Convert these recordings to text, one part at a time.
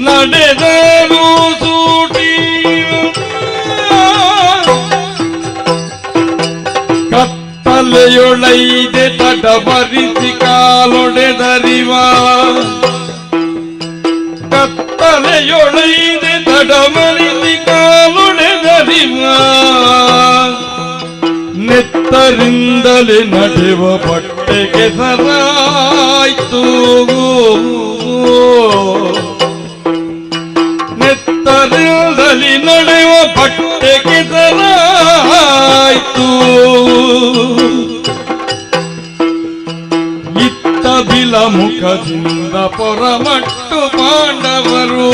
ನಡೆದನು ಸೂಟಿ ಕತ್ತಲೆಯೊಳೈದೆ ತಡಬರಿಸಿ ಕಾಲೊಡೆದರಿವ ಕತ್ತಲೆಯೊಳೈದೆ ತಡಮರಿಸಿ ಕಾಲೊಡೆದರಿವ ನೆತ್ತರಿಂದಲೇ ನಡೆವ ಬಟ್ಟೆಗೆ ಸರಾಯ್ತು ನೆತ್ತರಿಂದಲೇ ನಡೆವ ಬಟ್ಟೆಗೆ ಸರಾಯ್ತು ಇತ್ತ ಬಿಲ ಮುಖದಿಂದ ಪೊರಮಟ್ಟು ಪಾಂಡವರು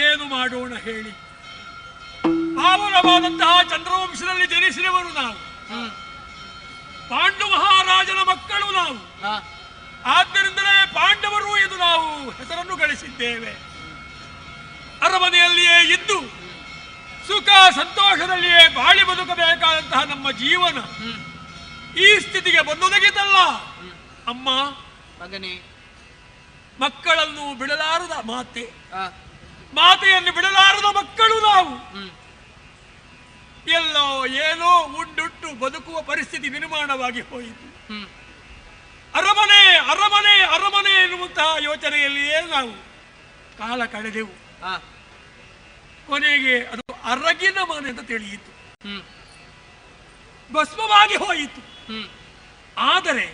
ಏನು ಮಾಡೋಣ ಹೇಳಿ? ಪಾವನವಾದಂತಹ ಚಂದ್ರವಂಶದಲ್ಲಿ ಜನಿಸಿದವರು ನಾವು, ಪಾಂಡು ಮಹಾರಾಜನ ಮಕ್ಕಳು ನಾವು. ಆದ್ದರಿಂದಲೇ ಪಾಂಡವರು ಎಂದು ನಾವು ಹೆಸರನ್ನು ಗಳಿಸಿದ್ದೇವೆ. ಅರಮನೆಯಲ್ಲಿಯೇ ಇದ್ದು ಸುಖ ಸಂತೋಷದಲ್ಲಿಯೇ ಬಾಳಿ ಬದುಕಬೇಕಾದಂತಹ ನಮ್ಮ ಜೀವನ ಈ ಸ್ಥಿತಿಗೆ ಬಂದೊದಗಿತಲ್ಲ ಅಮ್ಮ. ಮಗನೇ, ಮಕ್ಕಳನ್ನು ಬಿಡಲಾರದ ಮಾತೆ, ಮಾತೆಯನ್ನು ಬಿಡಲಾರದ ಮಕ್ಕಳು ನಾವು. ಎಲ್ಲೋ ಏನೋ ಉಂಡುಟ್ಟು ಬದುಕುವ ಪರಿಸ್ಥಿತಿ ನಿರ್ಮಾಣವಾಗಿ ಹೋಯಿತು. ಅರಮನೆ ಅರಮನೆ ಅರಮನೆ ಎನ್ನುವಂತಹ ಯೋಚನೆಯಲ್ಲಿಯೇ ನಾವು ಕಾಲ ಕಳೆದೆವು. ಕೊನೆಗೆ ಅದು ಅರಗಿನ ಮನೆ ಅಂತ ತಿಳಿಯಿತು, ಭಸ್ಮವಾಗಿ ಹೋಯಿತು. ಆದರೆ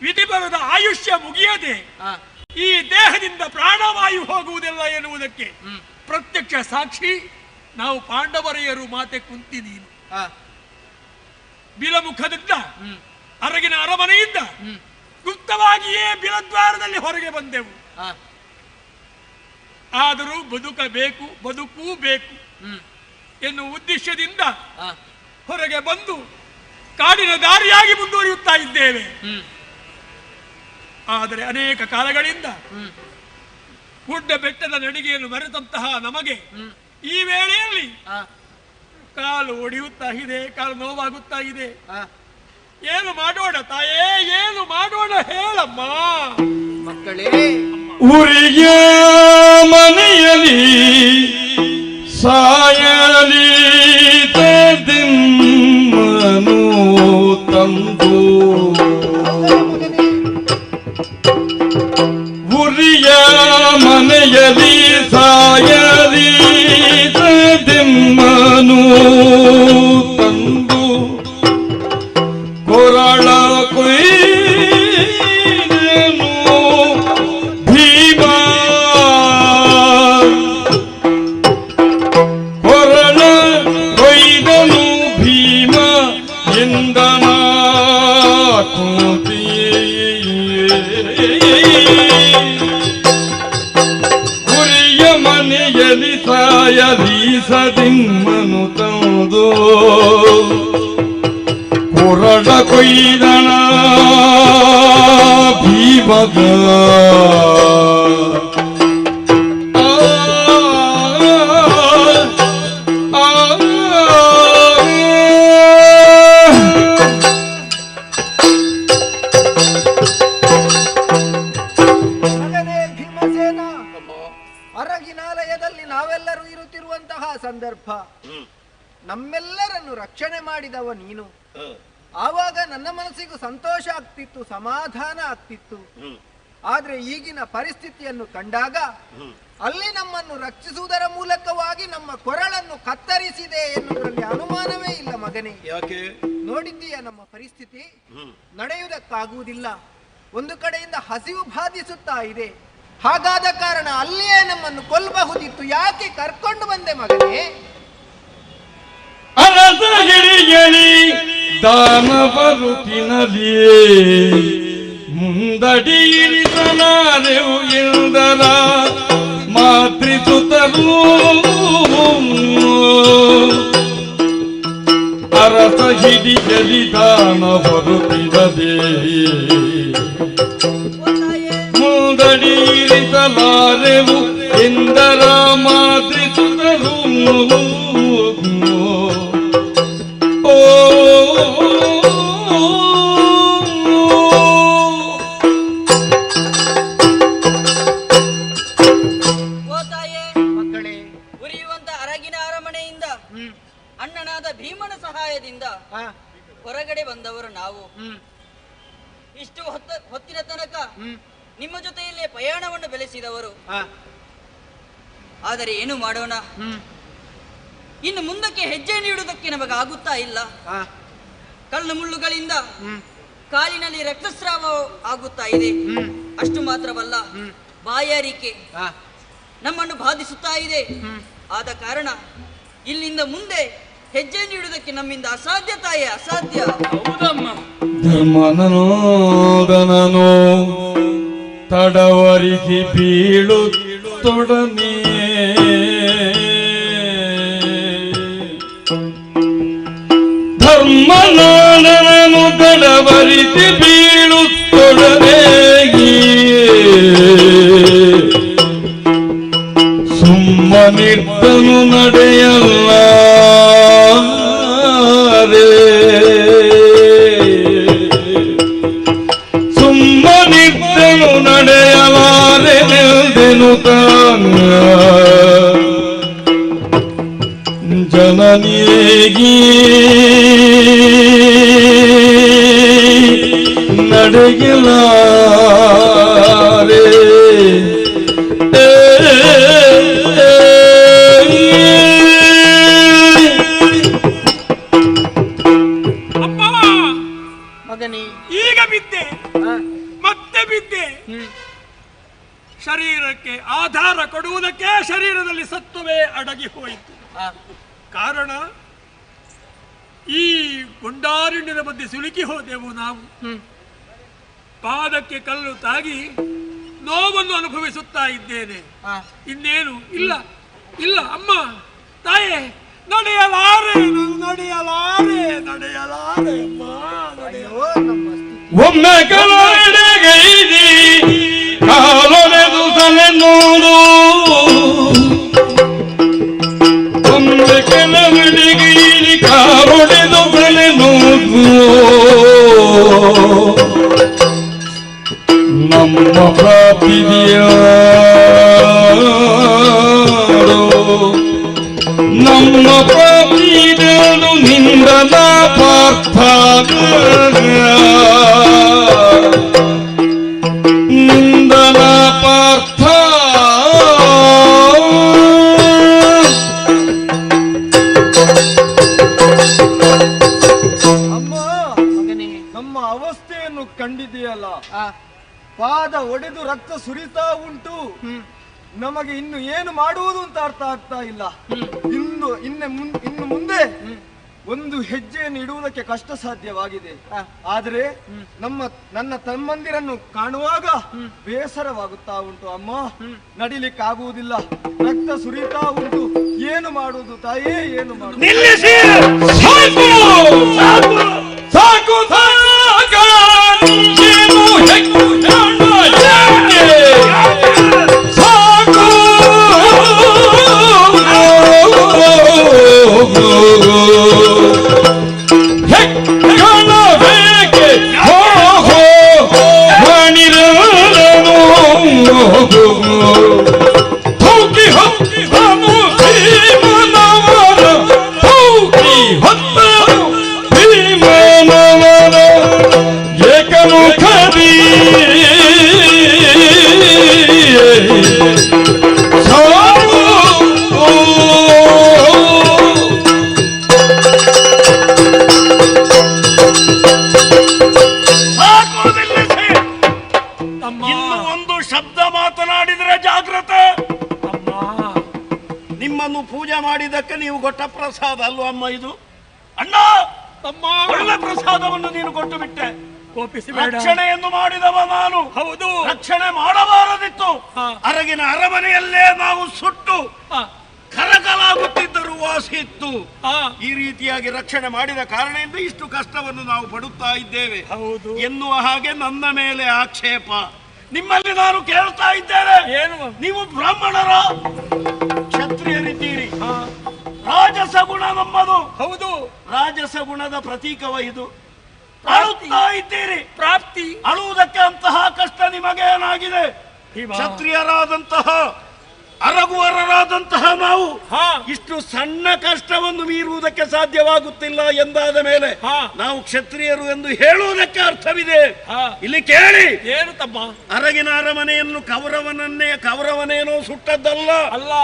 ವಿಧಿ ಬರದ ಆಯುಷ್ಯ ಮುಗಿಯದೆ ಈ ದೇಹದಿಂದ ಪ್ರಾಣವಾಯು ಹೋಗುವುದಿಲ್ಲ ಎನ್ನುವುದಕ್ಕೆ ಪ್ರತ್ಯಕ್ಷ ಸಾಕ್ಷಿ ನಾವು ಪಾಂಡವರೆಯರು ಮಾತೆ ಕುಂತಿ ನೀನು. ಬಿಲಮುಖದಿಂದ ಅರಗಿನ ಅರಮನೆಯಿಂದ ಗುಪ್ತವಾಗಿಯೇ ಬಿಲದ್ವಾರದಲ್ಲಿ ಹೊರಗೆ ಬಂದೆವು. ಆದರೂ ಬದುಕಬೇಕು, ಬದುಕೂ ಬೇಕು ಎನ್ನುವ ಉದ್ದೇಶದಿಂದ ಹೊರಗೆ ಬಂದು ಕಾಡಿನ ದಾರಿಯಾಗಿ ಮುಂದುವರಿಯುತ್ತಾ ಇದ್ದೇವೆ. ಆದರೆ ಅನೇಕ ಕಾಲಗಳಿಂದ ಗುಡ್ಡ ಬೆಟ್ಟದ ನಡಿಗೆಯನ್ನು ಮರೆತಂತಹ ನಮಗೆ ಈ ವೇಳೆಯಲ್ಲಿ ಕಾಲು ಒಡೆಯುತ್ತಾ ಇದೆ, ಕಾಲು ನೋವಾಗುತ್ತಾ ಇದೆ. ಏನು ಮಾಡೋಣ ತಾಯೇ, ಏನು ಮಾಡೋಣ ಹೇಳಮ್ಮ. ಮಕ್ಕಳೇ, ಉರಿಯ ಮನೆಯಲ್ಲಿ ಸಾಯಲಿ ದಿಮ್ಮನು ತಂದು ಉರಿಯ ಮನೆಯಲ್ಲಿ ಸಾಯಲಿ ದಿಮ್ಮನು ತಂದು ಕೊರಳ ಕೊಯ್ದನು ಭೀಮ, ಕೊರಳ ಕೊಯ್ದನು ಭೀಮ ಎಂದನ ಕುಂತಿ. ಚಲಿಸಾಯಲೀಸದಿಮ್ಮನು ತಂದು ಕೊರಡ ಕೊಯ್ದನ ಭೀಮಗ ಅರಗಿನಾಲಯದಲ್ಲಿ ನಾವೆಲ್ಲರೂ ಇರುತ್ತಿರುವಂತಹ ಸಂದರ್ಭ, ನಮ್ಮೆಲ್ಲರನ್ನು ರಕ್ಷಣೆ ಮಾಡಿದವ ನೀನು. ಆವಾಗ ನನ್ನ ಮನಸ್ಸಿಗೂ ಸಂತೋಷ ಆಗ್ತಿತ್ತು, ಸಮಾಧಾನ ಆಗ್ತಿತ್ತು. ಆದ್ರೆ ಈಗಿನ ಪರಿಸ್ಥಿತಿಯನ್ನು ಕಂಡಾಗ ಅಲ್ಲಿ ನಮ್ಮನ್ನು ರಕ್ಷಿಸುವುದರ ಮೂಲಕವಾಗಿ ನಮ್ಮ ಕೊರಳನ್ನು ಕತ್ತರಿಸಿದೆ ಎನ್ನುವುದರಲ್ಲಿ ಅನುಮಾನವೇ ಇಲ್ಲ ಮಗನೇ. ಯಾಕೆ ನೋಡಿದ್ದೀಯ ನಮ್ಮ ಪರಿಸ್ಥಿತಿ? ನಡೆಯುವುದಕ್ಕಾಗುವುದಿಲ್ಲ. ಒಂದು ಕಡೆಯಿಂದ ಹಸಿವು ಬಾಧಿಸುತ್ತಾ ಇದೆ. ಹಾಗಾದ ಕಾರಣ ಅಲ್ಲಿಯೇ ನಮ್ಮನ್ನು ಕೊಲ್ಲಬಹುದಿತ್ತು. ಯಾಕೆ ಕರ್ಕೊಂಡು ಬಂದೆ ಮಗನೇ? ಅರಸ ಹಿಡಿಯಲಿ ದಾನವರು ತಿನ್ನಲಿಯೇ ಮುಂದಡಿಯಿರಿಸಲಾರೆವು ಎಂದರ ಮಾತೃಸುತರು. ಅರಸ ಹಿಡಿಯಲಿ ದಾನವರು ತಿನ್ನಲೇ ಮುಂದಡಿಯಿರಿಸಲಾರೆವು ಎಂದರ ಮಾತೃಸುತರು. ಅಣ್ಣನಾದ ಭೀಮನ ಸಹಾಯದಿಂದ ಹೊರಗಡೆ ಬಂದವರು ನಾವು. ಇಷ್ಟು ಹೊತ್ತಿನ ತನಕ ನಿಮ್ಮ ಜೊತೆಯಲ್ಲೇ ಪ್ರಯಾಣವನ್ನು ಬೆಳೆಸಿದವರು. ಆದರೆ ಏನು ಮಾಡೋಣ, ಇನ್ನು ಮುಂದಕ್ಕೆ ಹೆಜ್ಜೆ ನೀಡುವುದಕ್ಕೆ ನಮಗೆ ಆಗುತ್ತಾ ಇಲ್ಲ. ಕಲ್ಲು ಮುಳ್ಳುಗಳಿಂದ ಕಾಲಿನಲ್ಲಿ ರಕ್ತಸ್ರಾವ ಆಗುತ್ತಾ ಇದೆ. ಅಷ್ಟು ಮಾತ್ರವಲ್ಲ, ಬಾಯಾರಿಕೆ ನಮ್ಮನ್ನು ಬಾಧಿಸುತ್ತಾ ಇದೆ. ಆದ ಕಾರಣ ಇಲ್ಲಿಂದ ಮುಂದೆ ಹೆಜ್ಜೆ ನೀಡುವುದಕ್ಕೆ ನಮ್ಮಿಂದ ಅಸಾಧ್ಯ ತಾಯೇ, ಅಸಾಧ್ಯ. ಹೌದಮ್ಮ. ಧರ್ಮನನೋದನನು ತಡವರಿಸಿ ಬೀಳುತ್ತೊಡನೆ ಧರ್ಮನನನು ತಡವರಿಸಿ ಬೀಳುತ್ತೊಡನೆ ಸುಮ್ಮನಿದ್ದನು ನಡೆಯಲ್ಲ ಸುಮ್ಮನಿದ್ದನು ನಡೆಯಲಾರೆ ನಿಲ್ದೆನು ತಾನ ಜನನಿಯೇಗಿ ನಡೆಯಲಾರೆ ಈಗ ಬಿದ್ದೆ, ಮತ್ತೆ ಬಿದ್ದೆ. ಶರೀರಕ್ಕೆ ಆಧಾರ ಕೊಡುವುದಕ್ಕೆ ಶರೀರದಲ್ಲಿ ಸತ್ವವೇ ಅಡಗಿ ಹೋಯಿತು. ಕಾರಣ ಈ ಗುಂಡಾರಣ್ಯದ ಮಧ್ಯೆ ಸಿಲುಕಿ ಹೋದೆವು ನಾವು. ಪಾದಕ್ಕೆ ಕಲ್ಲು ತಾಗಿ ನೋವನ್ನು ಅನುಭವಿಸುತ್ತಾ ಇದ್ದೇನೆ. ಇನ್ನೇನು ಇಲ್ಲ ಇಲ್ಲ ಅಮ್ಮ ತಾಯೇ, ನಡೆಯಲಾರೆ ನಡೆಯಲಾರೆ ನಡೆಯಲಾರೆ ಅಮ್ಮ, ಒಮ್ಮೆ ಕಲಗೈದಿ ಕಾಲೊಡೆದು ತಲೆ ನೋಡು, ಒಮ್ಮೆ ಕೆಲವಡಿಗೈದಿ ಕಾಲೊಡೆದು ತಲೆ ನೋಡು. ನಮ್ಮ ಪ್ರಾಪ್ತಿದೆಯೋ ನಮ್ಮ ಪ್ರಾಪ್ತಿದೆಯು ನಿಂದನ ಪಾರ್ಥ ನಿಂದನ ಪಾರ್ಥ. ಅಮ್ಮ ಮಗನೇ, ನಮ್ಮ ಅವಸ್ಥೆಯನ್ನು ಕಂಡಿದೆಯಲ್ಲ. ಪಾದ ಒಡೆದು ರಕ್ತ ಸುರಿತಾ ಉಂಟು. ನಮಗೆ ಇನ್ನು ಏನು ಮಾಡುವುದು ಅಂತ ಅರ್ಥ ಆಗ್ತಾ ಇಲ್ಲ. ಇನ್ನು ಮುಂದೆ ಒಂದು ಹೆಜ್ಜೆಯನ್ನು ಇಡುವುದಕ್ಕೆ ಕಷ್ಟ ಸಾಧ್ಯವಾಗಿದೆ. ಆದರೆ ನನ್ನ ತಮ್ಮಂದಿರನ್ನು ಕಾಣುವಾಗ ಬೇಸರವಾಗುತ್ತಾ ಉಂಟು ಅಮ್ಮ. ನಡಿಲಿಕ್ಕಾಗುವುದಿಲ್ಲ, ರಕ್ತ ಸುರಿತಾ ಉಂಟು. ಏನು ಮಾಡುವುದು ತಾಯೇ, ಏನು ಮಾಡುವುದು? ನಿಲ್ಲಿಸಿ! ಸಾಕು! ಸಾಕು! ಸಾಕು! ಸಾಕು! ಏನು ಹೆಣ್ಣು ಹೆಣ್ಣ ಯಾಕೆ? ಸಾಕು! ಹೆಕ್ಕಣ ಬೇಕೆ ಹೋ ಹೋ ಮಣಿರನು ತೂಕಿ ಹೊತ್ತಿ ಹನು ಭೀಮನವನ ತೂಕಿ ಹೊತ್ತ ಭೀಮನವನ ಏಕನು ಖರೀ ಇನ್ನು ಒಂದು ಶಬ್ದ ಮಾತನಾಡಿದರೆ ಜಾಗ್ರತೆ. ನಿಮ್ಮನ್ನು ಪೂಜೆ ಮಾಡಿದ್ದಕ್ಕೆ ನೀವು ಕೊಟ್ಟ ಪ್ರಸಾದ ಅಲ್ವಾ ಅಮ್ಮ ಇದು? ಅಣ್ಣ, ತಮ್ಮ ಒಳ್ಳೆ ಪ್ರಸಾದವನ್ನು ನೀನು ಕೊಟ್ಟು ಬಿಟ್ಟೆ. ಕೋಪಿಸಬೇಡ. ರಕ್ಷಣೆಯನ್ನು ಮಾಡಿದವ ನಾನು. ಹೌದು. ರಕ್ಷಣೆ ಮಾಡಬಾರದಿತ್ತು. ಅರಗಿನ ಅರಮನೆಯಲ್ಲೇ ನಾವು ಸುಟ್ಟು ಕರಕಲಾಗುತ್ತಿದ್ದರೂ ವಾಸಿತ್ತು. ಈ ರೀತಿಯಾಗಿ ರಕ್ಷಣೆ ಮಾಡಿದ ಕಾರಣದಿಂದ ಇಷ್ಟು ಕಷ್ಟವನ್ನು ನಾವು ಪಡುತ್ತಾ ಇದ್ದೇವೆ. ಹೌದು ಎನ್ನುವ ಹಾಗೆ ನನ್ನ ಮೇಲೆ ಆಕ್ಷೇಪ. ನಿಮ್ಮಲ್ಲಿ ನಾನು ಕೇಳ್ತಾ ಇದ್ದೇನೆ, ಏನು? ನೀವು ಬ್ರಾಹ್ಮಣರ ಕ್ಷತ್ರಿಯರಿದ್ದೀರಿ. ರಾಜಸ ಗುಣ ನಮ್ಮದು. ಹೌದು. ರಾಜಸ ಗುಣದ ಪ್ರತೀಕವ ಇದು. ಅಳುತ್ತಾ ಇದ್ದೀರಿ. ಪ್ರಾಪ್ತಿ. ಅಳುವುದಕ್ಕೆ ಅಂತಹ ಕಷ್ಟ ನಿಮಗೇನಾಗಿದೆ? ಕ್ಷತ್ರಿಯರಾದಂತಹ ಅರಗುವರರಾದಂತಹ ನಾವು ಇಷ್ಟು ಸಣ್ಣ ಕಷ್ಟವನ್ನು ಮೀರುವುದಕ್ಕೆ ಸಾಧ್ಯವಾಗುತ್ತಿಲ್ಲ ಎಂದಾದ ಮೇಲೆ ನಾವು ಕ್ಷತ್ರಿಯರು ಎಂದು ಹೇಳುವುದಕ್ಕೆ ಅರ್ಥವಿದೆ. ಇಲ್ಲಿ ಕೇಳಿ, ಏನು ತಮ್ಮ? ಅರಗಿನ ಅರಮನೆಯನ್ನು ಕೌರವನೇನೋ ಸುಟ್ಟದ್ದಲ್ಲ, ಅಲ್ಲ,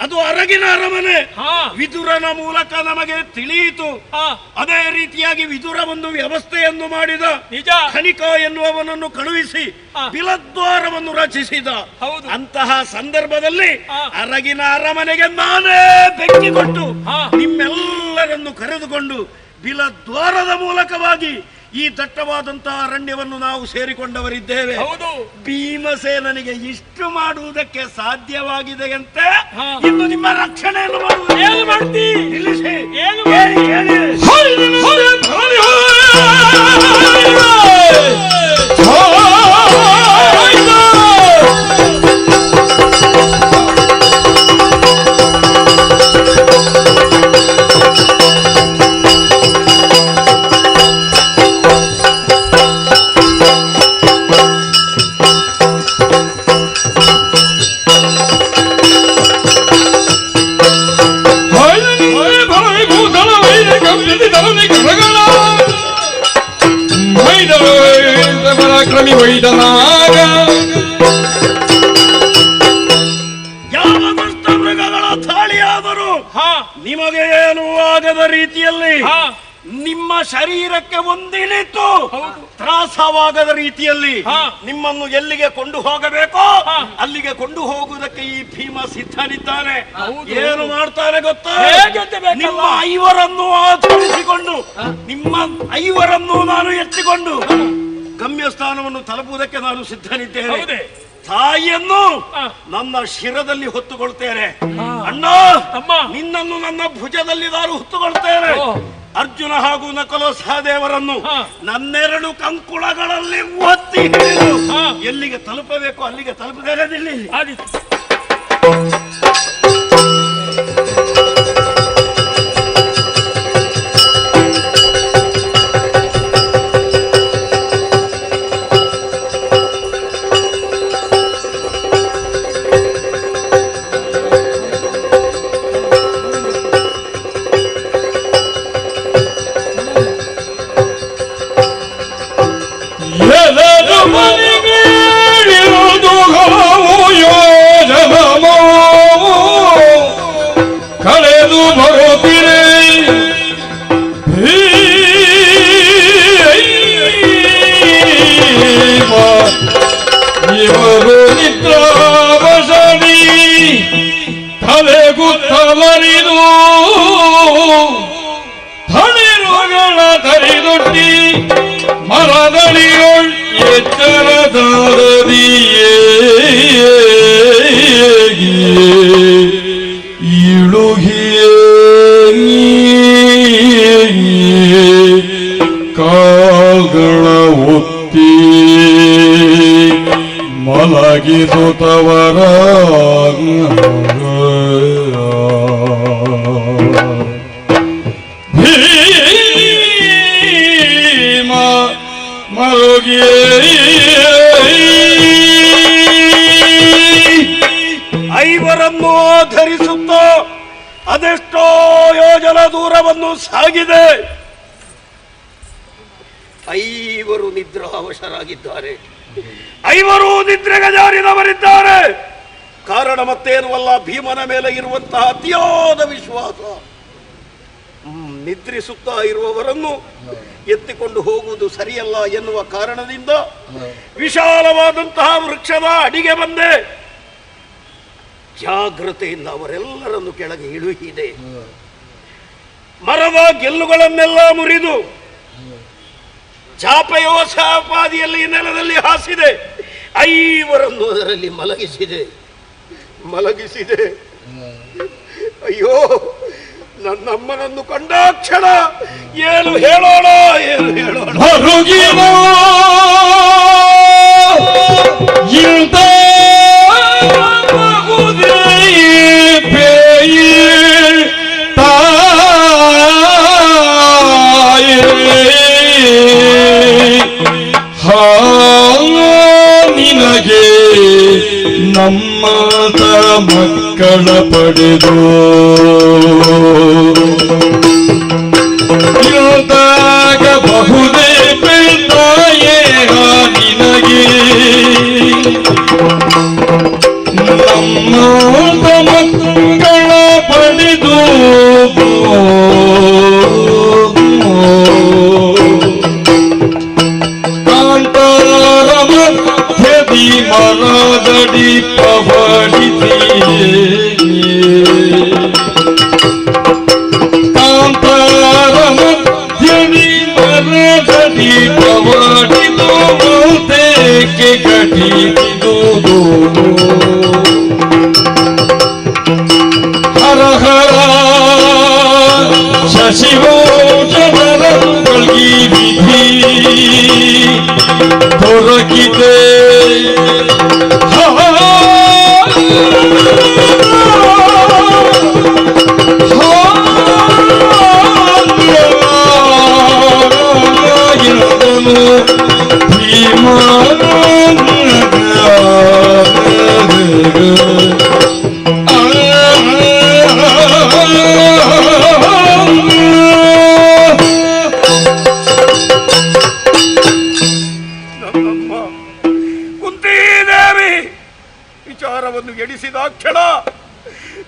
ಅದು ಅರಗಿನ ಅರಮನೆ. ವಿದುರನ ಮೂಲಕ ನಮಗೆ ತಿಳಿಯಿತು. ಅದೇ ರೀತಿಯಾಗಿ ವಿದುರ ಒಂದು ವ್ಯವಸ್ಥೆಯನ್ನು ಮಾಡಿದ. ನಿಜ. ಖನಿಕ ಎನ್ನುವವನನ್ನು ಕಳುಹಿಸಿ ಬಿಲದ್ವಾರವನ್ನು ರಚಿಸಿದ. ಅಂತಹ ಸಂದರ್ಭದಲ್ಲಿ ಅರಗಿನ ಅರಮನೆಗೆ ನಾನೇ ಬೆಂಕಿ ಕೊಟ್ಟು ನಿಮ್ಮೆಲ್ಲರನ್ನು ಕರೆದುಕೊಂಡು ಬಿಲದ್ವಾರದ ಮೂಲಕವಾಗಿ ಈ ದಟ್ಟವಾದಂತಹ ಅರಣ್ಯವನ್ನು ನಾವು ಸೇರಿಕೊಂಡವರಿದ್ದೇವೆ. ಭೀಮಸೇನನಿಗೆ ಇಷ್ಟು ಮಾಡುವುದಕ್ಕೆ ಸಾಧ್ಯವಾಗಿದೆಯಂತೆ. ಇನ್ನು ನಿಮ್ಮ ರಕ್ಷಣೆಯನ್ನು ಮಾಡುವುದು ಏನು ಮಾಡ್ತಿ? ನಿಲ್ಲಿಸಿ. ಏನು ಹೇಳಿ. ಪರಾಕ್ರಮಿ ವೈದನಾಗ ಯಾವ ದುಷ್ಟ ಮೃಗಗಳ ದಾಳಿಯಾದರೂ ನಿಮಗೆ ಏನು ಆಗದ ರೀತಿಯಲ್ಲಿ, ನಿಮ್ಮ ಶರೀರಕ್ಕೆ ಒಂದಿನಿತು ತ್ರಾಸವಾಗದ ರೀತಿಯಲ್ಲಿ ನಿಮ್ಮನ್ನು ಎಲ್ಲಿಗೆ ಕೊಂಡು ಹೋಗಬೇಕೋ ಅಲ್ಲಿಗೆ ಕೊಂಡು ಹೋಗುವುದಕ್ಕೆ ಈ ಭೀಮ ಸಿದ್ಧನಿದ್ದಾನೆ. ಏನು ಮಾಡ್ತಾನೆ ಗೊತ್ತಾ? ನಿಮ್ಮ ಐವರನ್ನು ಆಧರಿಸಿಕೊಂಡು, ನಿಮ್ಮ ಐವರನ್ನು ನಾನು ಎತ್ತಿಕೊಂಡು ಗಮ್ಯಸ್ಥಾನವನ್ನು ತಲುಪುವುದಕ್ಕೆ ನಾನು ಸಿದ್ಧನಿದ್ದೇನೆ. ತಾಯಿಯನ್ನು ನನ್ನ ಶಿರದಲ್ಲಿ ಹೊತ್ತುಕೊಳ್ತೇನೆ. ಅಣ್ಣ, ನಿನ್ನನ್ನು ನನ್ನ ಭುಜದಲ್ಲಿ ನಾನು ಹೊತ್ತುಕೊಳ್ತೇನೆ. ಅರ್ಜುನ ಹಾಗೂ ನಕುಲ ಸಹದೇವರನ್ನು ನನ್ನೆರಡು ಕಂಕುಳಗಳಲ್ಲಿ ಒತ್ತಿ ಹಿಡಿದು ಎಲ್ಲಿಗೆ ತಲುಪಬೇಕು ಅಲ್ಲಿಗೆ ತಲುಪದೇನೆ. ಕಳೆದು ಬರುತ್ತಿರೆ ಇವರು ನಿದ್ರಾವಸನಿ ತಲೆಗುತ್ತವರಿದು ಹಳಿರುಗಳ ತರಿದೊಡ್ಡಿ ಮರದಡಿಯೊಳ್ ಎಚ್ಚರದಾದದಿಯೇ ಇಳುಹಿಯೇ ಕಾಲ್ಗಳ ಒತ್ತಿ ಮಲಗಿಸುತ್ತವರ ಭೀಮ ಮರುಗಿಯೇ ಐವರನ್ನು ಆಧರಿಸುತ್ತ ಅದೆಷ್ಟೋ ಯೋಜನ ದೂರವನ್ನು ಸಾಗಿದೆ. ಐವರು ನಿದ್ರಾವಶರಾಗಿದ್ದಾರೆ. ಐವರು ನಿದ್ರೆಗೆ ಜಾರಿದವರಿದ್ದಾರೆ. ಕಾರಣ ಮತ್ತೇನು ಅಲ್ಲ, ಭೀಮನ ಮೇಲೆ ಇರುವಂತಹ ಅತಿಯಾದ ವಿಶ್ವಾಸ. ನಿದ್ರಿಸುತ್ತಾ ಇರುವವರನ್ನು ಎತ್ತಿಕೊಂಡು ಹೋಗುವುದು ಸರಿಯಲ್ಲ ಎನ್ನುವ ಕಾರಣದಿಂದ ವಿಶಾಲವಾದಂತಹ ವೃಕ್ಷದ ಅಡಿಗೆ ಬಂದೆ. ಜಾಗೃತೆಯಿಂದ ಅವರೆಲ್ಲರನ್ನು ಕೆಳಗೆ ಇಳುಹಿದೆ. ಮರದ ಗೆಲ್ಲುಗಳನ್ನೆಲ್ಲ ಮುರಿದು ಚಾಪೆಯೋ ಸಾಪಾದಿಯಲ್ಲಿ ನೆಲದಲ್ಲಿ ಹಾಸಿದೆ. ಐವರನ್ನು ಅದರಲ್ಲಿ ಮಲಗಿಸಿದೆ. ಅಯ್ಯೋ, ನನ್ನಮ್ಮನನ್ನು ಕಂಡಾಕ್ಷಣ ಏನು ಹೇಳೋಣ. ಇಂಥ ನಿನಗೆ ನಮ್ಮತ ಮಕ್ಕಳ ಪಡೆದು ಬಹುದೇ ಬೆಳ್ತಾಯೇ ನಿನಗೆ ನಮ್ಮತ ಮಕ್ಕಳ ಪಡೆದು ಮರದಡಿ ಪವಡಿಸಿಯೇ ಕಾಂತಾರ ಮಧ್ಯದಿ ಮರದಡಿ ಪವಡಿದು ಬಹುತೇಕೆ ಘಟಿಸಿದುದು ಹರ ಹರ ಶಶಿಭೂಷಣರೊಳಗಿ ವಿಧಿ ದೊರಕಿದೆ. ವಿಚಾರವನ್ನು ಎಡಿಸಿದ ಕ್ಷಣ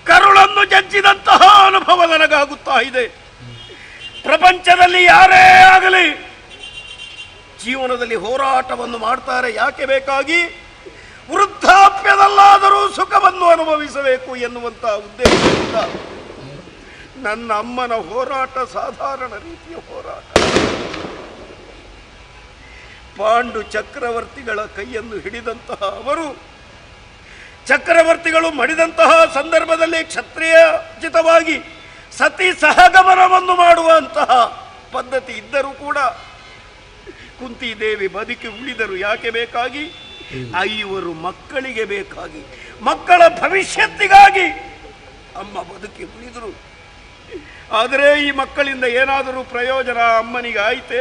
ಕರುಳನ್ನು ಜಜ್ಜಿದಂತಹ ಅನುಭವ ನನಗಾಗುತ್ತಾ ಇದೆ. ಪ್ರಪಂಚದಲ್ಲಿ ಯಾರೇ ಆಗಲಿ ಜೀವನದಲ್ಲಿ ಹೋರಾಟವನ್ನು ಮಾಡ್ತಾರೆ. ಯಾಕೆ ಬೇಕಾಗಿ? ವೃದ್ಧಾಪ್ಯದಲ್ಲಾದರೂ ಸುಖವನ್ನು ಅನುಭವಿಸಬೇಕು ಎನ್ನುವಂತಹ ಉದ್ದೇಶದಿಂದ. ನನ್ನ ಅಮ್ಮನ ಹೋರಾಟ ಸಾಧಾರಣ ರೀತಿಯ ಹೋರಾಟ. ಪಾಂಡು ಚಕ್ರವರ್ತಿಗಳ ಕೈಯನ್ನು ಹಿಡಿದಂತಹ ಅವರು, ಚಕ್ರವರ್ತಿಗಳು ಮಡಿದಂತಹ ಸಂದರ್ಭದಲ್ಲಿ ಕ್ಷತ್ರಿಯೋಚಿತವಾಗಿ ಸತಿ ಸಹಗಮನವನ್ನು ಮಾಡುವಂತಹ ಪದ್ಧತಿ ಇದ್ದರೂ ಕೂಡ ಕುಂತಿದೇವಿ ಬದುಕಿ ಉಳಿದರು. ಯಾಕೆ ಬೇಕಾಗಿ? ಐವರು ಮಕ್ಕಳಿಗೆ ಬೇಕಾಗಿ, ಮಕ್ಕಳ ಭವಿಷ್ಯತ್ತಿಗಾಗಿ ಅಮ್ಮ ಬದುಕಿ ಉಳಿದರು. ಆದರೆ ಈ ಮಕ್ಕಳಿಂದ ಏನಾದರೂ ಪ್ರಯೋಜನ ಅಮ್ಮನಿಗೆ ಆಯಿತೆ?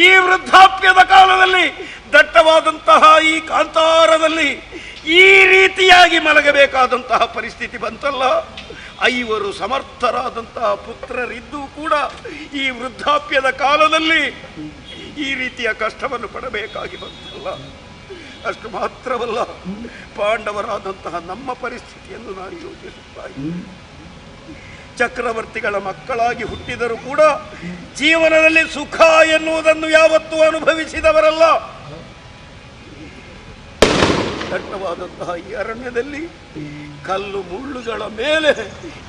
ಈ ವೃದ್ಧಾಪ್ಯದ ಕಾಲದಲ್ಲಿ ದಟ್ಟವಾದಂತಹ ಈ ಕಾಂತಾರದಲ್ಲಿ ಈ ರೀತಿಯಾಗಿ ಮಲಗಬೇಕಾದಂತಹ ಪರಿಸ್ಥಿತಿ ಬಂತಲ್ಲ. ಐವರು ಸಮರ್ಥರಾದಂತಹ ಪುತ್ರರಿದ್ದು ಕೂಡ ಈ ವೃದ್ಧಾಪ್ಯದ ಕಾಲದಲ್ಲಿ ಈ ರೀತಿಯ ಕಷ್ಟವನ್ನು ಪಡಬೇಕಾಗಿ ಬಂತಲ್ಲ. ಅಷ್ಟು ಮಾತ್ರವಲ್ಲ, ಪಾಂಡವರಾದಂತಹ ನಮ್ಮ ಪರಿಸ್ಥಿತಿಯನ್ನು ನಾನು ಯೋಚಿಸುತ್ತಾ ಇದ್ದೇನೆ. ಚಕ್ರವರ್ತಿಗಳ ಮಕ್ಕಳಾಗಿ ಹುಟ್ಟಿದರೂ ಕೂಡ ಜೀವನದಲ್ಲಿ ಸುಖ ಎನ್ನುವುದನ್ನು ಯಾವತ್ತೂ ಅನುಭವಿಸಿದವರಲ್ಲ. ದಟ್ಟವಾದಂತಹ ಈ ಅರಣ್ಯದಲ್ಲಿ ಕಲ್ಲು ಮುಳ್ಳುಗಳ ಮೇಲೆ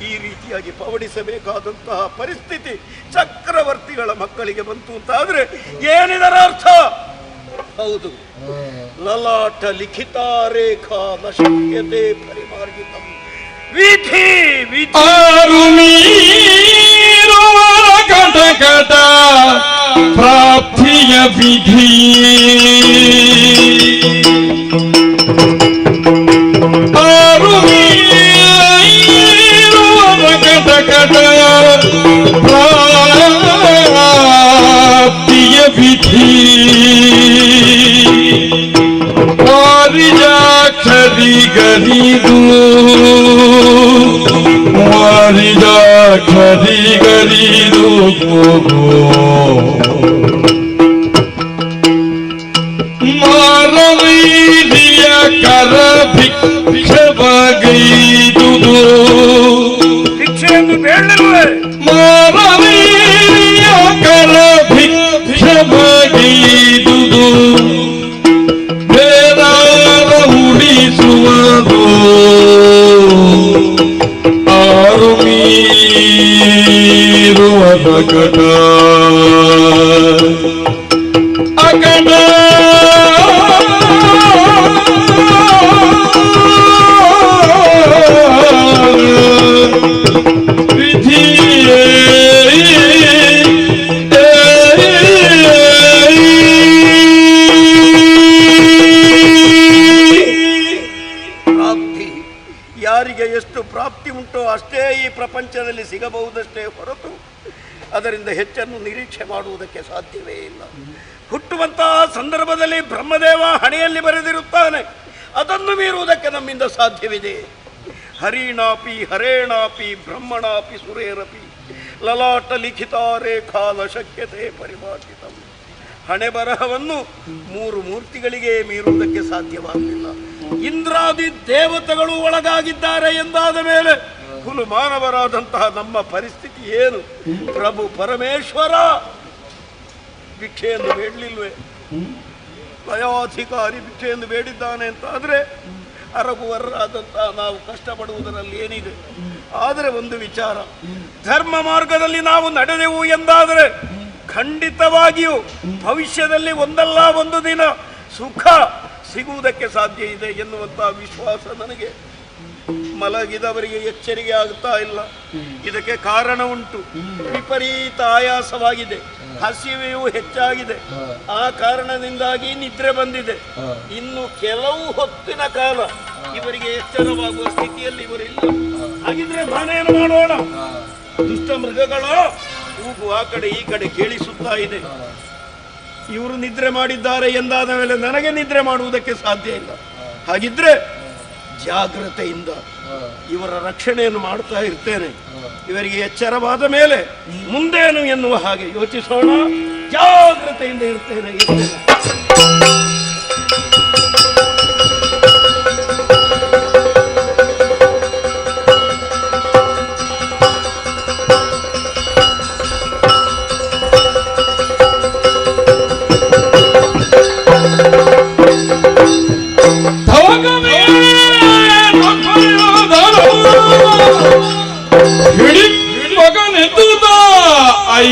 ಈ ರೀತಿಯಾಗಿ ಪವಡಿಸಬೇಕಾದಂತಹ ಪರಿಸ್ಥಿತಿ ಚಕ್ರವರ್ತಿಗಳ ಮಕ್ಕಳಿಗೆ ಬಂತು ಅಂತಾದ್ರೆ ಏನಿದರ ಅರ್ಥ? ಹೌದು, ಲಲಾಟ ಲಿಖಿತ ರೇಖಾ ನ ಶಕ್ಯತೆ ಪರಿಮಾರ್ಗಿತಂ. ವಿಧಿ ವಿಧಿ ಕಟಕಟ ಪ್ರಾಪ್ತಿಯ ವಿಧಿ ಕಟಕಟ ಪ್ರಾಪ್ತಿಯ ವಿಧಿ ವಾರಿಜಾಕ್ಷರಿ ಗರಿದು ವಾರಿಜಾಕ್ಷರಿ ಗರಿದು ಮಾರವೈದಿಯ ಕರ ಭಿಕ್ಷವಗೈದುದು ಭಿಕ್ಷೆಯನ್ನು ಬೇಡಲ್ವೇ? ಮಾರವೈದಿಯ ಕರ ಭಿಕ್ಷವಗೈದುದು ಬೇರಾರ ಉಳಿಸುವುದು ಆರು ಮೀರುವದ ಕಟ ಅಕಟ ವಿಧಿಯೇ ಪ್ರಾಪ್ತಿ ಯಾರಿಗೆ ಎಷ್ಟು ಪ್ರಾಪ್ತಿ ಉಂಟೋ ಅಷ್ಟೇ ಈ ಪ್ರಪಂಚದಲ್ಲಿ ಸಿಗಬಹುದಷ್ಟೇ ಹೊರತು ಅದರಿಂದ ಹೆಚ್ಚನ್ನು ನಿರೀಕ್ಷೆ ಮಾಡುವುದಕ್ಕೆ ಸಾಧ್ಯವೇ ಇಲ್ಲ. ಹುಟ್ಟುವಂತಹ ಸಂದರ್ಭದಲ್ಲಿ ಬ್ರಹ್ಮದೇವ ಹಣೆಯಲ್ಲಿ ಬರೆದಿರುತ್ತಾನೆ, ಅದನ್ನು ಮೀರುವುದಕ್ಕೆ ನಮ್ಮಿಂದ ಸಾಧ್ಯವಿದೆ. ಹರಿಣಾಪಿ ಹರೇಣಾಪಿ ಬ್ರಹ್ಮಣಾಪಿ ಸುರೇರಪಿ ಲಲಾಟ ಲಿಖಿತ ರೇಖಾ ನ ಶಕ್ಯತೆ ಪರಿಮಾರ್ಜಿತಂ. ಹಣೆ ಬರಹವನ್ನು ಮೂರು ಮೂರ್ತಿಗಳಿಗೆ ಮೀರುವುದಕ್ಕೆ ಸಾಧ್ಯವಾಗಲಿಲ್ಲ. ಇಂದ್ರಾದಿ ದೇವತೆಗಳು ಒಳಗಾಗಿದ್ದಾರೆ ಎಂದಾದ ಮೇಲೆ ಕುಲು ಮಾನವರಾದಂತಹ ನಮ್ಮ ಪರಿಸ್ಥಿತಿ ಏನು? ಪ್ರಭು ಪರಮೇಶ್ವರ ಭಿಕ್ಷೆಯನ್ನು ಬೇಡಲಿಲ್ವೇ? ಲಯಾಧಿಕಾರಿ ಭಿಕ್ಷೆಯನ್ನು ಬೇಡಿದ್ದಾನೆ ಅಂತ ಆದರೆ ಅರಗುವರಾದಂತಹ ನಾವು ಕಷ್ಟಪಡುವುದರಲ್ಲಿ ಏನಿದೆ? ಆದರೆ ಒಂದು ವಿಚಾರ, ಧರ್ಮ ಮಾರ್ಗದಲ್ಲಿ ನಾವು ನಡೆದೆವು ಎಂದಾದರೆ ಖಂಡಿತವಾಗಿಯೂ ಭವಿಷ್ಯದಲ್ಲಿ ಒಂದಲ್ಲ ಒಂದು ದಿನ ಸುಖ ಸಿಗುವುದಕ್ಕೆ ಸಾಧ್ಯ ಇದೆ ಎನ್ನುವಂತಹ ವಿಶ್ವಾಸ ನನಗೆ. ಮಲಗಿದವರಿಗೆ ಎಚ್ಚರಿಕೆ ಆಗುತ್ತಾ ಇಲ್ಲ. ಇದಕ್ಕೆ ಕಾರಣ ಉಂಟು. ವಿಪರೀತ ಆಯಾಸವಾಗಿದೆ, ಹಸಿವೆಯೂ ಹೆಚ್ಚಾಗಿದೆ. ಆ ಕಾರಣದಿಂದಾಗಿ ನಿದ್ರೆ ಬಂದಿದೆ. ಇನ್ನು ಕೆಲವು ಹೊತ್ತಿನ ಕಾಲ ಇವರಿಗೆ ಎಚ್ಚರವಾಗುವ ಸ್ಥಿತಿಯಲ್ಲಿ ಇವರಿಲ್ಲ. ಹಾಗಿದ್ರೆ ನಾನೇನು ಮಾಡೋಣ? ದುಷ್ಟ ಮೃಗಗಳ ಕೂಗು ಆ ಕಡೆ ಈ ಕಡೆ ಕೇಳಿಸುತ್ತಾ ಇದೆ. ಇವರು ನಿದ್ರೆ ಮಾಡಿದ್ದಾರೆ ಎಂದಾದ ಮೇಲೆ ನನಗೆ ನಿದ್ರೆ ಮಾಡುವುದಕ್ಕೆ ಸಾಧ್ಯ ಇಲ್ಲ. ಹಾಗಿದ್ರೆ ಜಾಗ್ರತೆಯಿಂದ ಇವರ ರಕ್ಷಣೆಯನ್ನು ಮಾಡ್ತಾ ಇರ್ತೇನೆ. ಇವರಿಗೆ ಎಚ್ಚರವಾದ ಮೇಲೆ ಮುಂದೇನು ಎನ್ನುವ ಹಾಗೆ ಯೋಚಿಸೋಣ. ಜಾಗ್ರತೆಯಿಂದ ಇರ್ತೇನೆ. ಐ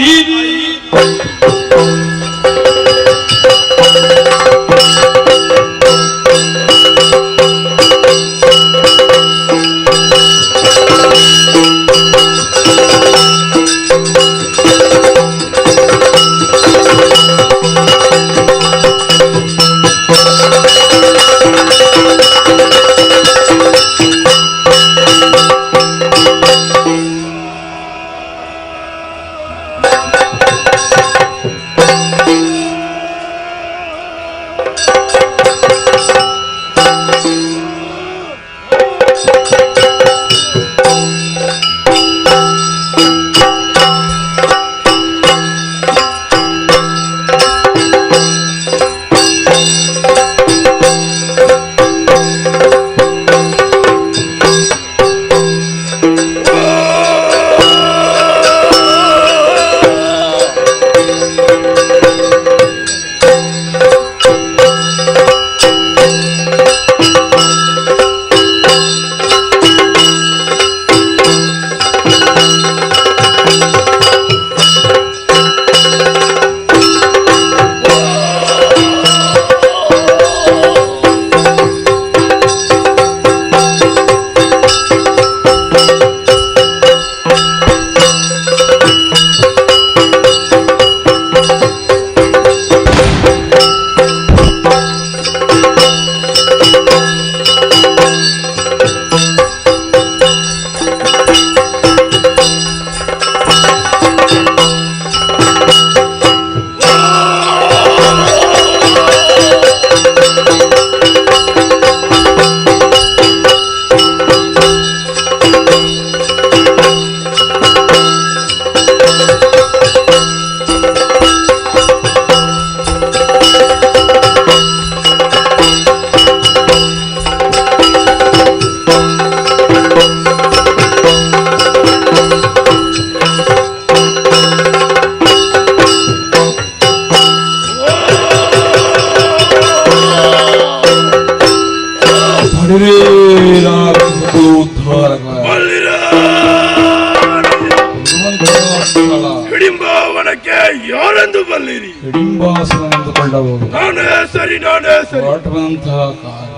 ಹಿಡಿಂಬಾವನಕ್ಕೆ ಯಾರೆಂದು ಬಲ್ಲಿರಿ? ಹಿಡಿಂಬಾಸುರ ಎಂದುಕೊಂಡವರು ನಾನೇ ಸರಿ, ನಾನೇ ಸರಿ. ಹೊರಟಂತಹ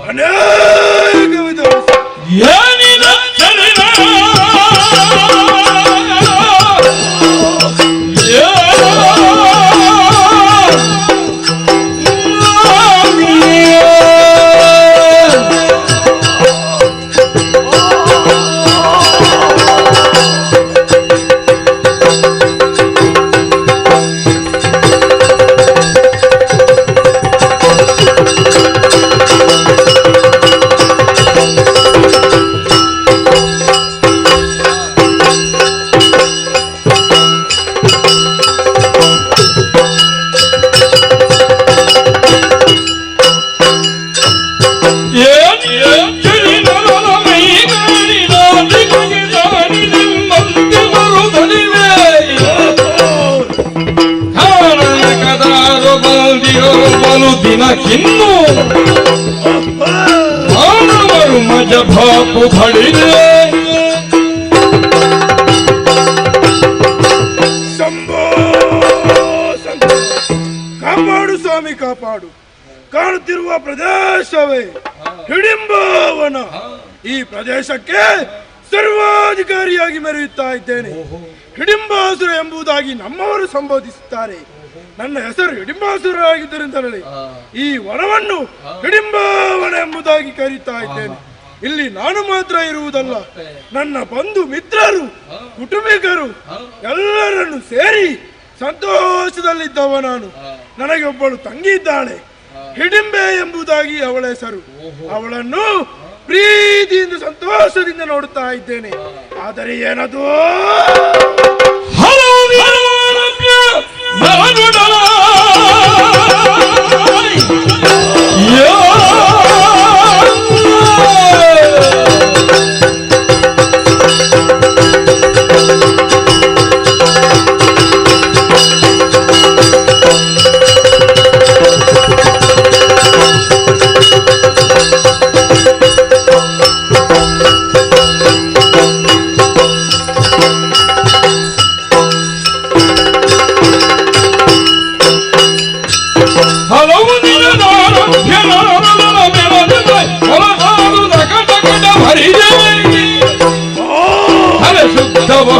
ಅನೇಕ ವಿಧ ಏನಿನ ಚಲನ ದಿನಕ್ಕಿನ್ನು ಮಾನವರು ಮಜ ಬಾಪು ಬಳಿದೆ ಕಾಪಾಡು ಸ್ವಾಮಿ, ಕಾಪಾಡು. ಕಾಣುತ್ತಿರುವ ಪ್ರದೇಶವೇ ಹಿಡಿಂಬಾವನ. ಈ ಪ್ರದೇಶಕ್ಕೆ ಸರ್ವಾಧಿಕಾರಿಯಾಗಿ ಮೆರೆಯುತ್ತಾ ಇದ್ದೇನೆ. ಹಿಡಿಂಬಾಸುರ ಎಂಬುದಾಗಿ ನಮ್ಮವರು ಸಂಬೋಧಿಸುತ್ತಾರೆ. ನನ್ನ ಹೆಸರು ಹಿಡಿಂಬಾಸುರ ಆಗಿದ್ದರಿಂದಲೇ ಈ ವನವನ್ನು ಹಿಡಿಂಬಾವನ ಎಂಬುದಾಗಿ ಕರೀತಾ ಇದ್ದೇನೆ. ಇಲ್ಲಿ ನಾನು ಮಾತ್ರ ಇರುವುದಲ್ಲ, ನನ್ನ ಬಂಧು ಮಿತ್ರರು, ಕುಟುಂಬಿಕರು ಎಲ್ಲರನ್ನು ಸೇರಿ ಸಂತೋಷದಲ್ಲಿದ್ದವ ನಾನು. ನನಗೆ ಒಬ್ಬಳು ತಂಗಿ ಇದ್ದಾಳೆ, ಹಿಡಿಂಬೆ ಎಂಬುದಾಗಿ ಅವಳ ಹೆಸರು. ಅವಳನ್ನು ಪ್ರೀತಿಯಿಂದ ಸಂತೋಷದಿಂದ ನೋಡುತ್ತಾ ಇದ್ದೇನೆ. ಆದರೆ ಏನದು?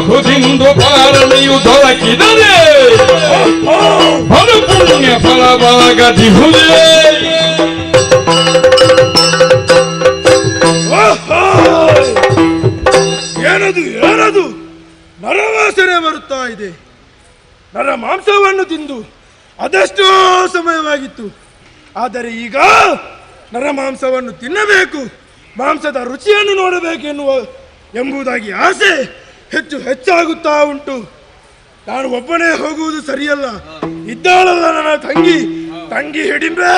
ಬಹುದಿಂದು ಪಾಲನೆಯು ದೊರಕಿದರೆ ಬಲು ಪುಣ್ಯ ಫಲವಾಗದಿಹುದೇ. ಏನದು ಏನದು? ನರವಾಸನೆ ಬರುತ್ತಾ ಇದೆ. ನರ ಮಾಂಸವನ್ನು ತಿಂದು ಅದೆಷ್ಟೋ ಸಮಯವಾಗಿತ್ತು. ಆದರೆ ಈಗ ನರ ಮಾಂಸವನ್ನು ತಿನ್ನಬೇಕು, ಮಾಂಸದ ರುಚಿಯನ್ನು ನೋಡಬೇಕೆನ್ನುವ ಎಂಬುದಾಗಿ ಆಸೆ ಹೆಚ್ಚು ಹೆಚ್ಚಾಗುತ್ತಾ ಉಂಟು. ನಾನು ಒಬ್ಬನೇ ಹೋಗುವುದು ಸರಿಯಲ್ಲ. ಇದ್ದಾಳಲ್ಲ ನನ್ನ ತಂಗಿ ಹಿಡಿಂಬೆ.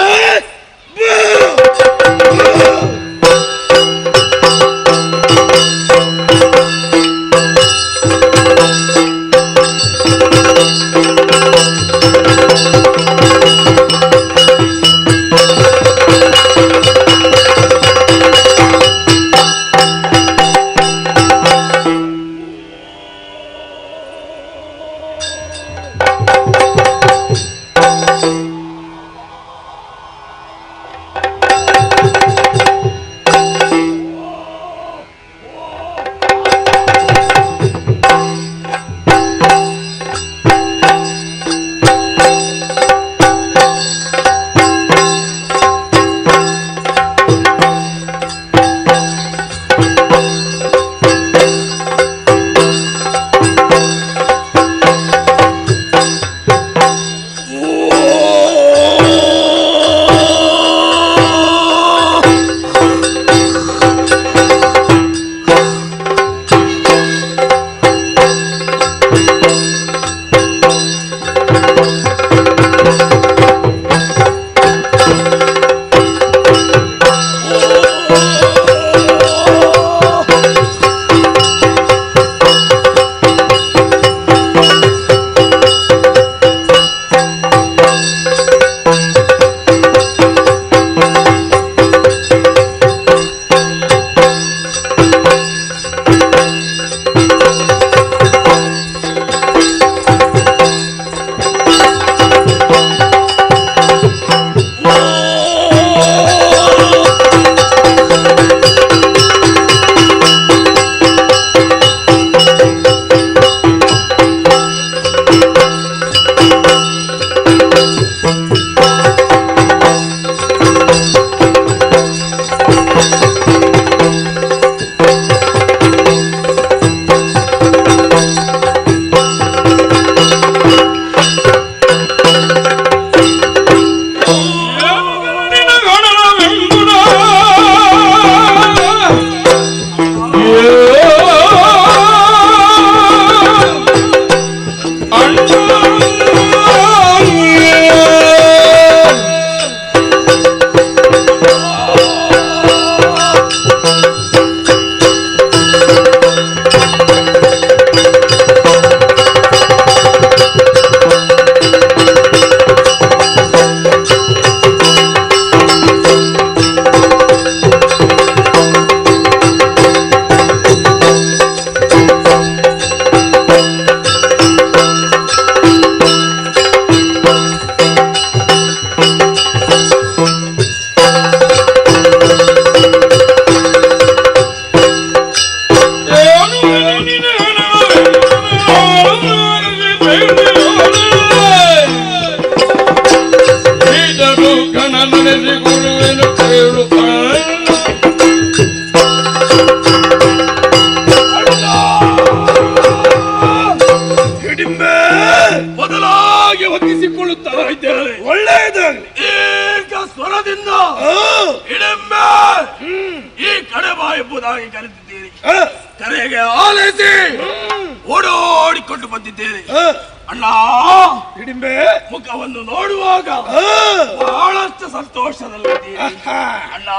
ಅಪ್ಪಣೆಗೆ ಆಲೈಸಿ ಓಡೋಡಿಕೊಂಡು ಬಂದಿದ್ದೇನೆ. ಅಣ್ಣ ಹಿಡಿಂಬೆ ಮುಖವನ್ನು ನೋಡುವಾಗ ಬಹಳಷ್ಟು ಸಂತೋಷದಲ್ಲಿದ್ದೀನಿ. ಅಣ್ಣ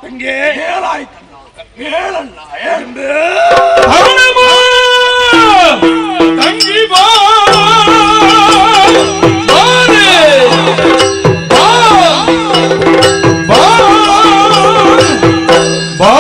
ತಂಗೆ ಹೇಳಾಯ್ತಣ್ಣ, ಹೇಳಣ್ಣ, ಹೇಳಂಬೆ ತಂಗಿ ಬಾ ಬಾರೆ, ಬಾ ಬಾ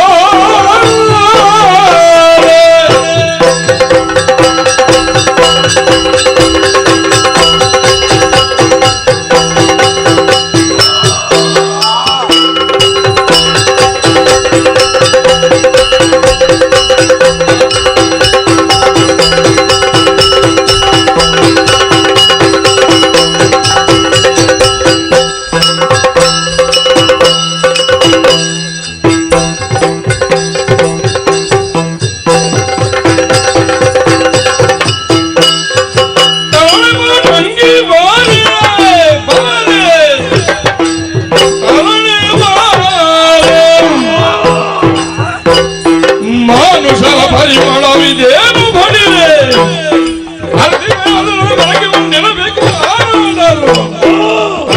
ಮಾನುಷರ ಪರಿಮಳವಿದೇನು ಬಡಿರೆ ಬೆಳಗ್ಗೆ ಒಂದಿರಬೇಕು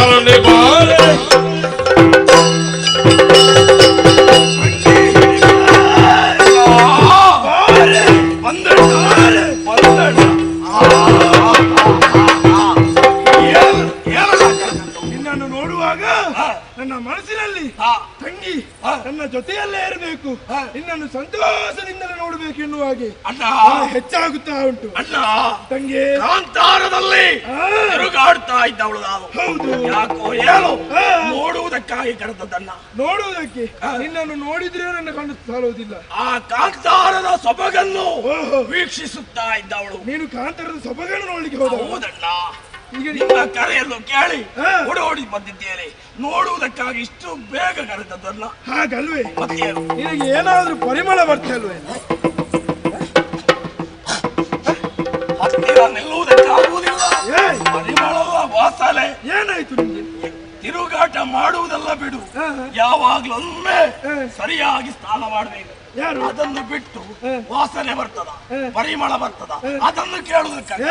ಅರಣ್ಯ ಬಾರೆ ನಿನ್ನನ್ನು ನೋಡುವಾಗ ನನ್ನ ಮನಸ್ಸಿನಲ್ಲಿ ತಂಗಿ ನನ್ನ ಜೊತೆಯಲ್ಲೇ ಇರಬೇಕು, ನಿನ್ನನ್ನು ಸಂತೋಷದಿಂದಲೇ ನೋಡಬೇಕು ಎನ್ನುವ ಹಾಗೆ ಅಣ್ಣ ಹೆಚ್ಚಾಗುತ್ತಾ ಉಂಟು. ಅಣ್ಣ ತಂಗಿ ಕಾಂತಾರದಲ್ಲಿ ತಿರುಗಾಡ್ತಾ ಇದ್ದವಳು ನಾನು. ಹೌದು, ಯಾಕೋ ಹೇಳು, ನೋಡುವುದಕ್ಕಾಗಿ ಕರೆದದ್ದನ್ನ. ನೋಡುವುದಕ್ಕೆ ನಿನ್ನನ್ನು ನೋಡಿದ್ರೆ ನನ್ನ ಕಣ್ಣು ಸಾಲುವುದಿಲ್ಲ. ಆ ಕಾಂತಾರದ ಸೊಬಗನ್ನು ವೀಕ್ಷಿಸುತ್ತಾ ಇದ್ದವಳು ನೀನು ಕಾಂತಾರದ ಸೊಬಗನ್ನು ನೋಡ್ಲಿಕ್ಕೆ ಹೋದ. ಹೌದಣ್ಣ, ಈಗ ನಿಮ್ಮ ಕರೆಯನ್ನು ಕೇಳಿ ಓಡೋಡಿ ಬಂದಿದ್ದೇನೆ. ನೋಡುವುದಕ್ಕಾಗಿ ಇಷ್ಟು ಬೇಗ ಕರೆದದ್ದಲ್ಲ. ಹಾಗಲ್ವೇ? ಮತ್ತೇನು ನಿನಗೆ ಏನಾದ್ರೂ ಪರಿಮಳ ಬರ್ತಲ್ವೇ? ಹತ್ತಿರ ನಿಲ್ಲುವುದಕ್ಕಾಗುವುದಿಲ್ಲ. ಏಯ್! ಪರಿಮಳದ ವಾಸನೆ. ಏನಾಯ್ತು ನಿಮಗೆ? ತಿರುಗಾಟ ಮಾಡುವುದೆಲ್ಲ ಬಿಡು, ಯಾವಾಗ್ಲೊಮ್ಮೆ ಸರಿಯಾಗಿ ಸ್ನಾನ ಮಾಡಬೇಕು. ಯಾರು? ಅದನ್ನು ಬಿಟ್ಟು ವಾಸನೆ ಬರ್ತದ, ಪರಿಮಳ ಬರ್ತದ, ಅದನ್ನು ಕೇಳುವುದಕ್ಕಾಗಿ.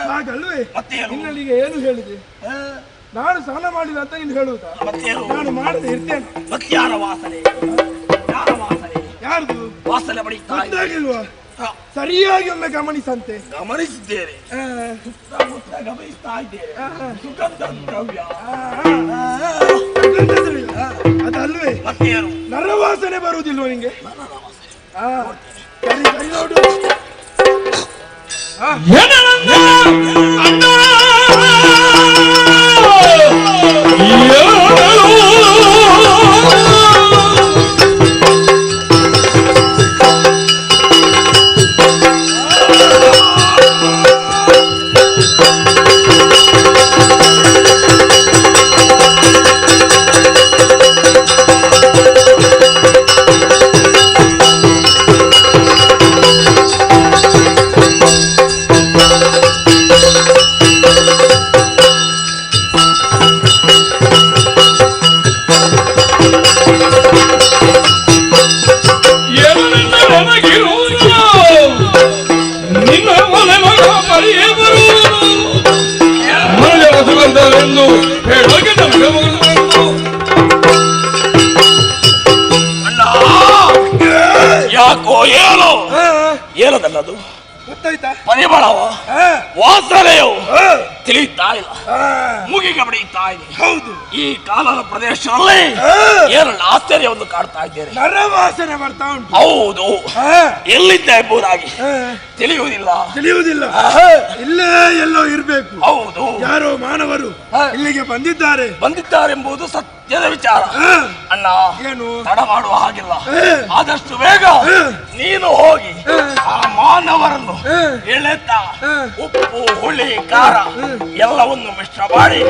ಹಾಗಲ್ವೇ? ಮತ್ತೇನು? ನಿನ್ನಲ್ಲಿಗೆ ಏನು ಹೇಳಿದೆ? ನಾನು ಸ್ನಾನ ಮಾಡಿಲ್ಲ ಅಂತ ನೀನು ಹೇಳುವುದಾ? ಮತ್ತೇನು? ನಾನು ಮಾಡದೆ ಇರ್ತೇನೆ. ಮತ್ಯಾರ ವಾಸನೆ? ಯಾರ ವಾಸನೆ? ಯಾರ್ದು ವಾಸನೆ ಬಡಿತಾ ಇದೆ. ಗೊತ್ತಾಗಿಲ್ವಾ? ಸರಿಯಾಗಿ ಒಮ್ಮೆ ಗಮನಿಸಂತೆ. ಗಮನಿಸಿದ್ದೇನೆ, ಸುತ್ತಮುತ್ತ ಗಮನಿಸ್ತಾ ಇದ್ದೇನೆ. ಸುಗಂಧ ದ್ರವ್ಯ. ಸುಗಂಧ ದ್ರವ್ಯ? ಅದಲ್ವೇ? ಮತ್ತೇನು? ನರವಾಸನೆ ಬರುವುದಿಲ್ವ ನಿಂಗೆ? ಸರಿ ಸರಿ ನೋಡು. ಯಾಕೋ ಏನು ಏನದಲ್ಲದು? ಗೊತ್ತಾಯ್ತಾ? ಪರಿಮಳವ ವಾಸನೆಯು ತಿಳಿಯುತ್ತಾ ಇಲ್ಲ, ಮುಗಿಗೆ ಬಡಿಯುತ್ತಾ ಇದೆ. ಹೌದು, ಈ ಕಾಲದ ಪ್ರದೇಶದಲ್ಲಿ ಏನನ್ನ ಆಶ್ಚರ್ಯವನ್ನು ಕಾಡ್ತಾ ಇದ್ದೇನೆ. ನರವಾಸನೆ ಬರ್ತಾ ಉಂಟು. ಹೌದು, ಎಲ್ಲಿದ್ದ ಎಂಬುದಾಗಿ ತಿಳಿಯುವುದಿಲ್ಲ. ಇಲ್ಲೇ ಎಲ್ಲೋ ಇರ್ಬೇಕು. ಹೌದು, ಯಾರೋ ಮಾನವರು ಇಲ್ಲಿಗೆ ಬಂದಿದ್ದಾರೆಂಬುದು ಸತ್ಯದ ವಿಚಾರ. ಅಣ್ಣ, ಏನು ತಡ ಮಾಡುವ ಹಾಗಿಲ್ಲ. ಆದಷ್ಟು ಬೇಗ ನೀನು ಹೋಗಿ ಆ ಮಾನವರನ್ನು ಎಳೆತ ಉಪ್ಪು ಹುಳಿ ಖಾರ ಎಲ್ಲವನ್ನು ಮಿಶ್ರ ಮಾಡಿ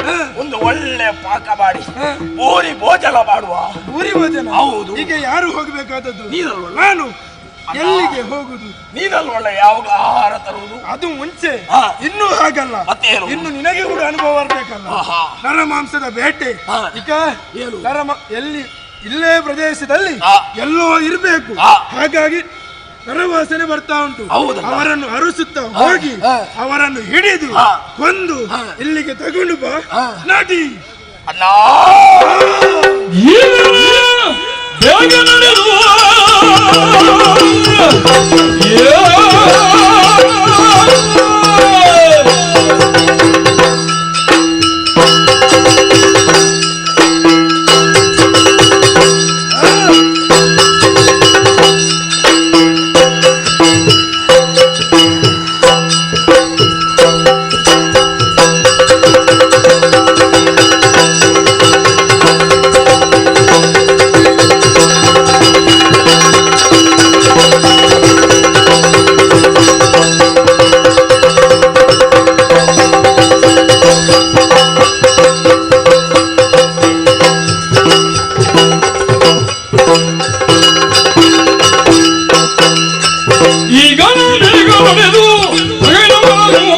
ಒಂದು ಒಳ್ಳೆ ಪಾಕ ಮಾಡಿ ಊರಿ ಭೋಜನ ಮಾಡುವ. ಊರಿ ಭೋಜನ? ಹೌದು. ಈಗ ಯಾರು ಹೋಗಬೇಕಾದದ್ದು? ನೀನಲ್ವ? ನಾನು. ಎಲ್ಲಿಗೆ ಹೋಗುದು? ನೀನಲ್ವಲ್ಲ ಯಾವಾಗ ಆಹಾರ ತರುವುದು? ಅದು ಮುಂಚೆ, ಇನ್ನು ಹಾಗಲ್ಲ. ಮತ್ತೇನು? ಇನ್ನು ನಿನಗೆ ಕೂಡ ಅನುಭವ ಬರ್ಬೇಕಲ್ಲ. ನರಮಾಂಸದ ಬೇಟೆ. ಈಗ ಎಲ್ಲಿ ಇಲ್ಲೇ ಪ್ರದೇಶದಲ್ಲಿ ಎಲ್ಲೋ ಇರ್ಬೇಕು. ಹಾಗಾಗಿ ನರವಾಸನೆ ಬರ್ತಾ ಉಂಟು. ಹೌದಲ್ಲ? ಅವರನ್ನು ಅರಸುತ್ತಾ ಹೋಗಿ ಅವರನ್ನು ಹಿಡಿದು ಕೊಂದು ಇಲ್ಲಿಗೆ ತಗೊಂಡು ಬಾ ನಡಿ. ಅಣ್ಣ ಬೇಗ ನಡೆದು ಈಗ ಬೇಗ ನಡೆದು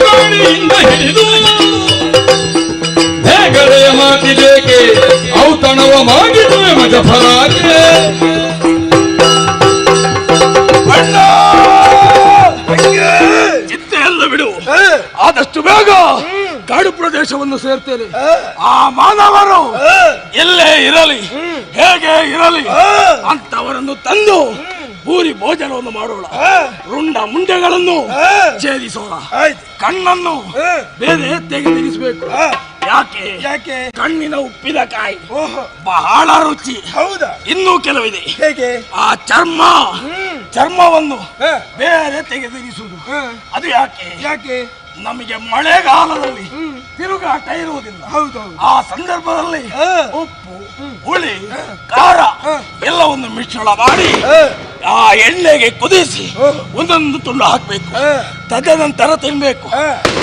ಗಾಡಿಯಿಂದ ಹಿಡಿದು ಬೇಗಡೆಯ ಮಾತಿಬೇಕೆ ಔತಣವ ಮಾಡಿದುವೆ ಮಜಫರಾಗೆ. ಚಿಂತೆ ಎಲ್ಲ ಬಿಡು, ಆದಷ್ಟು ಬೇಗ ಕಾಡು ಪ್ರದೇಶವನ್ನು ಸೇರ್ತೇನೆ. ಆ ಮಾನವರು ಎಲ್ಲೇ ಇರಲಿ ಹೇಗೆ ಇರಲಿ ಅಂತವರನ್ನು ತಂದು ಪೂರಿ ಭೋಜನವನ್ನು ಮಾಡೋಣ. ರುಂಡ ಮುಂಡೆಗಳನ್ನು ಛೇದಿಸೋಣ. ಕಣ್ಣನ್ನು ಬೇರೆ ತೆಗೆದಿರಿಸಬೇಕು. ಯಾಕೆ ಯಾಕೆ? ಕಣ್ಣಿನ ಉಪ್ಪಿನಕಾಯಿ ಬಹಳ ರುಚಿ. ಹೌದಾ? ಇನ್ನೂ ಕೆಲವಿದೆ. ಹೇಗೆ? ಆ ಚರ್ಮವನ್ನು ಬೇರೆ ತೆಗೆದಿರಿಸುವುದು. ಅದು ಯಾಕೆ? ಯಾಕೆ? ನಮಗೆ ಮಳೆಗಾಲದಲ್ಲಿ ತಿರುಗಾಟ ಇರುವುದಿಲ್ಲ. ಹೌದೌದು. ಆ ಸಂದರ್ಭದಲ್ಲಿ ಉಪ್ಪು, ಹುಳಿ, ಖಾರ ಎಲ್ಲವನ್ನು ಮಿಶ್ರಣ ಮಾಡಿ ಆ ಎಣ್ಣೆಗೆ ಕುದಿಸಿ ಒಂದೊಂದು ತುಂಡು ಹಾಕ್ಬೇಕು. ತದನಂತರ ತಿನ್ಬೇಕು.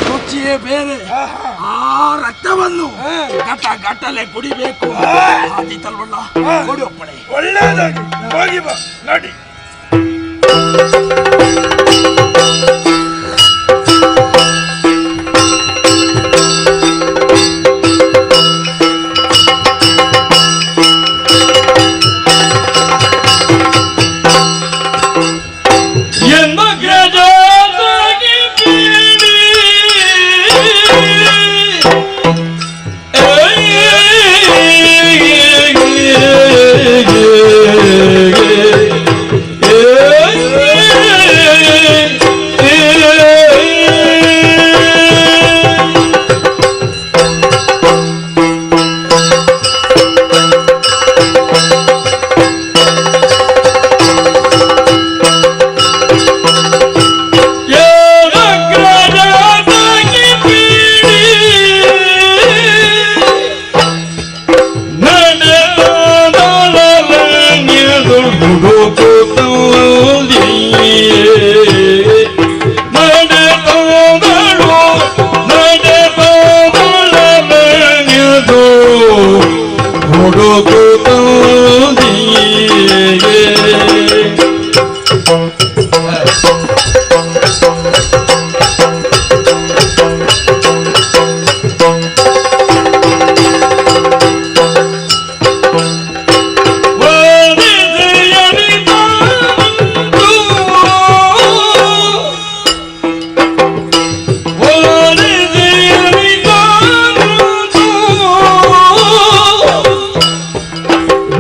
ರುಚಿಯೇ ಬೇರೆ. ಆ ರಕ್ತವನ್ನು ಗಟ್ಟಲೆ ಕುಡಿಬೇಕು. ಆದೀತಲ್ವಲ್ಲ? ಕೊಡಿ ಒಪ್ಪಣೆ. ಒಳ್ಳೆಯದಾಗಿ ಹೋಗಿ ಬಾ ನಡಿ.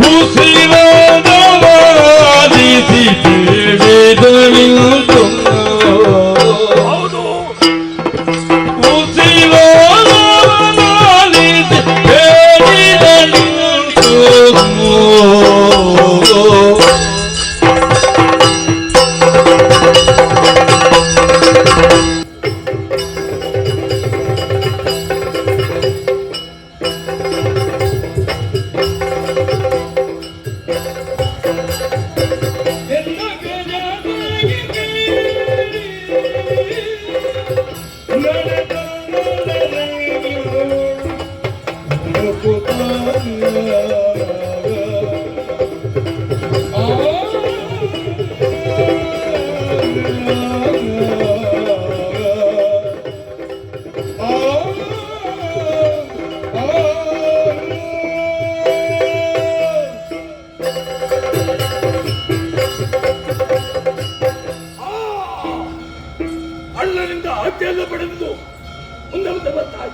Muslim,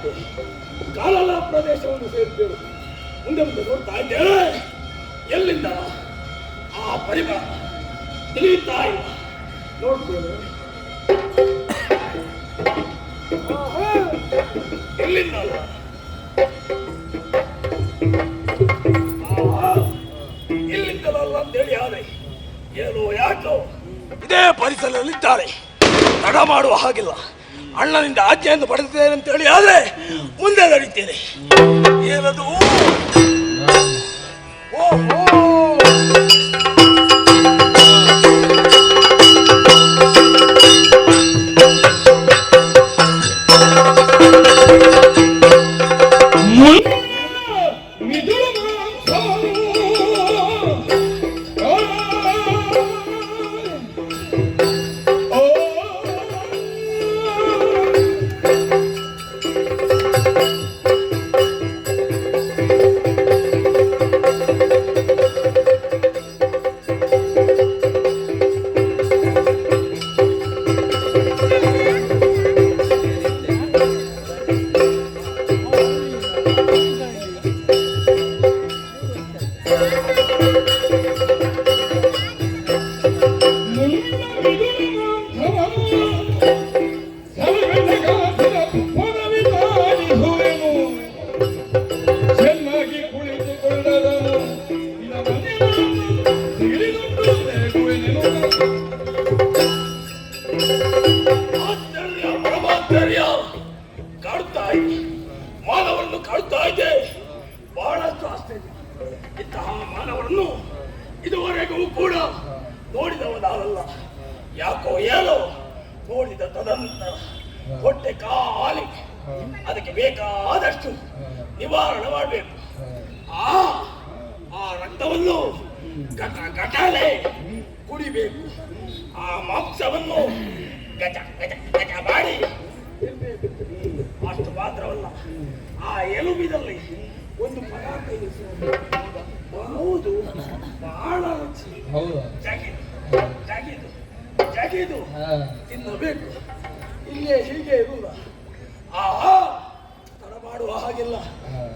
ಮಾತೆ ಕಾಲಲ ಪ್ರದೇಶವನ್ನು ಸೇರಿದ್ದೇವೆ. ಮುಂದೆ ಮುಂದೆ ನೋಡ್ತಾ ಇದ್ದೇವೆ, ಎಲ್ಲಿಂದ ಆ ಪರಿಮಳ ತಿಳಿಯುತ್ತಾ ಇಲ್ಲ. ನೋಡ್ತೇವೆ, ಎಲ್ಲಿಂದ ಇಲ್ಲಿಂದಲಲ್ಲ ಅಂತೇಳಿ ಆದ್ರೆ ಏನೋ ಯಾಕೋ ಇದೇ ಪರಿಸರದಲ್ಲಿದ್ದಾರೆ. ತಡ ಮಾಡುವ ಹಾಗಿಲ್ಲ. ಅಣ್ಣನಿಂದ ಆಜ್ಞೆಯನ್ನು ಪಡೆದಿದ್ದೇನೆ ಅಂತೇಳಿ ಆದ್ರೆ ಮುಂದೆ ನಡೀತೇನೆ. ಏನದು? ಓಹೋ, ಮಾನವರನ್ನು ಕಾಡ್ತಾ ಇದೆ. ಬಹಳಷ್ಟು ಆಶ್ಚರ್ಯ. ಇಂತಹ ಮಾನವರನ್ನು ಇದುವರೆಗೂ ಕೂಡ ನೋಡಿದವನಲ್ಲ. ಯಾಕೋ ಏನೋ ನೋಡಿದ ತದನಂತರ ಹೊಟ್ಟೆ ಖಾಲಿ. ಅದಕ್ಕೆ ಬೇಕಾದಷ್ಟು ನಿವಾರಣೆ ಮಾಡಬೇಕು. ಆ ರಕ್ತವನ್ನು ಗಟಾಲೆ ಕುಡಿಬೇಕು. ಆ ಮಾಂಸವನ್ನು ಗಜ ಗಜ ಗಜ ಮಾಡಿ ಅಷ್ಟು ಮಾತ್ರವಲ್ಲ, ಆ ಎಲುಬಿನಲ್ಲಿ ಒಂದು ಪದಾರ್ಥ ಹೌದು, ಬಹಳ ರುಚಿ. ಜಗಿದು ಜಗಿದು ಜಗಿದು ತಿನ್ನಬೇಕು. ಇಲ್ಲೇ ಹೀಗೆ ಇರುವುದ? ತಡ ಮಾಡುವ ಹಾಗಿಲ್ಲ.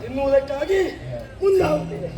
ತಿನ್ನುವುದಕ್ಕಾಗಿ ಮುಂದಾಗುತ್ತೇನೆ.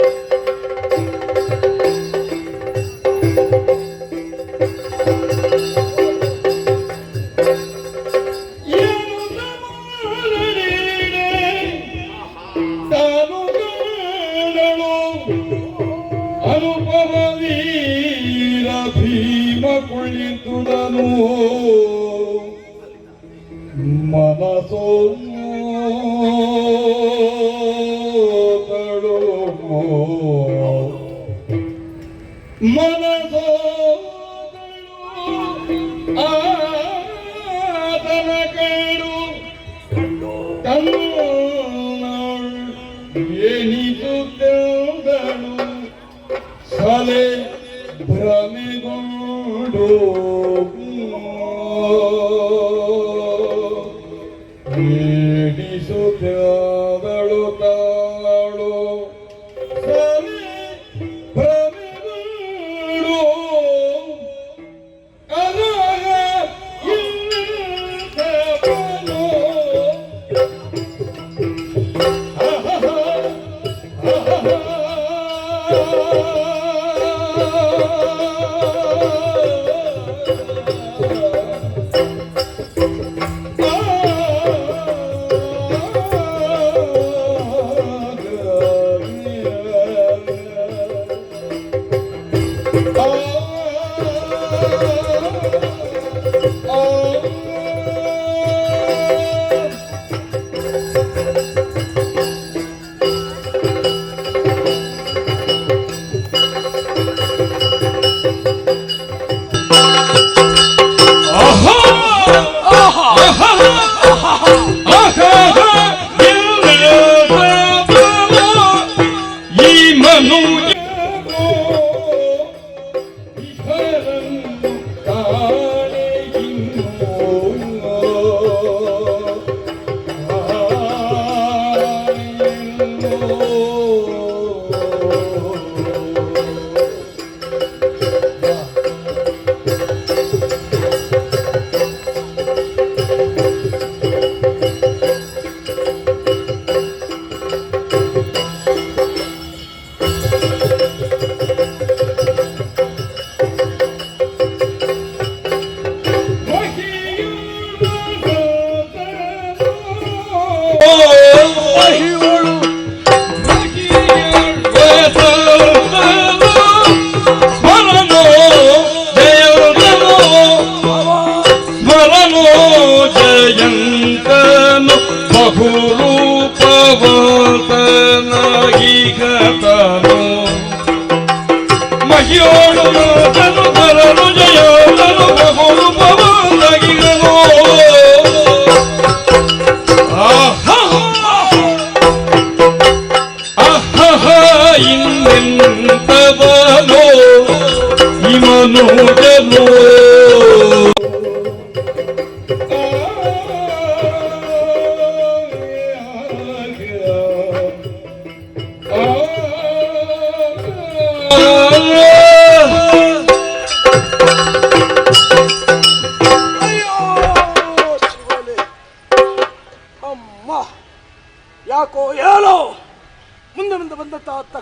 ಭ್ರಮೆಗೊಂಡು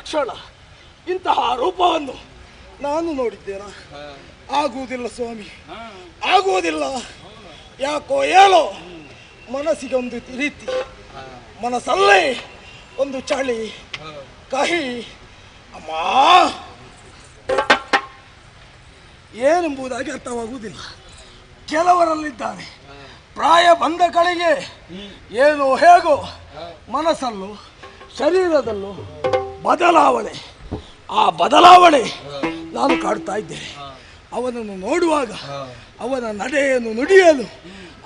ಕ್ಷಣ ಇಂತಹ ರೂಪವನ್ನು ನಾನು ನೋಡಿದ್ದೇನಾ? ಆಗುವುದಿಲ್ಲ ಸ್ವಾಮಿ, ಆಗುವುದಿಲ್ಲ. ಯಾಕೋ ಹೇಳೋ ಮನಸ್ಸಿಗೆ ಒಂದು ರೀತಿ, ಮನಸ್ಸಲ್ಲೇ ಒಂದು ಚಳಿ ಕಹಿ. ಅಮ್ಮ ಏನೆಂಬುದಾಗಿ ಅರ್ಥವಾಗುವುದಿಲ್ಲ. ಕೆಲವರಲ್ಲಿದ್ದಾರೆ ಪ್ರಾಯ ಬಂದ ಕಡೆಗೆ ಏನೋ ಹೇಗೋ ಮನಸ್ಸಲ್ಲೂ ಶರೀರದಲ್ಲೂ ಬದಲಾವಣೆ. ಆ ಬದಲಾವಣೆ ನಾನು ಕಾಡ್ತಾ ಇದ್ದೇನೆ. ಅವನನ್ನು ನೋಡುವಾಗ ಅವನ ನಡೆಯನ್ನು ನುಡಿಯಲು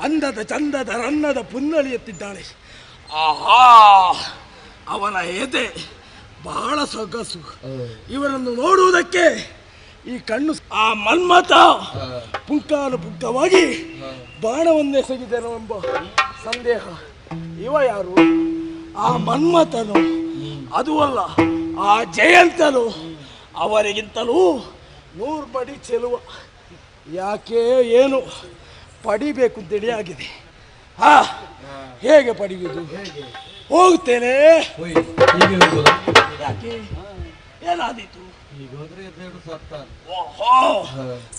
ಅಂದದ ಚಂದದ ರನ್ನದ ಪುನ್ನಳಿ ಎತ್ತಿದ್ದಾಳೆ. ಆಹಾ, ಅವನ ಎದೆ ಬಹಳ ಸೊಗಸು. ಇವರನ್ನು ನೋಡುವುದಕ್ಕೆ ಈ ಕಣ್ಣು ಆ ಮನ್ಮಥ ಪುಂಖಾನುಪುಂಖವಾಗಿ ಬಾಣವನ್ನೆಸಗಿದನು ಎಂಬ ಸಂದೇಹ. ಇವ ಯಾರು? ಆ ಮನ್ಮಥನು, ಅದು ಅಲ್ಲ ಆ ಜಯಂತನು. ಅವರಿಗಿಂತಲೂ 100 ಪಡಿ ಚೆಲುವ. ಯಾಕೆ ಏನು ಪಡಿಬೇಕು ಅಂತೇಳಿ ಆಗಿದೆ. ಹೇಗೆ ಪಡೆಯುವುದು? ಹೋಗ್ತೇನೆ. ಯಾಕೆ ಏನಾದೀತು? ಓಹೋ,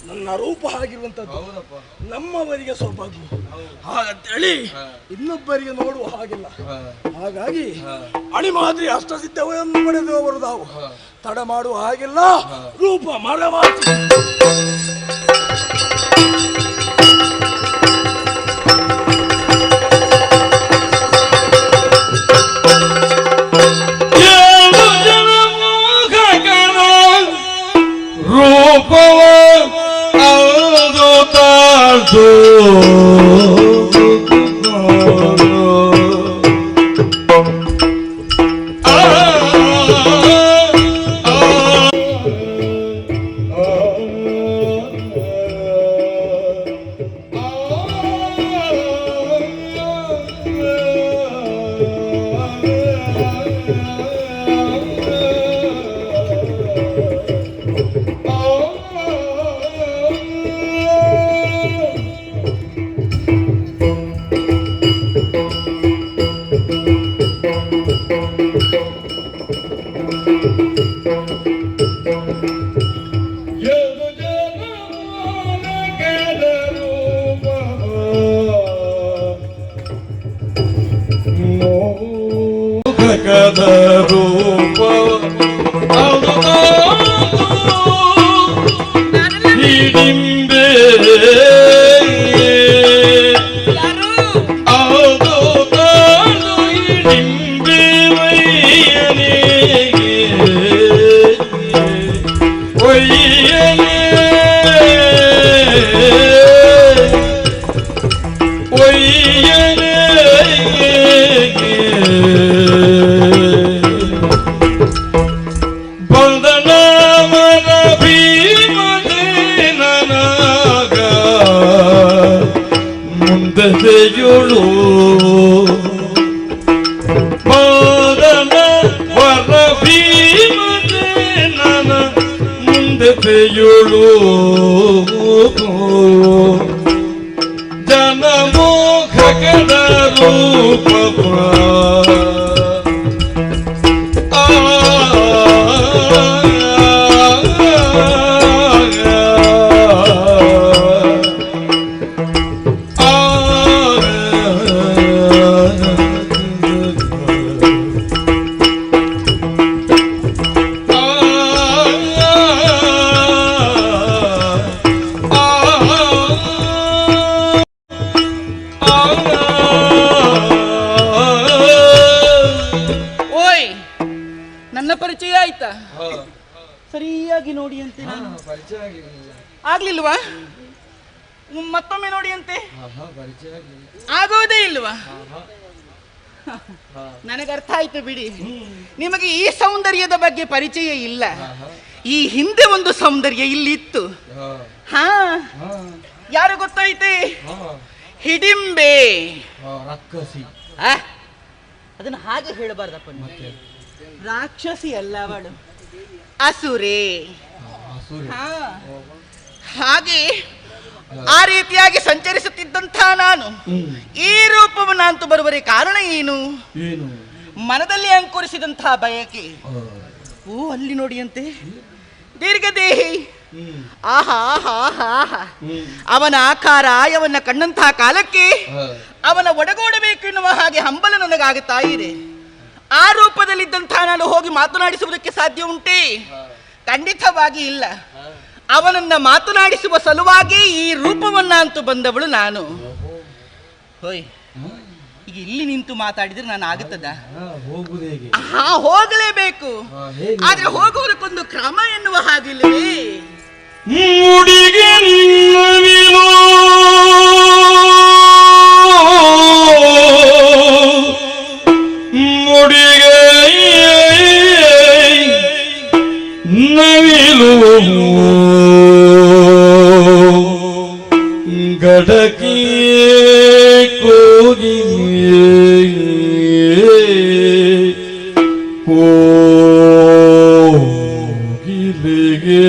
ನನ್ನ ರೂಪ ಆಗಿರುವಂತದ್ದು ನಮ್ಮವರಿಗೆ ಸೊಬಗು ಹಾಗಂತೇಳಿ ಇನ್ನೊಬ್ಬರಿಗೆ ನೋಡುವ ಹಾಗಿಲ್ಲ. ಹಾಗಾಗಿ ಅಣಿಮಾದ್ರಿ ಅಷ್ಟಸಿದ್ಧವನ್ನು ಪಡೆದವರು ನಾವು. ತಡ ಮಾಡುವ ಹಾಗಿಲ್ಲ. ರೂಪ ಮರವಾಚಿ ರೂಪವ ಅಲ್ದು ತಾಳ್ದು ಕದ ರೂಪ ಹಿಡಿಂಬೆ ಅದು ತಾನು ಹಿಡಿಂಬೆ ಒಯ್ಯನೆ ಒಯ್ಯನೆ ಒಯ್ಯನೆ ಮುಂದೆಯುಳು ಬಾದನ ವರ ಭೀಮನೆ ನನ ಮುಂದೆಯುಳು ಜನಮೋಖಕದ ರೂಪ ಪರಿಚಯ ಆಯ್ತಾ? ಸರಿಯಾಗಿ ನೋಡಿ ಅಂತೆ. ಆಗ್ಲಿಲ್ವಾ? ಮತ್ತೊಮ್ಮೆ ನೋಡಿ ಅಂತೆ. ಆಗೋದೇ ಇಲ್ವಾ? ನನಗರ್ಥ ಆಯ್ತು ಬಿಡಿ. ನಿಮಗೆ ಈ ಸೌಂದರ್ಯದ ಬಗ್ಗೆ ಪರಿಚಯ ಇಲ್ಲ. ಈ ಹಿಂದೆ ಒಂದು ಸೌಂದರ್ಯ ಇಲ್ಲಿ ಇತ್ತು. ಹಾ, ಯಾರು ಗೊತ್ತಾಯ್ತೆ? ಹಿಡಿಂಬೆ. ಅದನ್ನ ಹಾಗೆ ಹೇಳಬಾರ್ದಪ್ಪ. ರಾಕ್ಷಸಿ ಅಲ್ಲ ಅವಳು, ಅಸುರೆ. ಹಾಗೆ ಆ ರೀತಿಯಾಗಿ ಸಂಚರಿಸುತ್ತಿದ್ದಂಥ ನಾನು ಈ ರೂಪವನ್ನು ಅಂತೂ ಬರುವರೆ ಕಾರಣ ಏನು? ಮನದಲ್ಲಿ ಅಂಕುರಿಸಿದಂತಹ ಬಯಕೆ ಓ ಅಲ್ಲಿ ನೋಡಿಯಂತೆ ದೀರ್ಘದೇಹಿ. ಆಹಾ ಆಹಾ ಆಹಾ. ಅವನ ಆಕಾರ ಅವನ ಕಣ್ಣಂತಹ ಕಾಲಕ್ಕೆ ಅವನ ಒಡಗೂಡಬೇಕು ಎನ್ನುವ ಹಾಗೆ ಹಂಬಲ ನನಗಾಗುತ್ತಾ ಇದೆ. ಆ ರೂಪದಲ್ಲಿದ್ದಂತಹ ನಾನು ಹೋಗಿ ಮಾತನಾಡಿಸುವುದಕ್ಕೆ ಸಾಧ್ಯ ಉಂಟೆ? ಖಂಡಿತವಾಗಿ ಇಲ್ಲ. ಅವನನ್ನ ಮಾತನಾಡಿಸುವ ಸಲುವಾಗಿ ಈ ರೂಪವನ್ನ ಅಂತೂ ಬಂದವಳು ನಾನು. ಹೋಯ್, ಈಗ ಇಲ್ಲಿ ನಿಂತು ಮಾತಾಡಿದ್ರೆ ನಾನು ಆಗುತ್ತದ? ಹೋಗಲೇಬೇಕು. ಆದ್ರೆ ಹೋಗುವುದಕ್ಕೊಂದು ಕ್ರಮ ಎನ್ನುವ ಹಾಗಿಲ್ಲವೇ? ಮೂಡಿಗೆ ಮುಡಿಗೆ ನವಿಲು ಗಡಕಿ ಕೋಗಿ ಕೋಗಿಲೆಗೆ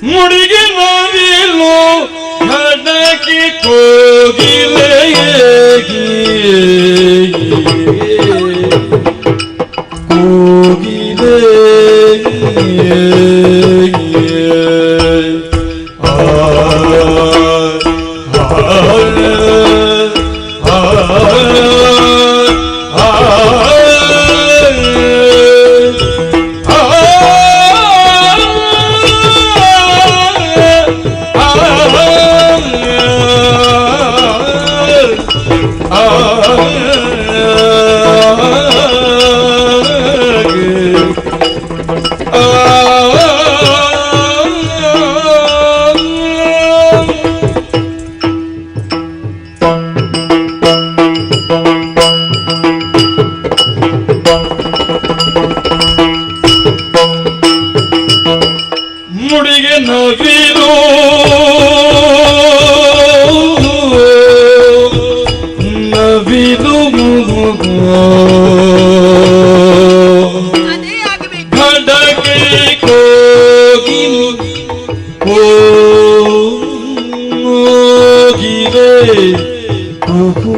ಮುಡಿಗೆ ನವಿಲು ಗಡಕಿ ಕೋಗಿಲೆಗೆ ಮುಡಿಗೆ ನವಿಲು ನವಿಲು ಗಡಕೆ ಕೋಗಿ ಕೋಗಿಲೆ ಕುಹು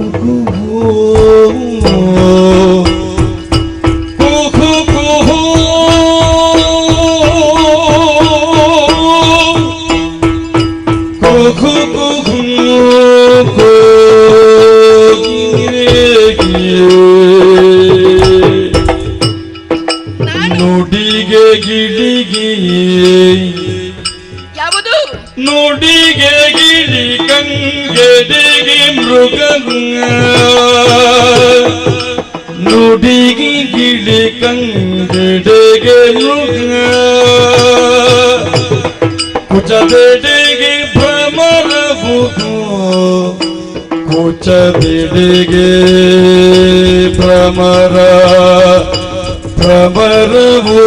ನುಡಿಗೆ ಗಿಳಿಗೆ ಯಾವುದು? ನುಡಿಗೆ ಗಿಳಿ ಕಂಗೆಡಿಗೆ ಮೃಗ ನುಡಿಗೆ ಗಿಳಿ ಕಂಗೆಡೆಗೆ ಮೃಗ ಕುಚದೆಡೆಗೆ ಭ್ರಮರವು ಕುಚದೆಡೆಗೆ ಭ್ರಮರ ಭ್ರಮರವು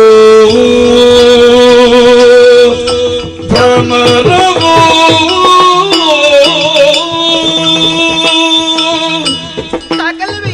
ಭ್ರಮರವು ಸಾಕಲ್ವೇ?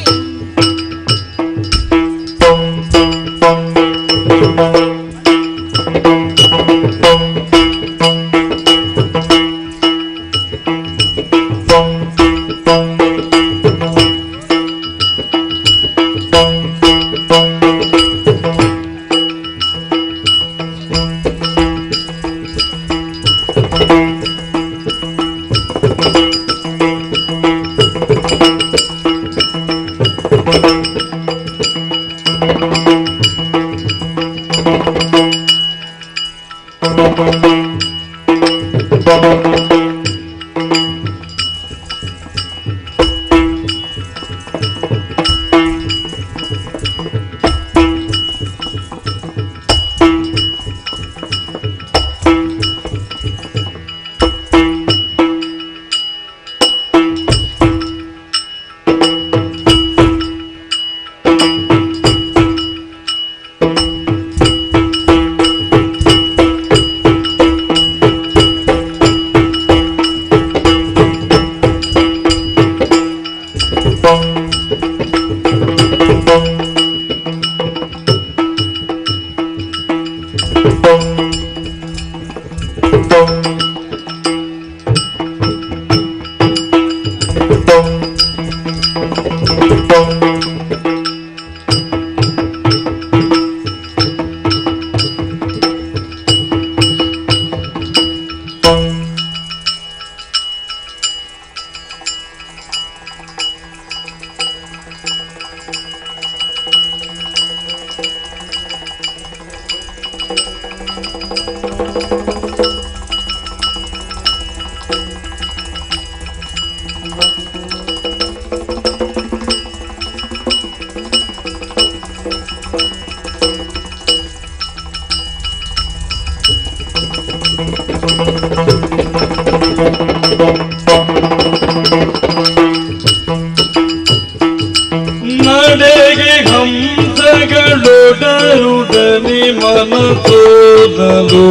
ಒಡನೊಡನೆ ಮನ ಸೋಲಲು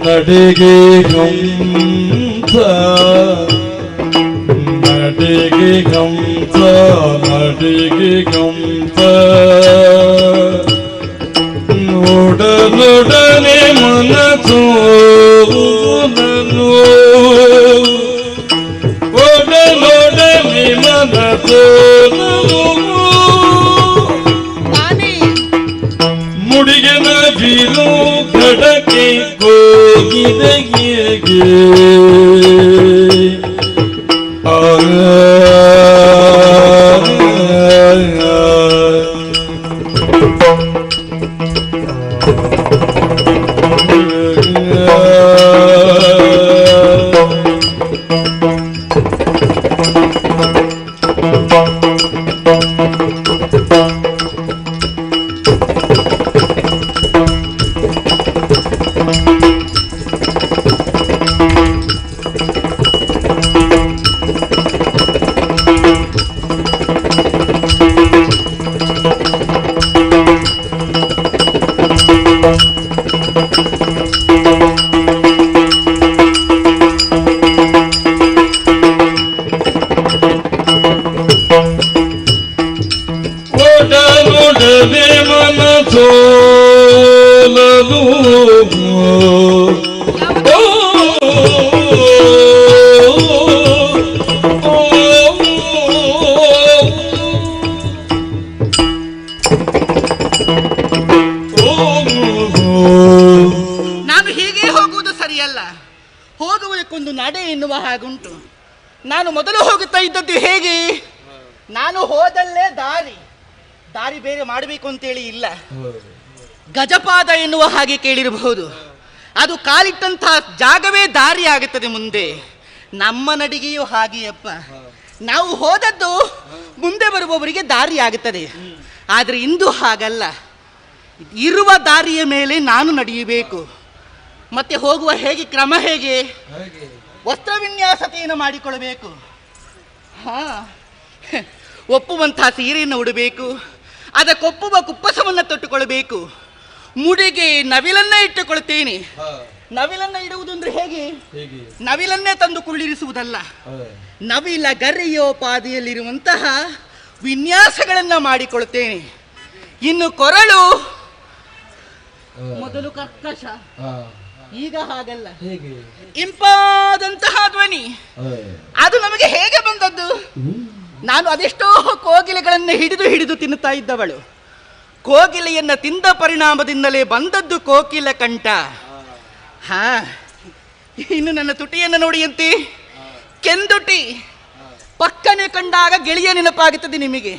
ನಡೆಗೆ ಹಂಸ ನಡೆಗೆ ಹಂಸ ನಡೆಗೆ ಹಂಸ ಒಡನೊಡನೆ ಮನ ಸೋಲಲು ಒಡನೊಡನೆ ಮನ ಸೋಲಲು ಮುಡಿಗನ ಬೀರು ಕಡಕೆ ಕೋಗಿದೆಗೆ ಒಡನೊಡನೆ ಮನ ಸೋಲಲು ನಾನು ಹೀಗೆ ಹೋಗುವುದು ಸರಿಯಲ್ಲ. ಹೋಗುವುದಕ್ಕೊಂದು ನಡೆ ಎನ್ನುವ ಹಾಗುಂಟು. ನಾನು ಮೊದಲು ಹೋಗುತ್ತಾ ಇದ್ದದ್ದು ಹೇಗೆ? ನಾನು ಹೋದಲ್ಲೇ ದಾರಿ ಬೇರೆ ಮಾಡಬೇಕು ಅಂತೇಳಿ ಇಲ್ಲ. ಗಜಪಾದ ಎನ್ನುವ ಹಾಗೆ ಕೇಳಿರಬಹುದು. ಅದು ಕಾಲಿಟ್ಟಂತಹ ಜಾಗವೇ ದಾರಿ ಆಗುತ್ತದೆ ಮುಂದೆ. ನಮ್ಮ ನಡಿಗೆಯೂ ಹಾಗೆಯಪ್ಪ. ನಾವು ಹೋದದ್ದು ಮುಂದೆ ಬರುವವರಿಗೆ ದಾರಿ ಆಗುತ್ತದೆ. ಆದರೆ ಇಂದು ಹಾಗಲ್ಲ. ಇರುವ ದಾರಿಯ ಮೇಲೆ ನಾನು ನಡೆಯಬೇಕು. ಮತ್ತೆ ಹೋಗುವ ಹೇಗೆ, ಕ್ರಮ ಹೇಗೆ? ವಸ್ತ್ರ ವಿನ್ಯಾಸತೆಯನ್ನು ಮಾಡಿಕೊಳ್ಳಬೇಕು. ಒಪ್ಪುವಂತಹ ಸೀರೆಯನ್ನು ಉಡಬೇಕು. ಅದಕ್ಕೊಪ್ಪುವ ಕುಪ್ಪಸವನ್ನು ತೊಟ್ಟುಕೊಳ್ಳಬೇಕು. ಮುಡಿಗೆ ನವಿಲನ್ನ ಇಟ್ಟುಕೊಳ್ತೇನೆ. ನವಿಲನ್ನ ಇಡುವುದು ಅಂದ್ರೆ ಹೇಗೆ? ನವಿಲನ್ನೇ ತಂದು ಕುಳ್ಳಿರಿಸುವುದಲ್ಲ. ನವಿಲ ಗರಿಯೋಪಾದಿಯಲ್ಲಿರುವಂತಹ ವಿನ್ಯಾಸಗಳನ್ನ ಮಾಡಿಕೊಳ್ತೇನೆ. ಇನ್ನು ಕೊರಳು ಮೊದಲು ಕರ್ಕಶ, ಈಗ ಹಾಗಲ್ಲ. ಇಂಪಾದಂತಹ ಧ್ವನಿ ಅದು ನಮಗೆ ಹೇಗೆ ಬಂದದ್ದು? ನಾನು ಅದೆಷ್ಟೋ ಕೋಗಿಲೆಗಳನ್ನು ಹಿಡಿದು ತಿನ್ನುತ್ತಾ ಇದ್ದವಳು. ಕೋಗಿಲೆಯನ್ನ ತಿಂದ ಪರಿಣಾಮದಿಂದಲೇ ಬಂದದ್ದು ಕೋಕಿಲ ಕಂಠ. ಇನ್ನು ನನ್ನ ತುಟಿಯನ್ನು ನೋಡಿಯಂತೆ ಕೆಂದುಟಿ ಪಕ್ಕನೆ ಕಂಡಾಗ ಗಿಳಿಯ ನೆನಪಾಗುತ್ತದೆ ನಿಮಗೆ.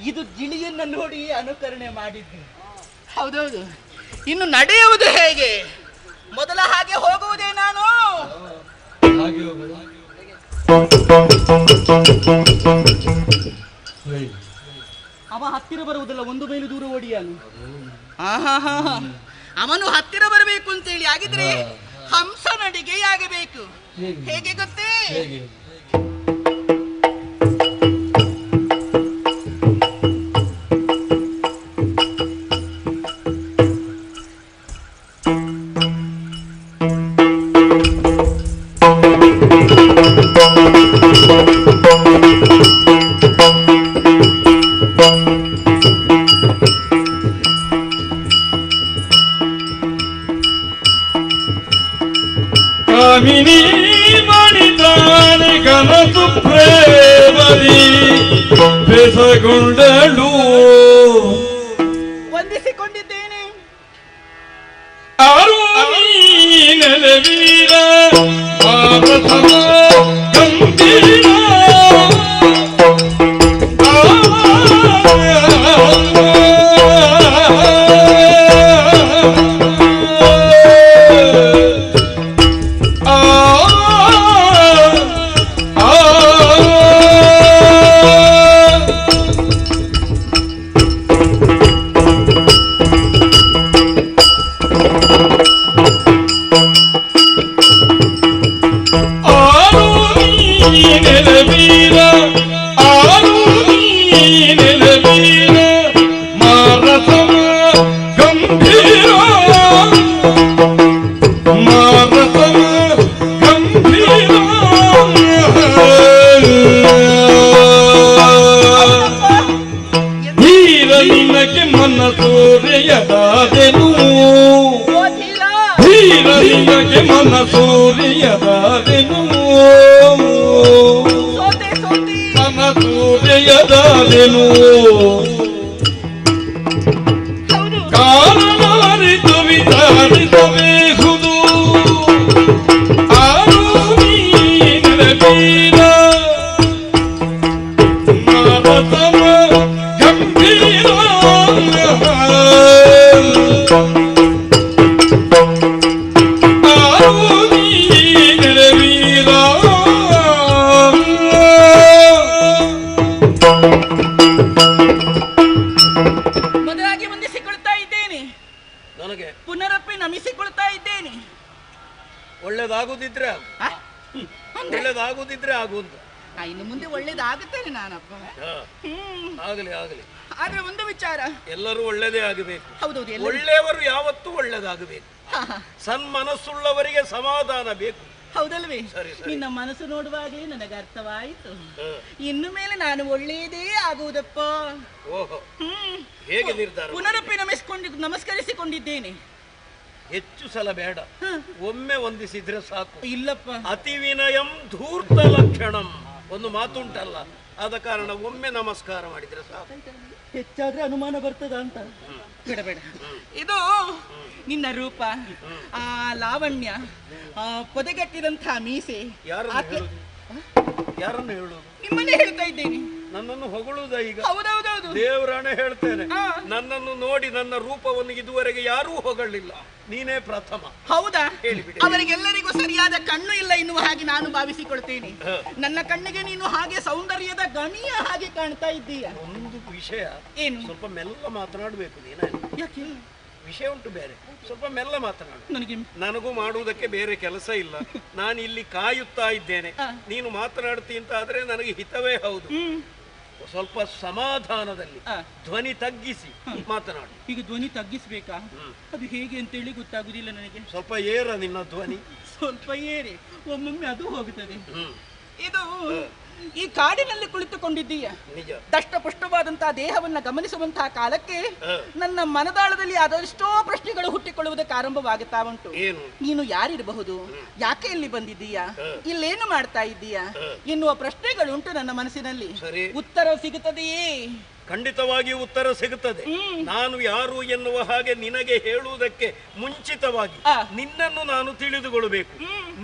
ಇದು ಗಿಳಿಯನ್ನ ನೋಡಿ ಅನುಕರಣೆ ಮಾಡಿದ್ದು. ಹೌದೌದು. ಇನ್ನು ನಡೆಯುವುದು ಹೇಗೆ? ಮೊದಲ ಹಾಗೆ ಹೋಗುವುದೇ ನಾನು. ಅವ ಹತ್ತಿರ ಬರುವುದಿಲ್ಲ, ಒಂದು ಮೈಲು ದೂರ ಓಡಿಯಾನು. ಅವನು ಹತ್ತಿರ ಬರಬೇಕು ಅಂತೇಳಿ ಆಗಿದ್ರೆ ಹಂಸ ನಡಿಗೆ ಆಗಬೇಕು. ಹೇಗೆ ಗೊತ್ತೇ? ಕಾಮಿನಿ ಮಣಿತಾನೆ ಕನಸು ಪ್ರೇಮದಿ ಬೆಸಗೊಂಡಳು. ವಂದಿಸಿಕೊಂಡಿದ್ದೇನೆ. ಆರು ನೆಲವೀರ ಪ್ರಥಮ ಗಂಭೀರ ಮನ ಸೂರ್ಯದಾದೆನು ಸೋತೆ ಸೋತೆ ಮನ ಸೂರ್ಯದಾದೆನು ಹೌದು ಕಾರಣರಿತು ವಿಚಾರಿಸಬೇಹುದು ಆರು ನೀನ ಬೀರ ನರತಮ ಗಂಭೀರ ಮದುವಾಗಿ ವಂದಿಸಿಕೊಳ್ತಾ ಇದ್ದೇನೆ. ನನಗೆ ಪುನರಪ್ಪಿ ನಮಿಸಿಕೊಳ್ತಾ ಇದ್ದೇನೆ. ಒಳ್ಳೇದಾಗುದಿದ್ರೆ ಆಗು. ಆ? ಅಂದ್ರೆ? ಒಳ್ಳೇದಾಗುದಿದ್ರೆ ಆಗು ಅಂತ. ಇನ್ನು ಮುಂದೆ ಒಳ್ಳೇದಾಗುತ್ತೇನೆ ನಾನಪ್ಪ. ಆಗಲಿ ಆಗಲಿ. ಆದ್ರೆ ಒಂದು ವಿಚಾರ, ಎಲ್ಲರೂ ಒಳ್ಳೆದೇ ಆಗಬೇಕು. ಹೌದೌದು ಎಲ್ಲ ಒಳ್ಳೆಯವರು ಯಾವತ್ತೂ ಒಳ್ಳೆದಾಗಬೇಕು. ಸನ್ಮನಸ್ಸುಳ್ಳವರಿಗೆ ಸಮಾಧಾನ ಬೇಕು. ಹೌದಲ್ವೇ? ಸರಿ, ಸರಿ. ನಿನ್ನ ಮನಸ್ಸು ನೋಡುವಾಗಲೇ ನನಗೆ ಅರ್ಥವಾಯಿತು. ಇನ್ನು ಮೇಲೆ ನಾನು ಒಳ್ಳೆಯದೇ ಆಗುವುದಪ್ಪ. ಓಹೋ, ಹೇಗೆ ನಿರ್ಧಾರ? ಪುನರಪ್ಪಿ ನಮಸ್ಕರಿಸಿಕೊಂಡಿದ್ದೇನೆ. ಹೆಚ್ಚು ಸಲ ಬೇಡ, ಒಮ್ಮೆ ವಂದಿಸಿದ್ರೆ ಸಾಕು. ಇಲ್ಲಪ್ಪ, ಅತಿ ವಿನಯಂ ಧೂರ್ತ ಲಕ್ಷಣಂ ಒಂದು ಮಾತುಂಟಲ್ಲ, ಆದ ಕಾರಣ ಒಮ್ಮೆ ನಮಸ್ಕಾರ ಮಾಡಿದ್ರೆ ಸಾಕು. ಹೆಚ್ಚಾದ್ರೆ ಅನುಮಾನ ಬರ್ತದ ಅಂತ. ಬೇಡ ಬೇಡ, ಇದು ನಿನ್ನ ರೂಪ, ಆ ಲಾವಣ್ಯ, ಆ ಪೊದೆಗಟ್ಟಿದಂತಹ ಮೀಸೆ. ಯಾರನ್ನು ಹೇಳುದು? ನಿಮ್ಮನ್ನೇ ಹೇಳ್ತಾ ಇದ್ದೇನೆ. ನನ್ನನ್ನು ಹೊಗಳುವುದ ಈಗ? ಹೌದೌದೌದು, ದೇವರಾಣೆ ಹೇಳ್ತೇನೆ, ನನ್ನನ್ನು ನೋಡಿ ನನ್ನ ರೂಪವನ್ನು ಇದುವರೆಗೆ ಯಾರೂ ಹೊಗಳಿಲ್ಲ, ನೀನೇ ಪ್ರಥಮ. ಹೌದಾ? ಹೇಳಿಬಿಡಿ. ಅವರಿಗೆಲ್ಲರಿಗೂ ಸರಿಯಾದ ಕಣ್ಣು ಇಲ್ಲ ಎನ್ನುವ ಹಾಗೆ ನಾನು ಭಾವಿಸಿಕೊಳ್ತೇನೆ. ನನ್ನ ಕಣ್ಣಿಗೆ ನೀನು ಹಾಗೆ ಸೌಂದರ್ಯದ ಗಣಿಯ ಹಾಗೆ ಕಾಣ್ತಾ ಇದ್ದೀಯ. ಒಂದು ವಿಷಯ, ಏನು? ಸ್ವಲ್ಪ ಮೆಲ್ಲ ಮಾತನಾಡಬೇಕು ನೀನು. ಯಾಕೆ? ವಿಷಯ ಉಂಟು ಬೇರೆ, ಸ್ವಲ್ಪ ಮೆಲ್ಲ ಮಾತನಾಡು. ನನಗೂ ಮಾಡುವುದಕ್ಕೆ ಬೇರೆ ಕೆಲಸ ಇಲ್ಲ, ನಾನು ಇಲ್ಲಿ ಕಾಯುತ್ತಾ ಇದ್ದೇನೆ. ನೀನು ಮಾತನಾಡ್ತಿ ಅಂತ ಆದ್ರೆ ನನಗೆ ಹಿತವೇ ಹೌದು. ಸ್ವಲ್ಪ ಸಮಾಧಾನದಲ್ಲಿ ಧ್ವನಿ ತಗ್ಗಿಸಿ ಮಾತನಾಡು. ಈಗ ಧ್ವನಿ ತಗ್ಗಿಸ್ಬೇಕಾ? ಅದು ಹೇಗೆ ಅಂತೇಳಿ ಗೊತ್ತಾಗುದಿಲ್ಲ ನನಗೆ. ಸ್ವಲ್ಪ ಏರ ನಿನ್ನ ಧ್ವನಿ. ಸ್ವಲ್ಪ ಏರಿ, ಒಮ್ಮೊಮ್ಮೆ ಅದು ಹೋಗುತ್ತದೆ. ಇದು ಈ ಕಾಡಿನಲ್ಲಿ ಕುಳಿತುಕೊಂಡಿದ್ದೀಯ, ದಷ್ಟಪುಷ್ಟವಾದಂತಹ ದೇಹವನ್ನ ಗಮನಿಸುವಂತಹ ಕಾಲಕ್ಕೆ ನನ್ನ ಮನದಾಳದಲ್ಲಿ ಅದೆಷ್ಟೋ ಪ್ರಶ್ನೆಗಳು ಹುಟ್ಟಿಕೊಳ್ಳುವುದಕ್ಕೆ ಆರಂಭವಾಗುತ್ತಾ ಉಂಟು. ನೀನು ಯಾರಿರಬಹುದು, ಯಾಕೆ ಇಲ್ಲಿ ಬಂದಿದ್ದೀಯಾ, ಇಲ್ಲೇನು ಮಾಡ್ತಾ ಇದ್ದೀಯಾ ಎನ್ನುವ ಪ್ರಶ್ನೆಗಳುಂಟು ನನ್ನ ಮನಸ್ಸಿನಲ್ಲಿ. ಉತ್ತರ ಸಿಗುತ್ತದೆಯೇ? ಖಂಡಿತವಾಗಿಯೂ ಉತ್ತರ ಸಿಗುತ್ತದೆ. ನಾನು ಯಾರು ಎನ್ನುವ ಹಾಗೆ ನಿನಗೆ ಹೇಳುವುದಕ್ಕೆ ಮುಂಚಿತವಾಗಿ ನಿನ್ನನ್ನು ನಾನು ತಿಳಿದುಕೊಳ್ಳಬೇಕು.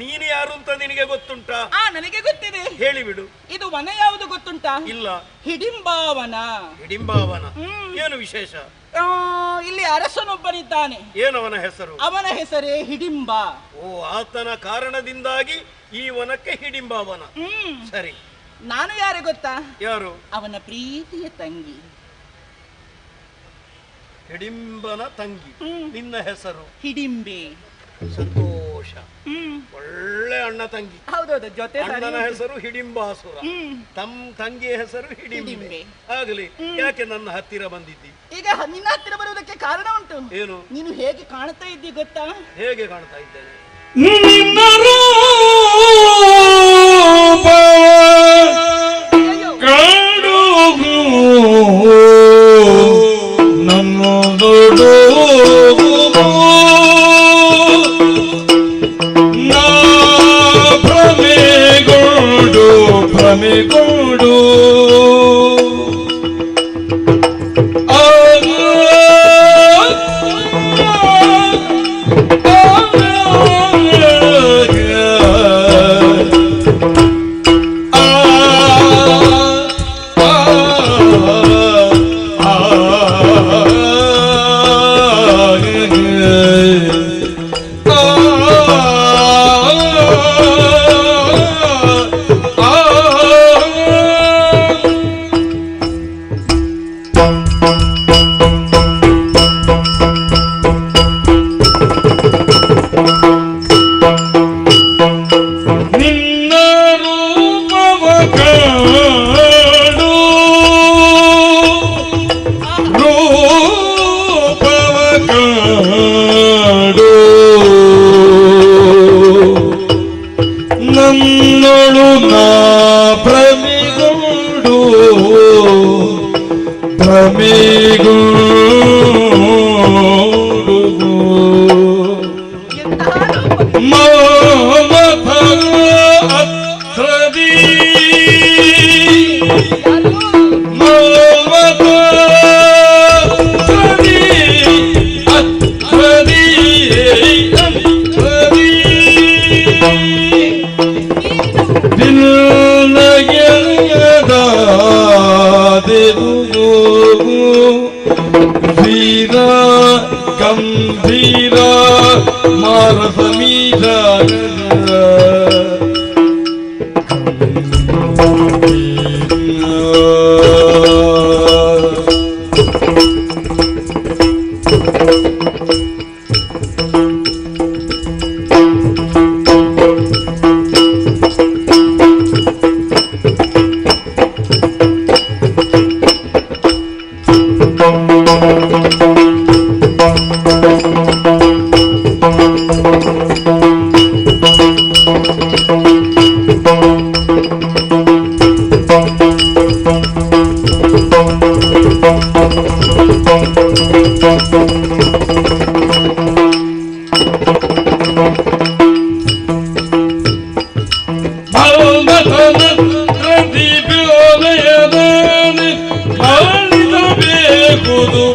ನೀನು ಯಾರು ಅಂತ ನಿನಗೆ ಗೊತ್ತುಂಟಾ? ನನಗೆ ಗೊತ್ತಿದೆ, ಹೇಳಿಬಿಡು. ಇದು ವನ ಯಾವುದು ಗೊತ್ತುಂಟಾ? ಇಲ್ಲ. ಹಿಡಿಂಬಾವನ. ಹಿಡಿಂಬಾವನ ಏನು ವಿಶೇಷ? ಇಲ್ಲಿ ಅರಸನೊಬ್ಬನಿದ್ದಾನೆ. ಏನವನ ಹೆಸರು? ಅವನ ಹೆಸರೇ ಹಿಡಿಂಬ. ಓ, ಆತನ ಕಾರಣದಿಂದಾಗಿ ಈ ವನಕ್ಕೆ ಹಿಡಿಂಬಾವನ. ಸರಿ. ನಾನು ಯಾರು ಗೊತ್ತಾ? ಯಾರು? ಅವನ ಪ್ರೀತಿಯ ತಂಗಿ, ಹಿಡಿಂಬನ ತಂಗಿ. ನಿನ್ನ ಹೆಸರು? ಹಿಡಿಂಬೆ. ಸಂತೋಷ, ಒಳ್ಳೆ ಅಣ್ಣ ತಂಗಿ. ಹೌದೌದು, ಜೊತೆ. ಅಣ್ಣನ ಹೆಸರು ಹಿಡಿಂಬಾಸುರ, ತಂಗಿಯ ಹೆಸರು ಹಿಡಿಂಬೆ. ಆಗಲಿ, ಯಾಕೆ ನನ್ನ ಹತ್ತಿರ ಬಂದಿದ್ದಿ? ಈಗ ನಿನ್ನ ಹತ್ತಿರ ಬರುವುದಕ್ಕೆ ಕಾರಣ ಉಂಟು. ಏನು? ನೀನು ಹೇಗೆ ಕಾಣ್ತಾ ಇದ್ದಿ ಗೊತ್ತಾ? ಹೇಗೆ ಕಾಣ್ತಾ ಇದ್ದೇನೆ? ಭ್ರಮೆಗೊಂಡು ಗಂಭೀರ ಮಾರಸ ಮೀರ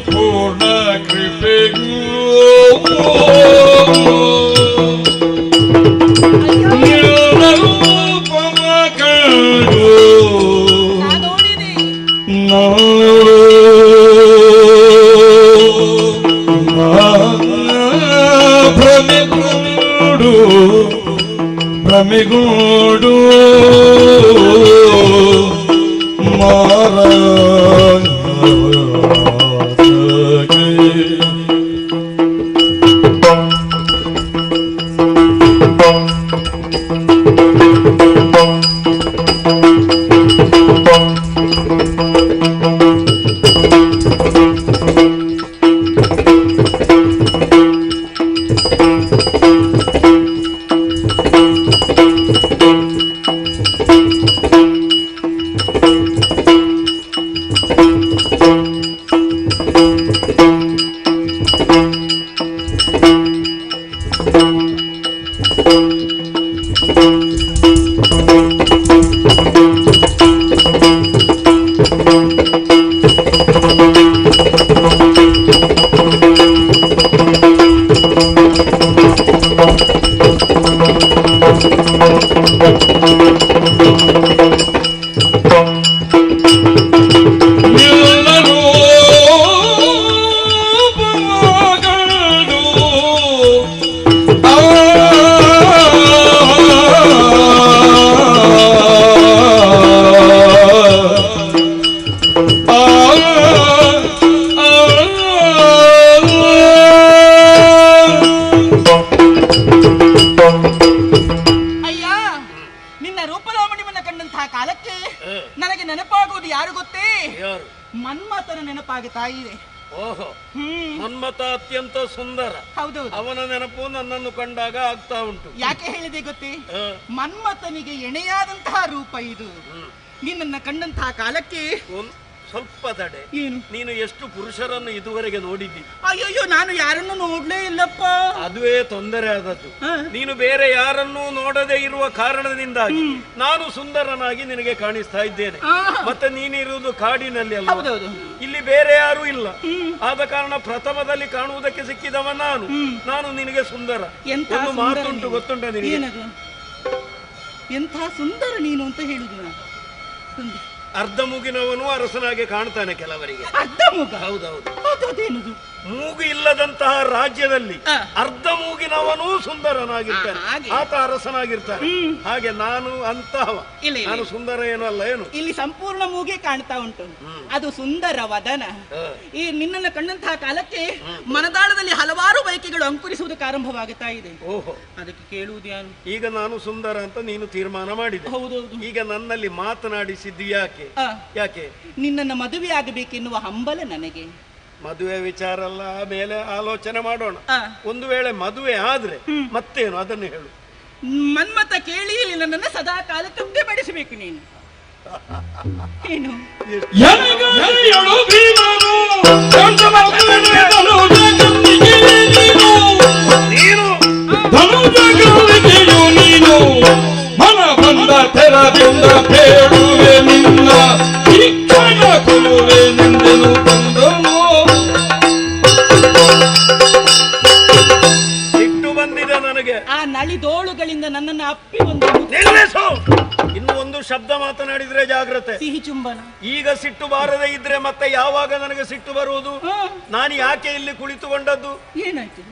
ಪೂರ್ಣ ಕೃಪೆಗೂ ನಿರ್ನರೂಪಮ ಕಂಡು ಭ್ರಮೆಗೂಡು ಮಾರ ಮನ್ಮಥನ ನೆನಪಾಗುತ್ತಾ ಇದೆ. ಓಹೋ, ಮನ್ಮಥ ಅತ್ಯಂತ ಸುಂದರ. ಹೌದೌದು, ಅವನ ನೆನಪು ನನ್ನನ್ನು ಕಂಡಾಗ ಆಗ್ತಾ ಉಂಟು. ಯಾಕೆ ಹೇಳಿದೆ ಗೊತ್ತೇ? ಮನ್ಮಥನಿಗೆ ಎಣೆಯಾದಂತಹ ರೂಪ ಇದು. ನಿನ್ನನ್ನ ಕಂಡಂತಹ ಕಾಲಕ್ಕೆ ಸ್ವಲ್ಪ ತಡೆ. ಏನು? ನೀನು ಎಷ್ಟು ಪುರುಷರನ್ನು ಇದುವರೆಗೆ ನೋಡಿದ್ದಿ? ಅಯ್ಯೋ, ನಾನು ಯಾರನ್ನು ನೋಡ್ಲೇ ಇಲ್ಲಪ್ಪ. ಅದುವೇ ತೊಂದರೆ ಆದದ್ದು. ನೀನು ಬೇರೆ ಯಾರನ್ನೂ ನೋಡದೆ ಇರುವ ಕಾರಣದಿಂದಾಗಿ ನಾನು ಸುಂದರನಾಗಿ ನಿನಗೆ ಕಾಣಿಸ್ತಾ ಇದ್ದೇನೆ. ಮತ್ತೆ ನೀನಿರುವುದು ಕಾಡಿನಲ್ಲಿ ಅಲ್ಲ, ಇಲ್ಲಿ ಬೇರೆ ಯಾರು ಇಲ್ಲ. ಆದ ಕಾರಣ ಪ್ರಥಮದಲ್ಲಿ ಕಾಣುವುದಕ್ಕೆ ಸಿಕ್ಕಿದವ ನಾನು ನಿನಗೆ ಸುಂದರ. ಒಂದು ಮಾತುಂಟು, ಗೊತ್ತುಂಟ ನಿನಗೆ? ಎಂಥ ಸುಂದರ ನೀನು ಅಂತ ಹೇಳುದು. ಅರ್ಧ ಮೂಗಿನವನು ಅರಸನಾಗೆ ಕಾಣ್ತಾನೆ ಕೆಲವರಿಗೆ. ಅರ್ಧ ಮೂಗ? ಹೌದೌದು. ಮೂಗು ಇಲ್ಲದಂತಹ ರಾಜ್ಯದಲ್ಲಿ ಅರ್ಧ ಮೂಗಿನವನು ಸುಂದರನಾಗಿರ್ತಾನೆ, ಆತ ಅರಸನಾಗಿರ್ತಾನೆ. ಹಾಗೆ ನಾನು ಅಂತಹವ. ನಾನು ಸುಂದರ ಏನೂ ಅಲ್ಲ. ಏನು? ಇಲ್ಲಿ ಸಂಪೂರ್ಣ ಮೂಗೆ ಕಾಣ್ತಾ ಉಂಟು, ಅದು ಸುಂದರ ವದನ. ಈ ನಿನ್ನನ್ನು ಕಂಡಂತಹ ಕಾಲಕ್ಕೆ ಮನದಾಳದಲ್ಲಿ ಹಲವಾರು ಬಯಕೆಗಳು ಅಂಕುರಿಸುವುದಕ್ಕೆ ಆರಂಭವಾಗುತ್ತಾ ಇದೆ. ಓಹೋ, ಅದಕ್ಕೆ ಕೇಳುವುದು ಯಾರು? ಈಗ ನಾನು ಸುಂದರ ಅಂತ ನೀನು ತೀರ್ಮಾನ ಮಾಡಿದೆ. ಹೌದೌದು. ಈಗ ನನ್ನಲ್ಲಿ ಮಾತನಾಡಿಸಿದ್ದು ಯಾಕೆ? ನಿನ್ನನ್ನ ಮದುವೆ ಆಗಬೇಕೆನ್ನುವ ಹಂಬಲ ನನಗೆ. ಮದುವೆ ವಿಚಾರ ಅಲ್ಲ, ಮೇಲೆ ಆಲೋಚನೆ ಮಾಡೋಣ. ಒಂದು ವೇಳೆ ಮದುವೆ ಆದ್ರೆ ಮತ್ತೇನು, ಅದನ್ನು ಹೇಳು. ಮನ್ಮಥ ಕೇಳಿ ನನ್ನನ್ನು ಸದಾ ಕಾಲ ತೃಪ್ತಿ ಪಡಿಸಬೇಕು ನೀನು. ಏನು? ನೀನು ಧನುಜಗಳಿಗೆಯು ನೀನು ಮನ ಬಂದ ತೆರದಿಂದ ಬೇಡುವೆ ನಿನ್ನ ಶಿಕ್ಷಣ ಕೊಡುವೆ ನಿಂದೆನು ಬಂದನು. ಸಿಟ್ಟು ಬಂದಿದೆ ನನಗೆ. ಆ ನಳಿದೋಳುಗಳಿಂದ ನನ್ನನ್ನು ಅಪ್ಪಿ ಒಂದು ನಿಲ್ಲಿಸು. ಇನ್ನು ಒಂದು ಶಬ್ದ ಮಾತನಾಡಿದ್ರೆ ಜಾಗ್ರತೆ. ಸಿಹಿ ಚುಂಬನ. ಈಗ ಸಿಟ್ಟು ಬಾರದೆ ಇದ್ರೆ ಮತ್ತೆ ಯಾವಾಗ ನನಗೆ ಸಿಟ್ಟು ಬರುವುದು? ನಾನು ಯಾಕೆ ಇಲ್ಲಿ ಕುಳಿತುಕೊಂಡದ್ದು? ಏನಾಯ್ತು?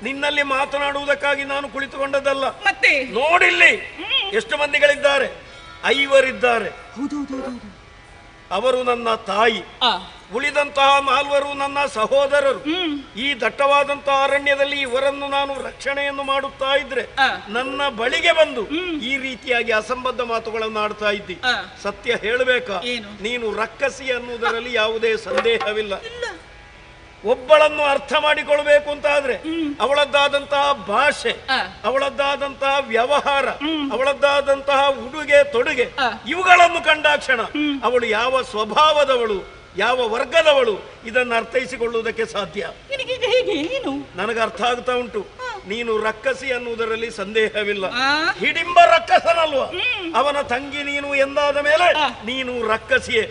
ನಿನ್ನಲ್ಲಿ ಮಾತನಾಡುವುದಕ್ಕಾಗಿ ನಾನು ಕುಳಿತುಕೊಂಡದ್ದಲ್ಲ. ಮತ್ತೆ ನೋಡಿಲ್ಲಿ ಎಷ್ಟು ಮಂದಿಗಳಿದ್ದಾರೆ? 5 ಇದ್ದಾರೆ. ಅವರು ನನ್ನ ತಾಯಿ, ಉಳಿದಂತಹ 4 ನನ್ನ ಸಹೋದರರು. ಈ ದಟ್ಟವಾದಂತಹ ಅರಣ್ಯದಲ್ಲಿ ಇವರನ್ನು ನಾನು ರಕ್ಷಣೆಯನ್ನು ಮಾಡುತ್ತಾ ಇದ್ರೆ ನನ್ನ ಬಳಿಗೆ ಬಂದು ಈ ರೀತಿಯಾಗಿ ಅಸಂಬದ್ಧ ಮಾತುಗಳನ್ನು ಆಡ್ತಾ ಇದ್ದಿ. ಸತ್ಯ ಹೇಳಬೇಕಾ? ನೀನು ರಕ್ಕಸಿ ಅನ್ನುವುದರಲ್ಲಿ ಯಾವುದೇ ಸಂದೇಹವಿಲ್ಲ. ಒಬ್ಬಳನ್ನು ಅರ್ಥ ಮಾಡಿಕೊಳ್ಬೇಕು ಅಂತ ಆದ್ರೆ ಅವಳದ್ದಾದಂತಹ ಭಾಷೆ, ಅವಳದ್ದಾದಂತಹ ವ್ಯವಹಾರ, ಅವಳದ್ದಾದಂತಹ ಉಡುಗೆ ತೊಡುಗೆ ಇವುಗಳನ್ನು ಕಂಡಾಕ್ಷಣ ಅವಳು ಯಾವ ಸ್ವಭಾವದವಳು, ಯಾವ ವರ್ಗದವಳು ಇದನ್ನು ಅರ್ಥೈಸಿಕೊಳ್ಳುವುದಕ್ಕೆ ಸಾಧ್ಯ. ನನಗೆ ಅರ್ಥ ಆಗ್ತಾ ಉಂಟು. ನೀನು ರಕ್ಕಸಿ ಅನ್ನುವುದರಲ್ಲಿ ಸಂದೇಹವಿಲ್ಲ. ಹಿಡಿಂಬ ರಕ್ಕಸನಲ್ವ? ಅವನ ತಂಗಿ ನೀನು ಎಂದಾದ ಮೇಲೆ ನೀನು ರಕ್ಕಸಿಯೇ.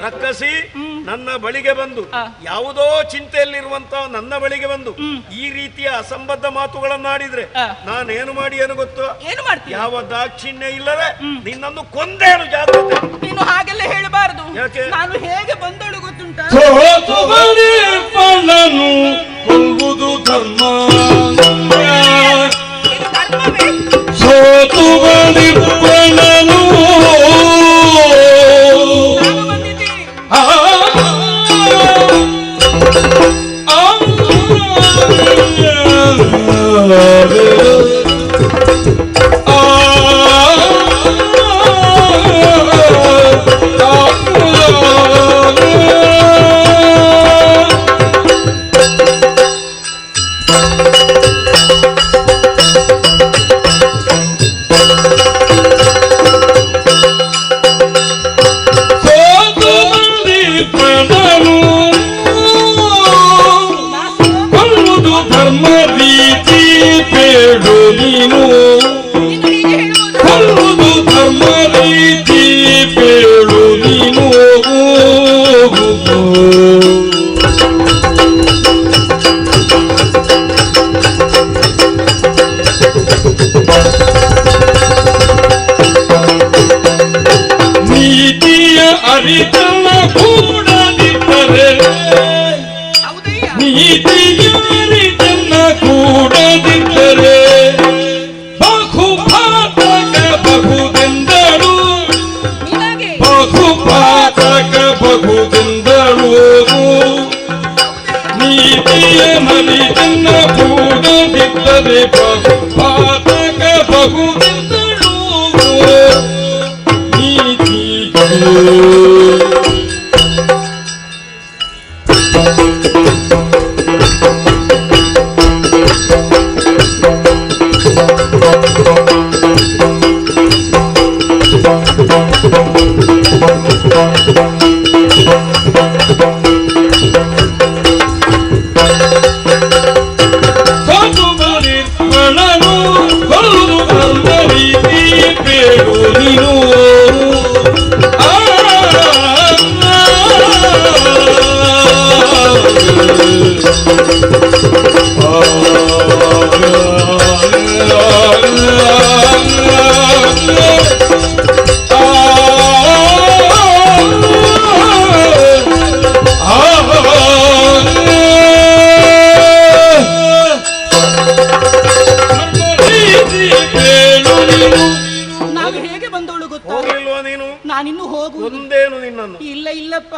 ರಕ್ಕಸಿ ನನ್ನ ಬಳಿಗೆ ಬಂದು ಯಾವುದೋ ಚಿಂತೆಯಲ್ಲಿರುವಂತಹ ನನ್ನ ಬಳಿಗೆ ಬಂದು ಈ ರೀತಿಯ ಅಸಂಬದ್ಧ ಮಾತುಗಳನ್ನಾಡಿದ್ರೆ ನಾನೇನು ಮಾಡಿ ಏನು ಗೊತ್ತು? ಯಾವ ದಾಕ್ಷಿಣ್ಯ ಇಲ್ಲದೆ ನಿನ್ನನ್ನು ಕೊಂದೇನು. ಜಾಗ್ರತೆ. ನೀನು ಹಾಗೆಲ್ಲ ಹೇಳಬಾರದು. ಯಾಕೆ? ನಾನು ಹೇಗೆ ಬಂದಳು ಗೊತ್ತುಂಟ? ಪಣನು ಕೊಲ್ಲುವುದು ಧರ್ಮ. ಸೋತು ಬಳಿ ಪಣನು ಅರಿತನ ಕೂಡದಿದ್ದರೆ ನೀತಿಯ ಅರಿತನ ಕೂಡದಿದ್ದರೆ ಬಹುಪಾತಕ ಬಹುದೆಂದಳು, ಬಹುಪಾತಕ ಬಹುದೆಂದಳು. ನೀತಿಯ ಅರಿತನ ಕೂಡದಿದ್ದರೆ ಬಹುಪಾತಕ ಬಹುದೆಂದಳು. ನಾನಿನ್ನು ಹೋಗುವುದು. ಒಂದೇನು ನಿನ್ನನ್ನು? ಇಲ್ಲ ಇಲ್ಲಪ್ಪ,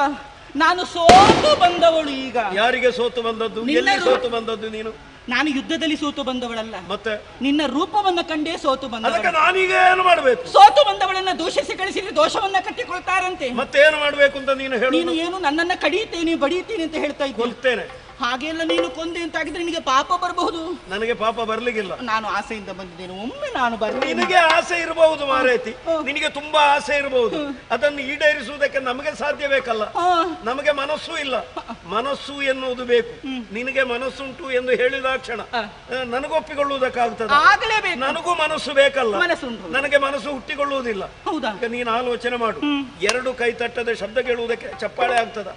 ನಾನು ಸೋತು ಬಂದವಳು. ಈಗ ಯಾರಿಗೆ ಸೋತು ಬಂದದ್ದು? ಎಲ್ಲಿ ಸೋತು ಬಂದದ್ದು ನೀನು? ನಾನು ಯುದ್ಧದಲ್ಲಿ ಸೋತು ಬಂದವಳಲ್ಲ, ಮತ್ತೆ ನಿನ್ನ ರೂಪವನ್ನ ಕಂಡೇ ಸೋತು ಬಂದವಳು. ನಾನೀಗ ಏನು ಮಾಡಬೇಕು? ಸೋತು ಬಂದವಳನ್ನ ದೂಷಿಸಿ ಕಳಿಸಿದ್ರೆ ದೋಷವನ್ನ ಕಟ್ಟಿಕೊಳ್ತಾರಂತೆ. ಮತ್ತೆ ಏನು ಮಾಡಬೇಕು ಅಂತ ನೀನು ಹೇಳು. ನೀನು ಏನು ನನ್ನನ್ನ ಕಡಿಯುತ್ತೇನೆ ಬಡಿಯುತ್ತೇನೆ ಅಂತ ಹೇಳ್ತಾ ಇದ್ದೀನಿ. ಕೊಲ್ತೇನೆ. ಹಾಗೆಲ್ಲ ನೀನು ಕೊಂದೆ ಅಂತಾಗಿದ್ರೆ ನಿನಗೆ ಪಾಪ ಬರಬಹುದು. ನನಗೆ ಪಾಪ ಬರ್ಲಿಕ್ಕಿಲ್ಲ. ನಾನು ಆಸೆಯಿಂದ ಬಂದಿದ್ದೇನೆ, ಒಮ್ಮೆ ನಾನು ಬರ್ತೇನೆ. ನಿನಗೆ ಆಸೆ ಇರಬಹುದು ಮಾರೇತಿ, ನಿನಗೆ ತುಂಬಾ ಆಸೆ ಇರಬಹುದು. ಅದನ್ನು ಈಡೇರಿಸುವುದಕ್ಕೆ ನಮಗೆ ಸಾಧ್ಯ ಬೇಕಲ್ಲ. ನಮಗೆ ಮನಸ್ಸು ಇಲ್ಲ, ಮನಸ್ಸು ಎನ್ನುವುದು ಬೇಕು. ನಿನಗೆ ಮನಸ್ಸುಂಟು ಎಂದು ಹೇಳಿದಾಕ್ಷಣ ನನಗೊಪ್ಪಿಕೊಳ್ಳುವುದಕ್ಕಾಗ್ತದೆ? ನನಗೂ ಮನಸ್ಸು ಬೇಕಲ್ಲ. ನನಗೆ ಮನಸ್ಸು ಹುಟ್ಟಿಕೊಳ್ಳುವುದಿಲ್ಲ. ನೀನು ಆಲೋಚನೆ ಮಾಡು. ಎರಡು ಕೈ ತಟ್ಟದ ಶಬ್ದ ಕೇಳುವುದಕ್ಕೆ ಚಪ್ಪಾಳೆ ಆಗ್ತದ?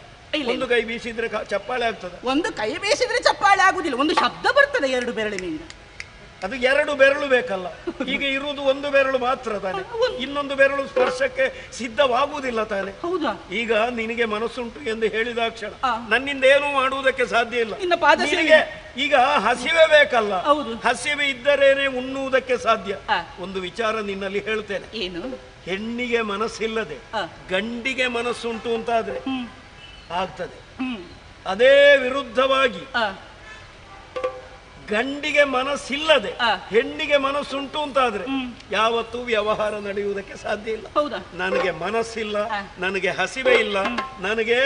ಒಂದು ಕೈ ಬೀಸಿದ್ರೆ ಚಪ್ಪಾಳೆ ಆಗ್ತದೆ? ಒಂದು ಕೈ ಬೀಸಿದ್ರೆ ಚಪ್ಪಾಳೆ ಆಗುದಿಲ್ಲ, ಒಂದು ಶಬ್ದ ಬರ್ತದೆ ಎರಡು ಬೆರಳಿನಿಂದ. ಅದು ಎರಡು ಬೆರಳು ಬೇಕಲ್ಲ. ಈಗ ಇರುವುದು ಒಂದು ಬೆರಳು ಮಾತ್ರ ತಾನೆ, ಇನ್ನೊಂದು ಬೆರಳು ಸ್ಪರ್ಶಕ್ಕೆ ಸಿದ್ಧವಾಗುವುದಿಲ್ಲ ತಾನೆ. ಈಗ ನಿನಗೆ ಮನಸ್ಸುಂಟು ಎಂದು ಹೇಳಿದಾಕ್ಷಣ ನನ್ನಿಂದ ಏನೂ ಮಾಡುವುದಕ್ಕೆ ಸಾಧ್ಯ ಇಲ್ಲ. ನಿನಗೆ ಈಗ ಹಸಿವೆ ಬೇಕಲ್ಲ, ಹಸಿವೆ ಇದ್ದರೇನೆ ಉಣ್ಣುವುದಕ್ಕೆ ಸಾಧ್ಯ. ಒಂದು ವಿಚಾರ ನಿನ್ನಲ್ಲಿ ಹೇಳ್ತೇನೆ. ಏನು? ಹೆಣ್ಣಿಗೆ ಮನಸ್ಸಿಲ್ಲದೆ ಗಂಡಿಗೆ ಮನಸ್ಸುಂಟು ಅಂತಾದ್ರೆ ಆಗ್ತದೆ. ಅದೇ ವಿರುದ್ಧವಾಗಿ ಗಂಡಿಗೆ ಮನಸ್ಸಿಲ್ಲದೆ ಹೆಣ್ಣಿಗೆ ಮನಸ್ಸುಂಟು ಅಂತಾದ್ರೆ ಯಾವತ್ತೂ ವ್ಯವಹಾರ ನಡೆಯುವುದಕ್ಕೆ ಸಾಧ್ಯ ಇಲ್ಲ. ನನಗೆ ಮನಸ್ಸಿಲ್ಲ, ನನಗೆ ಹಸಿವೆ ಇಲ್ಲ, ನನಗೆ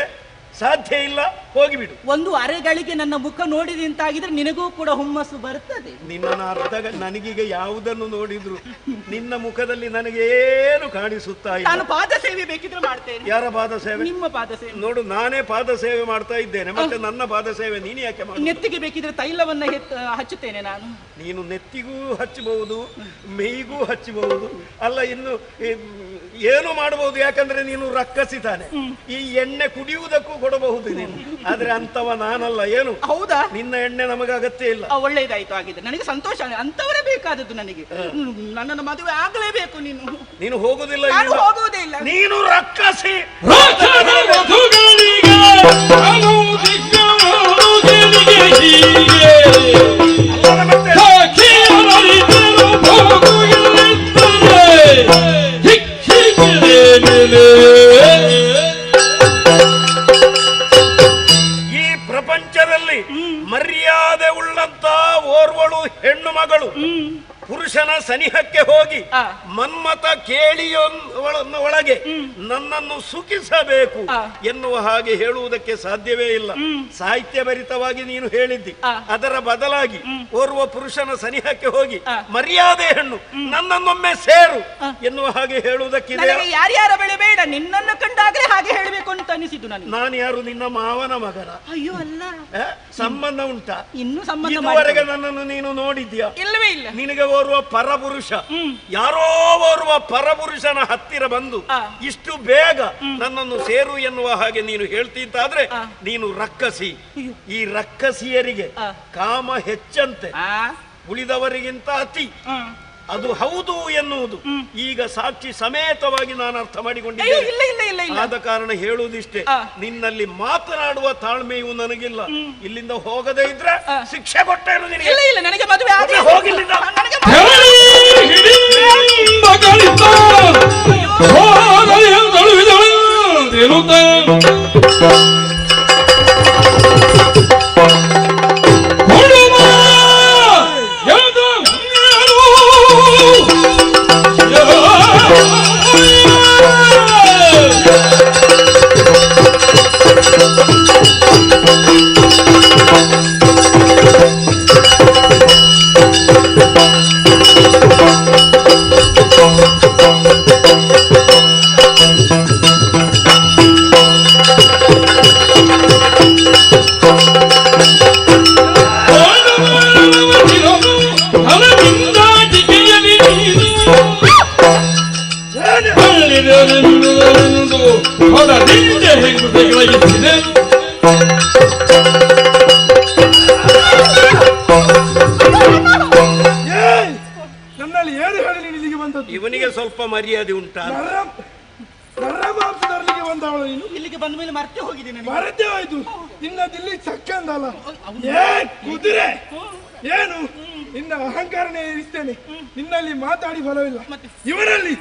ಸಾಧ್ಯ ಇಲ್ಲ, ಹೋಗಿಬಿಡು. ಒಂದು ಅರೆಗಳಿಗೆ ನನ್ನ ಮುಖ ನೋಡಿದೆ ಅಂತಾಗಿದ್ರೆ ನಿನಗೂ ಕೂಡ ಹುಮ್ಮಸ್ಸು ಬರ್ತದೆ. ನಿನ್ನ ಅರ್ಧ ನನಗೀಗ ಯಾವುದನ್ನು ನೋಡಿದ್ರು ನಿನ್ನ ಮುಖದಲ್ಲಿ ನನಗೇನು ಕಾಣಿಸುತ್ತಾ ಇಲ್ಲ. ನಾನು ಪಾದ ಸೇವೆ ಬೇಕಿದ್ರೆ ಮಾಡ್ತೇನೆ. ಯಾರ ಪಾದ ಸೇವೆ? ನಿಮ್ಮ ಪಾದ ಸೇವೆ. ನೋಡು, ನಾನೇ ಪಾದ ಸೇವೆ ಮಾಡ್ತಾ ಇದ್ದೇನೆ, ಮತ್ತೆ ನನ್ನ ಪಾದ ಸೇವೆ ನೀನು ಯಾಕೆ ಮಾಡು? ನೆತ್ತಿಗೆ ಬೇಕಿದ್ರೆ ತೈಲವನ್ನ ಹಚ್ಚುತ್ತೇನೆ ನಾನು. ನೀನು ನೆತ್ತಿಗೂ ಹಚ್ಚಬಹುದು, ಮೈಗೂ ಹಚ್ಚಬಹುದು, ಅಲ್ಲ ಇನ್ನು ಏನು ಮಾಡಬಹುದು. ಯಾಕಂದ್ರೆ ನೀನು ರಕ್ಕಸಿತಾನೆ, ಈ ಎಣ್ಣೆ ಕುಡಿಯುವುದಕ್ಕೂ ಕೊಡಬಹುದು ನೀನು. ಆದ್ರೆ ಅಂತವ ನಾನಲ್ಲ. ಏನು? ಹೌದಾ? ನಿನ್ನ ಎಣ್ಣೆ ನಮಗೆ ಅಗತ್ಯ ಇಲ್ಲ. ಒಳ್ಳೇದಾಯ್ತು, ಆಗಿದೆ, ನನಗೆ ಸಂತೋಷ. ಅಂತವರೇ ಬೇಕಾದದ್ದು ನನಗೆ. ನನ್ನನ್ನು ಮದುವೆ ಆಗಲೇಬೇಕು. ನೀನು ಹೋಗುದಿಲ್ಲ? ಹೋಗುವುದೇ ಇಲ್ಲ. ನೀನು ರಕ್ಕಸಿ. ಈ ಪ್ರಪಂಚದಲ್ಲಿ ಮರ್ಯಾದೆ ಉಳ್ಳಂತ ಓರ್ವಳು ಹೆಣ್ಣು ಮಗಳು ಪುರುಷನ ಸನಿಹಕ್ಕೆ ಹೋಗಿ ಮನ್ಮಥ ಕೇಳಿಯೊಳಗೆ ನನ್ನನ್ನು ಸುಖಿಸಬೇಕು ಎನ್ನುವ ಹಾಗೆ ಹೇಳುವುದಕ್ಕೆ ಸಾಧ್ಯವೇ ಇಲ್ಲ. ಸಾಹಿತ್ಯ ಭರಿತವಾಗಿ ನೀನು ಹೇಳಿದ್ದಿ. ಅದರ ಬದಲಾಗಿ ಓರ್ವ ಪುರುಷನ ಸನಿಹಕ್ಕೆ ಹೋಗಿ ಮರ್ಯಾದೆ ಹೆಣ್ಣು ನನ್ನನ್ನೊಮ್ಮೆ ಸೇರು ಎನ್ನುವ ಹಾಗೆ ಹೇಳುವುದಕ್ಕಿದೆ. ಯಾರ್ಯಾರ ಬೆಳೆ ಬೇಡ, ನಿನ್ನನ್ನು ಕಂಡಾಗಲೇ ಹಾಗೆ ಹೇಳಬೇಕು ಅಂತ ಅನಿಸಿದ್ದು ನನಗೆ. ನಾನು ಯಾರು? ನಿನ್ನ ಮಾವನ ಮಗನ? ಅಯ್ಯೋ ಅಲ್ಲ. ಸಂಬಂಧ ಉಂಟಾ? ಇನ್ನು ಸಂಬಂಧ ಇದುವರೆಗೆ ನನ್ನನ್ನು ನೀನು ನೋಡಿದ್ಯಾ? ಇಲ್ಲವೇ ಇಲ್ಲ. ನಿನಗೆ ಓರ್ವ ಪರಪುರುಷ, ಯಾರೋ ಓರ್ವ ಪರಪುರುಷನ ಹತ್ತಿರ ಬಂದು ಇಷ್ಟು ಬೇಗ ನನ್ನನ್ನು ಸೇರು ಎನ್ನುವ ಹಾಗೆ ನೀನು ಹೇಳ್ತಿದ್ದಾದ್ರೆ ನೀನು ರಕ್ಕಸಿ. ಈ ರಕ್ಕಸಿಯರಿಗೆ ಕಾಮ ಹೆಚ್ಚಂತೆ, ಉಳಿದವರಿಗಿಂತ ಅತಿ. ಅದು ಹೌದು ಎನ್ನುವುದು ಈಗ ಸಾಕ್ಷಿ ಸಮೇತವಾಗಿ ನಾನು ಅರ್ಥ ಮಾಡಿಕೊಂಡಿದ್ದೇನೆ. ಆದ ಕಾರಣ ಹೇಳುವುದಿಷ್ಟೇ, ನಿನ್ನಲ್ಲಿ ಮಾತನಾಡುವ ತಾಳ್ಮೆಯೂ ನನಗಿಲ್ಲ. ಇಲ್ಲಿಂದ ಹೋಗದೇ ಇದ್ರೆ ಶಿಕ್ಷೆ ಕೊಟ್ಟೇನು ನಿನಗೆ. ಹೋಗಿಲ್ಲಿಂದ. ನನ್ನಲ್ಲಿ ಏನು ಹೇಳಿ ಇಲ್ಲಿಗೆ ಬಂದದ್ದು? ಇವನಿಗೆ ಸ್ವಲ್ಪ ಮರ್ಯಾದೆ ಉಂಟಾ? ಬಂದವಳು ನೀನು ಇಲ್ಲಿಗೆ ಬಂದ ಮೇಲೆ ಮರ್ತೆ ಹೋಗಿದ್ದೀನಿ. ಮರತೆ ಹೋಯ್ತು. ನಿನ್ನ ದಿಲ್ಲಿ ಚಕ್ಕ ಅಂದಲ್ಲ. ಕುದುರೆ ಏನು? ನಿನ್ನ ಅಹಂಕಾರನೇ ಇರ್ತೇನೆ. ನಿನ್ನಲ್ಲಿ ಮಾತಾಡಿ ಫಲವಿಲ್ಲ. ಇವರಲ್ಲಿ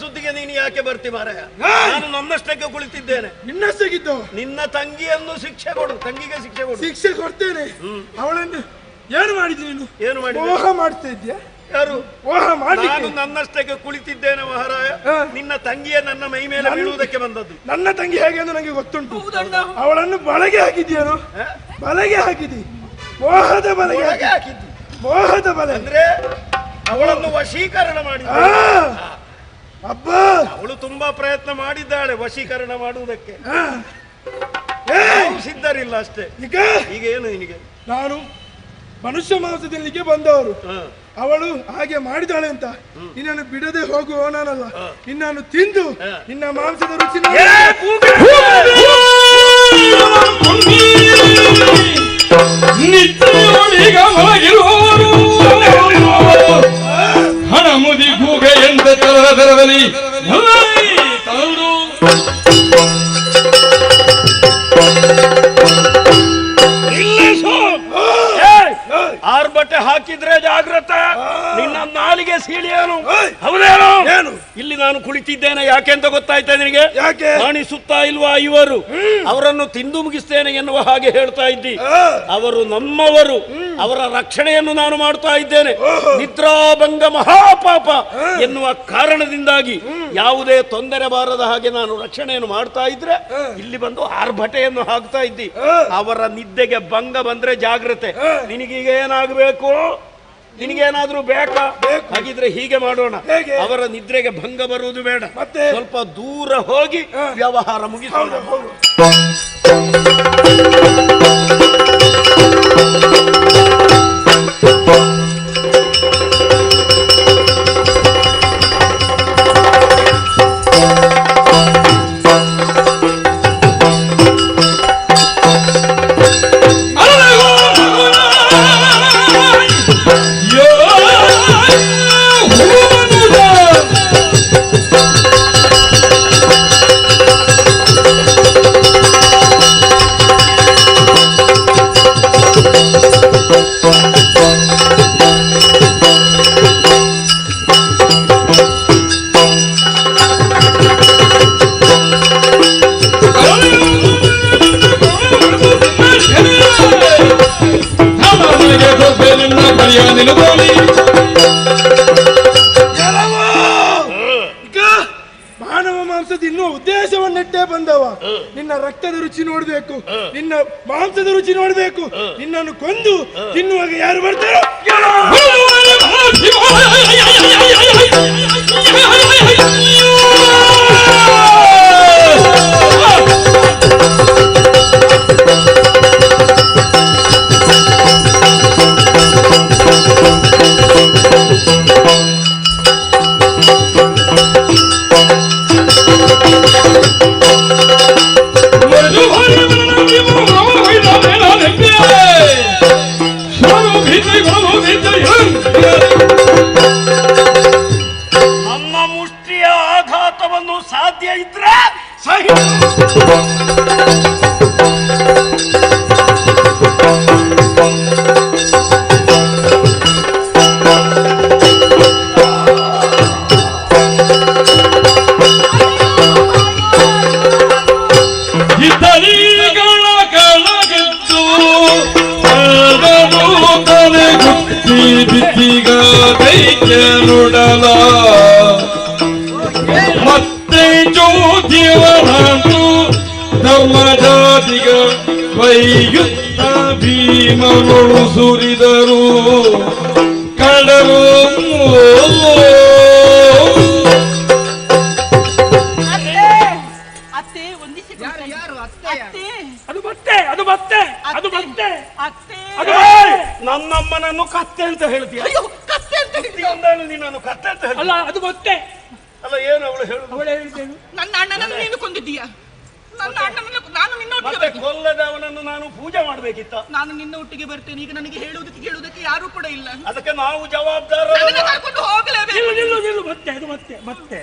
ಸುದ್ದಿಗೆ ನೀನು ಯಾಕೆ ಬರ್ತಿ ಮಾರಾಯ? ನಾನು ನನ್ನಷ್ಟಕ್ಕೆ ಕುಳಿತಿದ್ದೇನೆ. ನಿನ್ನಷ್ಟಾಗಿದ್ದು ನಿನ್ನ ತಂಗಿಯನ್ನು ಶಿಕ್ಷೆ ಕೊಡು, ತಂಗಿಗೆ ಶಿಕ್ಷೆ ಕೊಡು. ಶಿಕ್ಷೆ ಕೊಡ್ತೇನೆ. ಅವಳನ್ನು ಏನು ಮಾಡಿದ್ರಿ ನೀನು? ಏನು ಮಾಡಿ? ಮೋಹ ಮಾಡ್ತಾ ಇದ್ಯಾ? ಯಾರು? ಮೋಹ ಮಾಡಿ. ನಾನು ನನ್ನಷ್ಟಕ್ಕೆ ಕುಳಿತಿದ್ದೇನೆ ಮಹಾರಾಯ. ನಿನ್ನ ತಂಗಿಯೇ ನನ್ನ ಮೈ ಮೇಲೆ ಬೀಳುವುದಕ್ಕೆ ಬಂದದ್ದು. ನನ್ನ ತಂಗಿ ಹೇಗೆ ಎಂದು ನನಗೆ ಗೊತ್ತುಂಟು. ಅವಳನ್ನು ಬಲೆಗೆ ಹಾಕಿದ್ಯಾನು? ಬಲೆಗೆ ಹಾಕಿದಿ. ಮೋಹದ ಬಲೆಗೆ ಹಾಕಿದ್ದಿ. ಮೋಹದ ಬಲೆ ಅಂದ್ರೆ ಅವಳನ್ನು ವಶೀಕರಣ ಮಾಡಿ. ಅಬ್ಬ, ಅವಳು ತುಂಬಾ ಪ್ರಯತ್ನ ಮಾಡಿದ್ದಾಳೆ ವಶೀಕರಣ ಮಾಡುವುದಕ್ಕೆ. ಸಿದ್ಧರಿಲ್ಲ ಅಷ್ಟೇ. ಈಗ ಏನು ನಿನಗೆ? ನಾನು ಮನುಷ್ಯ ಮಾಂಸದಲ್ಲಿಗೆ ಬಂದವರು. ಅವಳು ಹಾಗೆ ಮಾಡಿದಾಳೆ ಅಂತ ನಿನ್ನನ್ನು ಬಿಡದೆ ಹೋಗುವ ನಾನಲ್ಲ. ನಿನ್ನನ್ನು ತಿಂದು ನಿನ್ನ ಮಾಂಸದ ರುಚಿ ಹಣ ಮುದಿ ಗೂಗೆ ಎಂದ ತರದಲ್ಲಿ ಆರ್ಭಟೆ ಹಾಕಿದ್ರೆ ಜಾಗ್ರತೆ. ನಿನ್ನ ನಾಲಿಗೆ ಸೀಳಿಯೇನು? ಹೌದೇನು? ಏನು? ಇಲ್ಲಿ ನಾನು ಕುಳಿತಿದ್ದೇನೆ ಯಾಕೆ ಅಂತ ಗೊತ್ತಾಯ್ತಾ ನಿನಗೆ? ಯಾಕೆ ಕಾಣಿಸುತ್ತಾ ಇಲ್ವಾ? ಇವರು ಅವರನ್ನು ತಿಂದು ಮುಗಿಸ್ತೇನೆ ಎನ್ನುವ ಹಾಗೆ ಹೇಳ್ತಾ ಇದ್ದಿ. ಅವರು ನಮ್ಮವರು, ಅವರ ರಕ್ಷಣೆಯನ್ನು ನಾನು ಮಾಡ್ತಾ ಇದ್ದೇನೆ. ನಿದ್ರಾಭಂಗ ಮಹಾಪಾಪ ಎನ್ನುವ ಕಾರಣದಿಂದಾಗಿ ಯಾವುದೇ ತೊಂದರೆ ಬಾರದ ಹಾಗೆ ನಾನು ರಕ್ಷಣೆಯನ್ನು ಮಾಡ್ತಾ ಇದ್ರೆ ಇಲ್ಲಿ ಬಂದು ಆರ್ಭಟೆಯನ್ನು ಹಾಕ್ತಾ ಇದ್ದಿ. ಅವರ ನಿದ್ದೆಗೆ ಭಂಗ ಬಂದ್ರೆ ಜಾಗ್ರತೆ. ನಿನಗೀಗ ಏನಾಗಬೇಕು? ನಿನಗೇನಾದ್ರೂ ಬೇಕಾ? ಹಾಗಿದ್ರೆ ಹೀಗೆ ಮಾಡೋಣ, ಅವರ ನಿದ್ರೆಗೆ ಭಂಗ ಬರುವುದು ಬೇಡ. ಸ್ವಲ್ಪ ದೂರ ಹೋಗಿ ವ್ಯವಹಾರ ಮುಗಿಸೋಣ. ಮಾನವ ಮಾಂಸದ ಇನ್ನೂ ಉದ್ದೇಶವನ್ನಿಟ್ಟೇ ಬಂದವ. ನಿನ್ನ ರಕ್ತದ ರುಚಿ ನೋಡ್ಬೇಕು, ನಿನ್ನ ಮಾಂಸದ ರುಚಿ ನೋಡ್ಬೇಕು. ನಿನ್ನನ್ನು ಕೊಂದು ತಿನ್ನುವಾಗ ಯಾರು ಬರ್ತಾರೋ ನಮ್ಮ ಮುಷ್ಟಿಯ ಆಘಾತವನ್ನು ಸಾಧ್ಯ ಇದ್ರೆ ಸಹಿ. ನುಡಲ ಮತ್ತೆ ಜೋದ್ಯವನಾಂತು ಧರ್ಮ ಜಾತಿಗ ವೈಯುತ್ತ ಭೀಮಗಳು ಸುರಿದರು ಕಡಲು. ನನ್ನಮ್ಮನನ್ನು ಕತ್ತೆ ಅಂತ ಹೇಳ್ತೀಯ? ನಿನ್ನನ್ನು ಕತ್ತೆ ಅಂತ ಅಲ್ಲ, ಅದು ಮತ್ತೆ ಅಲ್ಲ. ಏನು ಅವಳು ಹೇಳುದು? ನನ್ನ ಅಣ್ಣನನ್ನು ನೀನು ಕೊಂದಿದ್ದೀಯಾ? ನನ್ನ ಅಣ್ಣನನ್ನು ನಾನು ನಿನ್ನ ಒಟ್ಟಿಗೆ ಮತ್ತೆ ಕೊಲ್ಲದವನನ್ನು ನಾನು ಪೂಜೆ ಮಾಡ್ಬೇಕಿತ್ತ? ನಾನು ನಿನ್ನ ಒಟ್ಟಿಗೆ ಬರ್ತೇನೆ. ಈಗ ನನಗೆ ಹೇಳುವುದಕ್ಕೆ ಯಾರು ಕೂಡ ಇಲ್ಲ. ಅದಕ್ಕೆ ನಾವು ಜವಾಬ್ದಾರ. ಕರ್ಕೊಂಡು ಹೋಗಲೇಬೇಕು. ಮತ್ತೆ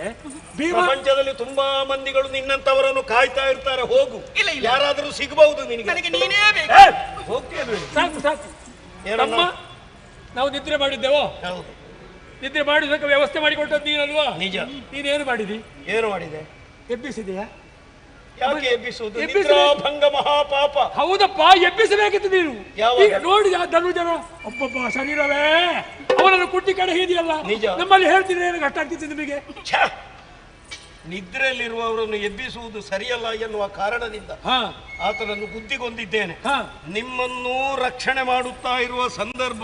ಪ್ರಪಂಚದಲ್ಲಿ ತುಂಬಾ ಮಂದಿಗಳು ನಿನ್ನಂತವರನ್ನು ಕಾಯ್ತಾ ಇರ್ತಾರೆ. ಹೋಗು, ಯಾರಾದರೂ ಸಿಗಬಹುದು ನಿನಗೆ. ನನಗೆ ನೀನೇ ಬೇಕು. ಹೋಗ್ತೇನೆ. ಸಾಕು. ನಾವು ನಿದ್ರೆ ಮಾಡಿದ್ದೆವೋ? ನಿದ್ರೆ ಮಾಡುವುದಕ್ಕೆ ವ್ಯವಸ್ಥೆ ಮಾಡಿಕೊಟ್ಟದ್ದು ನೀನಲ್ವಾ? ನಿಜ. ನೀನೇನು ಮಾಡಿದಿ? ಏನು ಮಾಡಿದೆ? ಎಬ್ಬಿಸಿದೆಯಾ? ಯಾಕೆ ಎಬ್ಬಿಸುವುದು? ಎಬ್ಬಿಸು- ನಿದ್ರಾಭಂಗ ಮಹಾಪಾಪ. ಹೌದಪ್ಪ, ಎಬ್ಬಿಸಬೇಕಿತ್ತು ನೀನು. ಯಾವಾಗ? ಈಗ ನೋಡಿ ಧನುಜನ ಒಬ್ಬೊಬ್ಬ ಶರೀರವೇ ಅವನನ್ನು ಕುಟ್ಟಿ ಕಡೆ ಹಿಡಿಯಲ್ಲ. ನಿಜ. ನಮ್ಮಲ್ಲಿ ಹೇಳ್ತಿದ್ರೆ ಏನು ಕಷ್ಟ ಆಗ್ತಿತ್ತು ನಿಮಗೆ? ಛ! ನಿದ್ರೆಯಲ್ಲಿರುವವರನ್ನು ಎಬ್ಬಿಸುವುದು ಸರಿಯಲ್ಲ ಎನ್ನುವ ಕಾರಣದಿಂದ ಆತನನ್ನು ಬುದ್ಧಿಗೊಂದಿದ್ದೇನೆ. ನಿಮ್ಮನ್ನು ರಕ್ಷಣೆ ಮಾಡುತ್ತಾ ಇರುವ ಸಂದರ್ಭ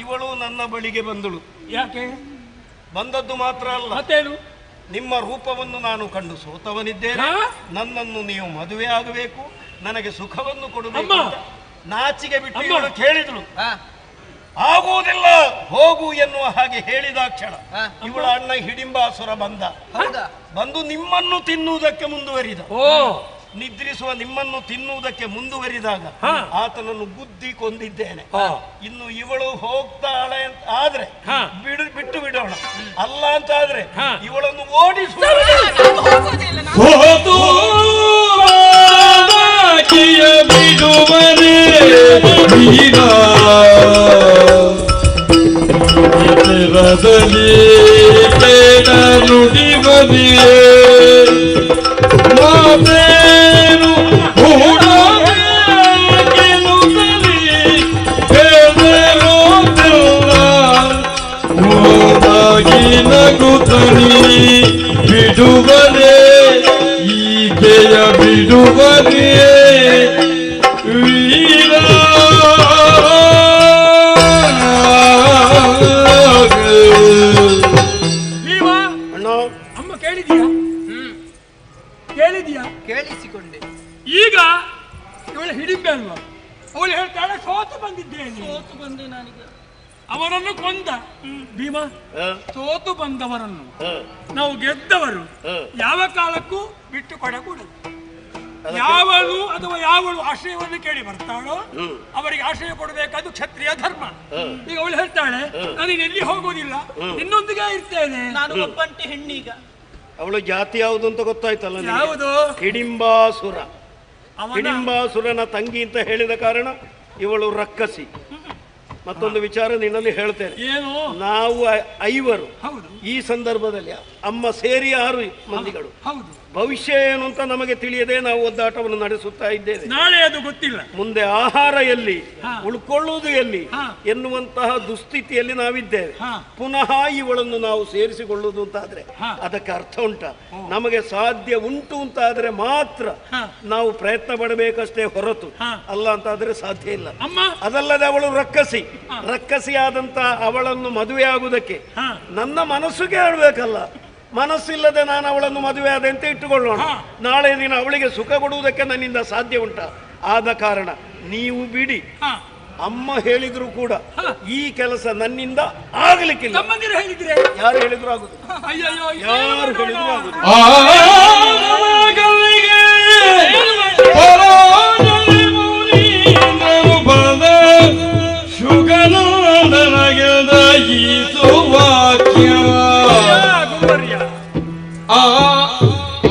ಇವಳು ನನ್ನ ಬಳಿಗೆ ಬಂದಳು. ಯಾಕೆ ಬಂದದ್ದು ಮಾತ್ರ ಅಲ್ಲ, ಮತ್ತೇನು? ನಿಮ್ಮ ರೂಪವನ್ನು ನಾನು ಕಂಡು ಸೋತವನಿದ್ದೇನೆ, ನನ್ನನ್ನು ನೀವು ಮದುವೆ ಆಗಬೇಕು, ನನಗೆ ಸುಖವನ್ನು ಕೊಡಬೇಕು ಅಂತ ನಾಚಿಗೆ ಬಿಟ್ಟು ಇವಳು ಕೇಳಿದಳು. ಆಗುವುದಿಲ್ಲ, ಹೋಗು ಎನ್ನುವ ಹಾಗೆ ಹೇಳಿದ ಕ್ಷಣ ಇವಳ ಅಣ್ಣ ಹಿಡಿಂಬಾಸುರ ಬಂದು ನಿಮ್ಮನ್ನು ತಿನ್ನುವುದಕ್ಕೆ ಮುಂದುವರಿದ. ನಿದ್ರಿಸುವ ನಿಮ್ಮನ್ನು ತಿನ್ನುವುದಕ್ಕೆ ಮುಂದುವರಿದಾಗ ಆತನನ್ನು ಬುದ್ಧಿ ಕೊಂದಿದ್ದೇನೆ. ಇನ್ನು ಇವಳು ಹೋಗ್ತಾಳೆ ಅಂತ ಆದ್ರೆ ಬಿಟ್ಟು ಬಿಡೋಣ, ಅಲ್ಲ ಅಂತ ಆದ್ರೆ ಇವಳನ್ನು ಓಡಿಸುವ ಬೇಡ ನುಡಿ ಬದಿಯೇ ಮಾತೇನು ಹೋದಾಗಿ ನಗುತ್ತನಿ ಬಿಡುವರೆ ಈಕೆಯ ಬಿಡುವರೆ ವೀರ ಅಮ್ಮ ಕೇಳಿದ್ಯಾ? ಕೇಳಿದ್ಯಾ? ಕೇಳಿಸಿಕೊಂಡೆ. ಈಗ ಇವಳು ಹಿಡಿಂಬೆ ಅಲ್ವಾ, ಅವಳು ಹೇಳ್ತಾಳೆ ಸೋತು ಬಂದಿದ್ದೇನೆ. ಸೋತು ಬಂದೆ ನಾನೀಗ. ಅವರನ್ನು ಕೊಂದ ಭೀಮ. ಸೋತು ಬಂದವರನ್ನು ನಾವು ಗೆದ್ದವರು ಯಾವ ಕಾಲಕ್ಕೂ ಬಿಟ್ಟು ಕೊಡಕೂಡದು. ಯಾವನು ಅಥವಾ ಯಾವಳು ಆಶ್ರಯವನ್ನು ಕೇಳಿ ಬರ್ತಾಳೋ ಅವರಿಗೆ ಆಶ್ರಯ ಕೊಡಬೇಕಾದ್ದು ಕ್ಷತ್ರಿಯ ಧರ್ಮ. ಈಗ ಅವಳು ಹೇಳ್ತಾಳೆ ನಾನು ಎಲ್ಲಿ ಹೋಗುವುದಿಲ್ಲ, ನಿನ್ನೊಂದಿಗೆ ಇರ್ತೇನೆ. ನಾನು ಒಬ್ಬಂಟಿ ಹೆಣ್ಣೀಗ. ಅವಳು ಜಾತಿ ಯಾವುದು ಅಂತ ಗೊತ್ತಾಯ್ತಲ್ಲ? ಯಾವುದು? ಹಿಡಿಂಬಾಸುರ. ಹಿಡಿಂಬಾಸುರನ ತಂಗಿ ಅಂತ ಹೇಳಿದ ಕಾರಣ ಇವಳು ರಕ್ಕಸಿ. ಮತ್ತೊಂದು ವಿಚಾರ ನಿನ್ನಲ್ಲಿ ಹೇಳ್ತೇನೆ. ಏನು? ನಾವು 5 ಹೌದು. ಈ ಸಂದರ್ಭದಲ್ಲಿ ಅಮ್ಮ ಸೇರಿ 6 ಮಂದಿಗಳು. ಹೌದು. ಭವಿಷ್ಯ ಏನು ಅಂತ ನಮಗೆ ತಿಳಿಯದೆ ನಾವು ಒದ್ದಾಟವನ್ನು ನಡೆಸುತ್ತಾ ಇದ್ದೇವೆ. ನಾಳೆ ಅದು ಗೊತ್ತಿಲ್ಲ. ಮುಂದೆ ಆಹಾರ ಎಲ್ಲಿ, ಉಳ್ಕೊಳ್ಳುವುದು ಎಲ್ಲಿ ಎನ್ನುವಂತಹ ದುಸ್ಥಿತಿಯಲ್ಲಿ ನಾವಿದ್ದೇವೆ. ಪುನಃ ಇವಳನ್ನು ನಾವು ಸೇರಿಸಿಕೊಳ್ಳುವುದು ಅಂತಾದ್ರೆ ಅದಕ್ಕೆ ಅರ್ಥ ಉಂಟ? ನಮಗೆ ಸಾಧ್ಯ ಉಂಟು ಅಂತಾದ್ರೆ ಮಾತ್ರ ನಾವು ಪ್ರಯತ್ನ ಪಡಬೇಕಷ್ಟೇ ಹೊರತು ಅಲ್ಲ ಅಂತಾದ್ರೆ ಸಾಧ್ಯ ಇಲ್ಲ. ಅದಲ್ಲದೆ ಅವಳು ರಕ್ಕಸಿಯಾದಂತ ಅವಳನ್ನು ಮದುವೆ ಆಗುವುದಕ್ಕೆ ನನ್ನ ಮನಸ್ಸಿಗೆ ಹೇಳ್ಬೇಕಲ್ಲ. ಮನಸ್ಸಿಲ್ಲದೆ ನಾನು ಅವಳನ್ನು ಮದುವೆ ಆದ ಅಂತ ಇಟ್ಟುಕೊಳ್ಳೋಣ, ನಾಳೆ ದಿನ ಅವಳಿಗೆ ಸುಖ ಕೊಡುವುದಕ್ಕೆ ನನ್ನಿಂದ ಸಾಧ್ಯ ಉಂಟ? ಆದ ಕಾರಣ ನೀವು ಬಿಡಿ. ಅಮ್ಮ ಹೇಳಿದ್ರು ಕೂಡ ಈ ಕೆಲಸ ನನ್ನಿಂದ ಆಗಲಿಕ್ಕಿಲ್ಲ. ಯಾರು ಹೇಳಿದ್ರು ಆಗುದು, ಯಾರು ಹೇಳಿದ್ರು ಆಗುದು.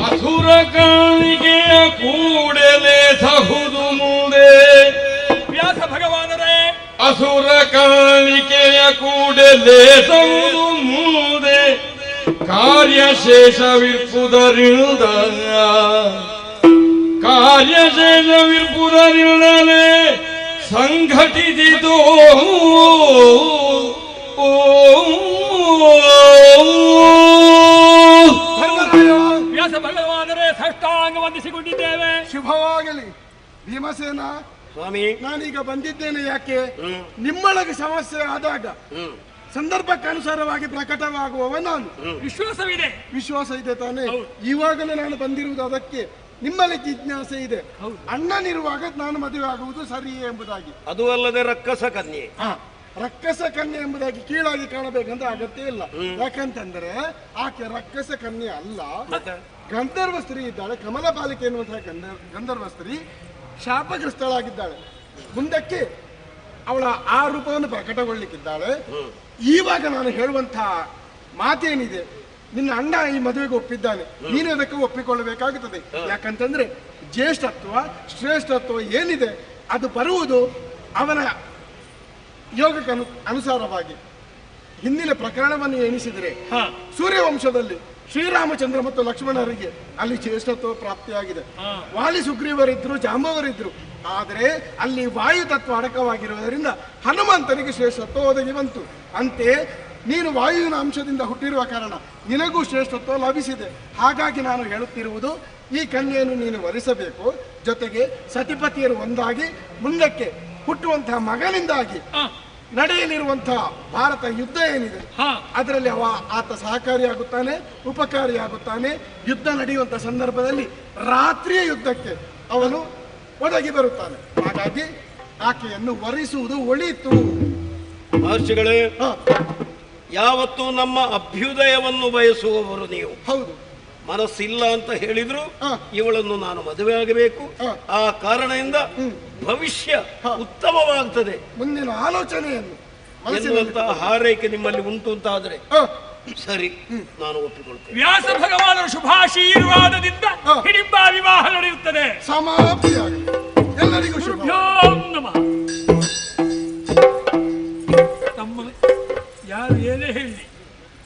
ಅಸುರ ಕಾಣಿಕೆಯ ಕೂಡಲೇ ಸಹುದು ಮುಂದೆ. ವ್ಯಾಸ ಭಗವಾನರೇ, ಅಸುರ ಕಾಣಿಕೆಯ ಕೂಡಲೇ ಸಹುದು ಮುಂದೆ ಕಾರ್ಯಶೇಷವಿರ್ಪುದರಿಂದ ಕಾರ್ಯಶೇಷವಿರ್ಪುದರಿಂದಲೇ ಸಂಘಟಿಸಿತು. ವ್ಯಾಸ ಭಗವಾನರೇ, ಸಾಷ್ಟಾಂಗ ವಂದಿಸಿಕೊಂಡಿದ್ದೇವೆ. ಶುಭವಾಗಲಿ. ಭೀಮಸೇನ ಸ್ವಾಮಿ, ನಾನೀಗ ಬಂದಿದ್ದೇನೆ ಯಾಕೆ? ನಿಮ್ಮೊಳಗೆ ಸಮಸ್ಯೆ ಆದಾಗ ಸಂದರ್ಭಕ್ಕನುಸಾರವಾಗಿ ಪ್ರಕಟವಾಗುವವ ನಾನು. ವಿಶ್ವಾಸವಿದೆ. ವಿಶ್ವಾಸ ಇದೆ ತಾನೇ? ಇವಾಗಲೇ ನಾನು ಬಂದಿರುವುದು ಅದಕ್ಕೆ. ನಿಮ್ಮಲ್ಲಿ ಜಿಜ್ಞಾಸೆ ಇದೆ, ಅಣ್ಣನಿರುವಾಗ ನಾನು ಮದುವೆ ಆಗುವುದು ಸರಿಯೇ ಎಂಬುದಾಗಿ. ಅದು ಅಲ್ಲದೆ ರಕ್ಕಸ ಕನ್ಯೆ. ರಕ್ಕಸ ಕನ್ಯೆ ಎಂಬುದಾಗಿ ಕೀಳಾಗಿ ಕಾಣಬೇಕಂತ ಅಗತ್ಯ ಇಲ್ಲ. ಯಾಕಂತಂದ್ರೆ ಆಕೆ ರಕ್ಕಸ ಕನ್ಯೆ ಅಲ್ಲ, ಗಂಧರ್ವ ಸ್ತ್ರೀ ಇದ್ದಾಳೆ. ಕಮಲಪಾಲಿಕೆ ಎನ್ನುವಂತಹ ಗಂಧರ್ವ ಸ್ತ್ರೀ ಶಾಪಗ್ರಸ್ತಳಾಗಿದ್ದಾಳೆ. ಮುಂದಕ್ಕೆ ಅವಳ ಆ ರೂಪವನ್ನು ಪ್ರಕಟಗೊಳ್ಳಿಕ್ಕಿದ್ದಾಳೆ. ಈವಾಗ ನಾನು ಹೇಳುವಂತಹ ಮಾತೇನಿದೆ, ನಿನ್ನ ಅಣ್ಣ ಈ ಮದುವೆಗೆ ಒಪ್ಪಿದ್ದಾನೆ, ನೀನು ಅದಕ್ಕೆ ಒಪ್ಪಿಕೊಳ್ಳಬೇಕಾಗುತ್ತದೆ. ಯಾಕಂತಂದ್ರೆ ಜ್ಯೇಷ್ಠತ್ವ ಶ್ರೇಷ್ಠತ್ವ ಏನಿದೆ ಅದು ಬರುವುದು ಅವನ ಯೋಗಕ್ಕೆ ಅನುಸಾರವಾಗಿ. ಹಿಂದಿನ ಪ್ರಕರಣವನ್ನು ಎಣಿಸಿದರೆ ಹಾ. ಸೂರ್ಯವಂಶದಲ್ಲಿ ಶ್ರೀರಾಮಚಂದ್ರ ಮತ್ತು ಲಕ್ಷ್ಮಣರಿಗೆ ಅಲ್ಲಿ ಶ್ರೇಷ್ಠತ್ವ ಪ್ರಾಪ್ತಿಯಾಗಿದೆ. ವಾಲಿ ಸುಗ್ರೀವರಿದ್ರು, ಜಾಂಬವರಿದ್ರು. ಆದರೆ ಅಲ್ಲಿ ವಾಯು ತತ್ವ ಅಡಕವಾಗಿರುವುದರಿಂದ ಹನುಮಂತನಿಗೆ ಶ್ರೇಷ್ಠತ್ವ ಒದಗಿ ಬಂತು. ಅಂತೆಯೇ ನೀನು ವಾಯುವಿನ ಅಂಶದಿಂದ ಹುಟ್ಟಿರುವ ಕಾರಣ ನಿನಗೂ ಶ್ರೇಷ್ಠತ್ವ ಲಭಿಸಿದೆ. ಹಾಗಾಗಿ ನಾನು ಹೇಳುತ್ತಿರುವುದು, ಈ ಕನ್ಯೆಯನ್ನು ನೀನು ವರಿಸಬೇಕು. ಜೊತೆಗೆ ಸತಿಪತಿಯರು ಒಂದಾಗಿ ಮುಂದಕ್ಕೆ ಹುಟ್ಟುವಂತಹ ಮಗನಿಂದಾಗಿ ನಡೆಯಲಿರುವಂತಹ ಭಾರತ ಯುದ್ಧ ಏನಿದೆ ಅದರಲ್ಲಿ ಆತ ಸಹಕಾರಿಯಾಗುತ್ತಾನೆ, ಉಪಕಾರಿಯಾಗುತ್ತಾನೆ. ಯುದ್ಧ ನಡೆಯುವಂತಹ ಸಂದರ್ಭದಲ್ಲಿ ರಾತ್ರಿಯ ಯುದ್ಧಕ್ಕೆ ಅವನು ಒದಗಿ ಬರುತ್ತಾನೆ. ಹಾಗಾಗಿ ಆಕೆಯನ್ನು ವರಿಸುವುದು ಒಳಿತು. ಮಹರ್ಷಿಗಳೇ, ಯಾವತ್ತೂ ನಮ್ಮ ಅಭ್ಯುದಯವನ್ನು ಬಯಸುವವರು ನೀವು. ಹೌದು. ಮನಸ್ಸಿಲ್ಲ ಅಂತ ಹೇಳಿದ್ರು ಇವಳನ್ನು ನಾನು ಮದುವೆ ಆಗಬೇಕು. ಆ ಕಾರಣದಿಂದ ಭವಿಷ್ಯ ಉತ್ತಮವಾಗ್ತದೆ ಮುಂದಿನ ಆಲೋಚನೆಯನ್ನು ಎನ್ನುವಂತ ಹಾರೈಕೆ ನಿಮ್ಮಲ್ಲಿ ಉಂಟು ಅಂತ ಆದ್ರೆ ಸರಿ, ನಾನು ಒಪ್ಪಿಕೊಳ್ತೇನೆ. ವ್ಯಾಸ ಭಗವಾನರ ಶುಭಾಶೀರ್ವಾದದಿಂದ ಹಿಡಿಂಬ ವಿವಾಹ ನಡೆಯುತ್ತದೆ. ಸಮಾಪ್ತಿಯಾಗಲಿ. ಎಲ್ಲರಿಗೂ ಶುಭ. ತಮ್ಮ ಯಾರು ಏನೇ ಹೇಳಿ,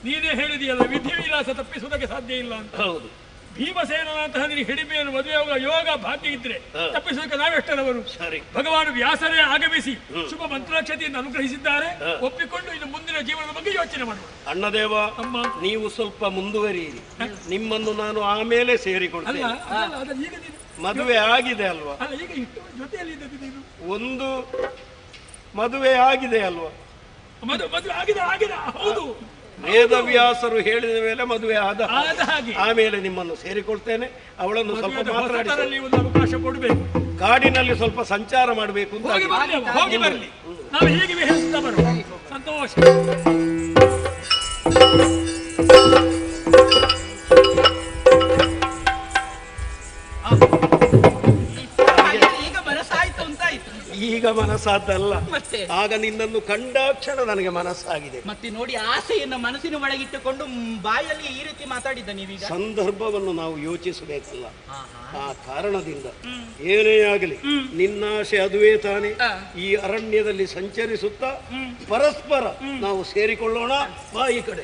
ನೀನೇ ಹೇಳಿದೆಯಲ್ಲ ವಿಧಿವಿಲಾಸ ತಪ್ಪಿಸುವುದಕ್ಕೆ ಸಾಧ್ಯ ಇಲ್ಲ ಅಂತ. ಹೌದು. ಭೀಮಸೇನಂತಹ ಹಿಡಿಮೆಯನ್ನು ಮದುವೆಯಾಗುವ ಯೋಗ ಭಾಗ್ಯ ಇದ್ರೆ ತಪ್ಪಿಸೋಕೆ ನಾವೆಷ್ಟರವರು. ಸರಿ, ಭಗವಾನ್ ವ್ಯಾಸರೇ ಆಗಮಿಸಿ ಶುಭ ಮಂತ್ರಾಕ್ಷತೆಯನ್ನು ಅನುಗ್ರಹಿಸಿದ್ದಾರೆ. ಒಪ್ಪಿಕೊಂಡು ಇನ್ನು ಮುಂದಿನ ಜೀವನದ ಬಗ್ಗೆ ಯೋಚನೆ ಮಾಡುವ. ಅಣ್ಣದೇವ, ನೀವು ಸ್ವಲ್ಪ ಮುಂದುವರಿಯಿರಿ. ನಿಮ್ಮನ್ನು ನಾನು ಆಮೇಲೆ ಸೇರಿಕೊಳ್ತೇನೆ. ಮದುವೆ ಆಗಿದೆ ಅಲ್ವಾ? ಈಗ ಇಷ್ಟು ಜೊತೆಯಲ್ಲಿ ಇದ್ದದ್ದು ನೀನು. ಒಂದು ಮದುವೆ ಆಗಿದೆ ಅಲ್ವಾ? ಮದುವೆ ಆಗಿದೆ. ಹೌದು. ವೇದವ್ಯಾಸರು ಹೇಳಿದ ಮೇಲೆ ಮದುವೆ ಆದ ಹಾಗೆ ಆಮೇಲೆ ನಿಮ್ಮನ್ನು ಸೇರಿಕೊಳ್ತೇನೆ. ಅವಳನ್ನು ಸ್ವಲ್ಪ ಮಾತನಾಡಿ ಒಂದು ಅವಕಾಶ ಕೊಡಬೇಕು. ಕಾಡಿನಲ್ಲಿ ಸ್ವಲ್ಪ ಸಂಚಾರ ಮಾಡಬೇಕು ಅಂತ. ಹೋಗಿ ಬರಲಿ. ನಾವು ಹೀಗೆ ವಿಹರಿಸ್ತಾ ಬರುವ ಸಂತೋಷ. ಈಗ ಮನಸ್ಸಾದ್ದಲ್ಲ, ಆಗ ನಿನ್ನನ್ನು ಕಂಡಾಕ್ಷಣ ನನಗೆ ಮನಸ್ಸಾಗಿದೆ. ಮತ್ತೆ ನೋಡಿ, ಆಸೆಯನ್ನು ಮನಸ್ಸಿನ ಒಳಗಿಟ್ಟುಕೊಂಡು ಬಾಯಲ್ಲಿ ಈ ರೀತಿ ಮಾತಾಡಿದ್ದ ನೀವೀಗ. ಸಂದರ್ಭವನ್ನು ನಾವು ಯೋಚಿಸಬೇಕಲ್ಲ. ಆ ಕಾರಣದಿಂದ ಏನೇ ಆಗಲಿ ನಿನ್ನಾಶೆ ಅದುವೇ ತಾನೆ. ಈ ಅರಣ್ಯದಲ್ಲಿ ಸಂಚರಿಸುತ್ತಾ ಪರಸ್ಪರ ನಾವು ಸೇರಿಕೊಳ್ಳೋಣ. ಬಾ ಈ ಕಡೆ.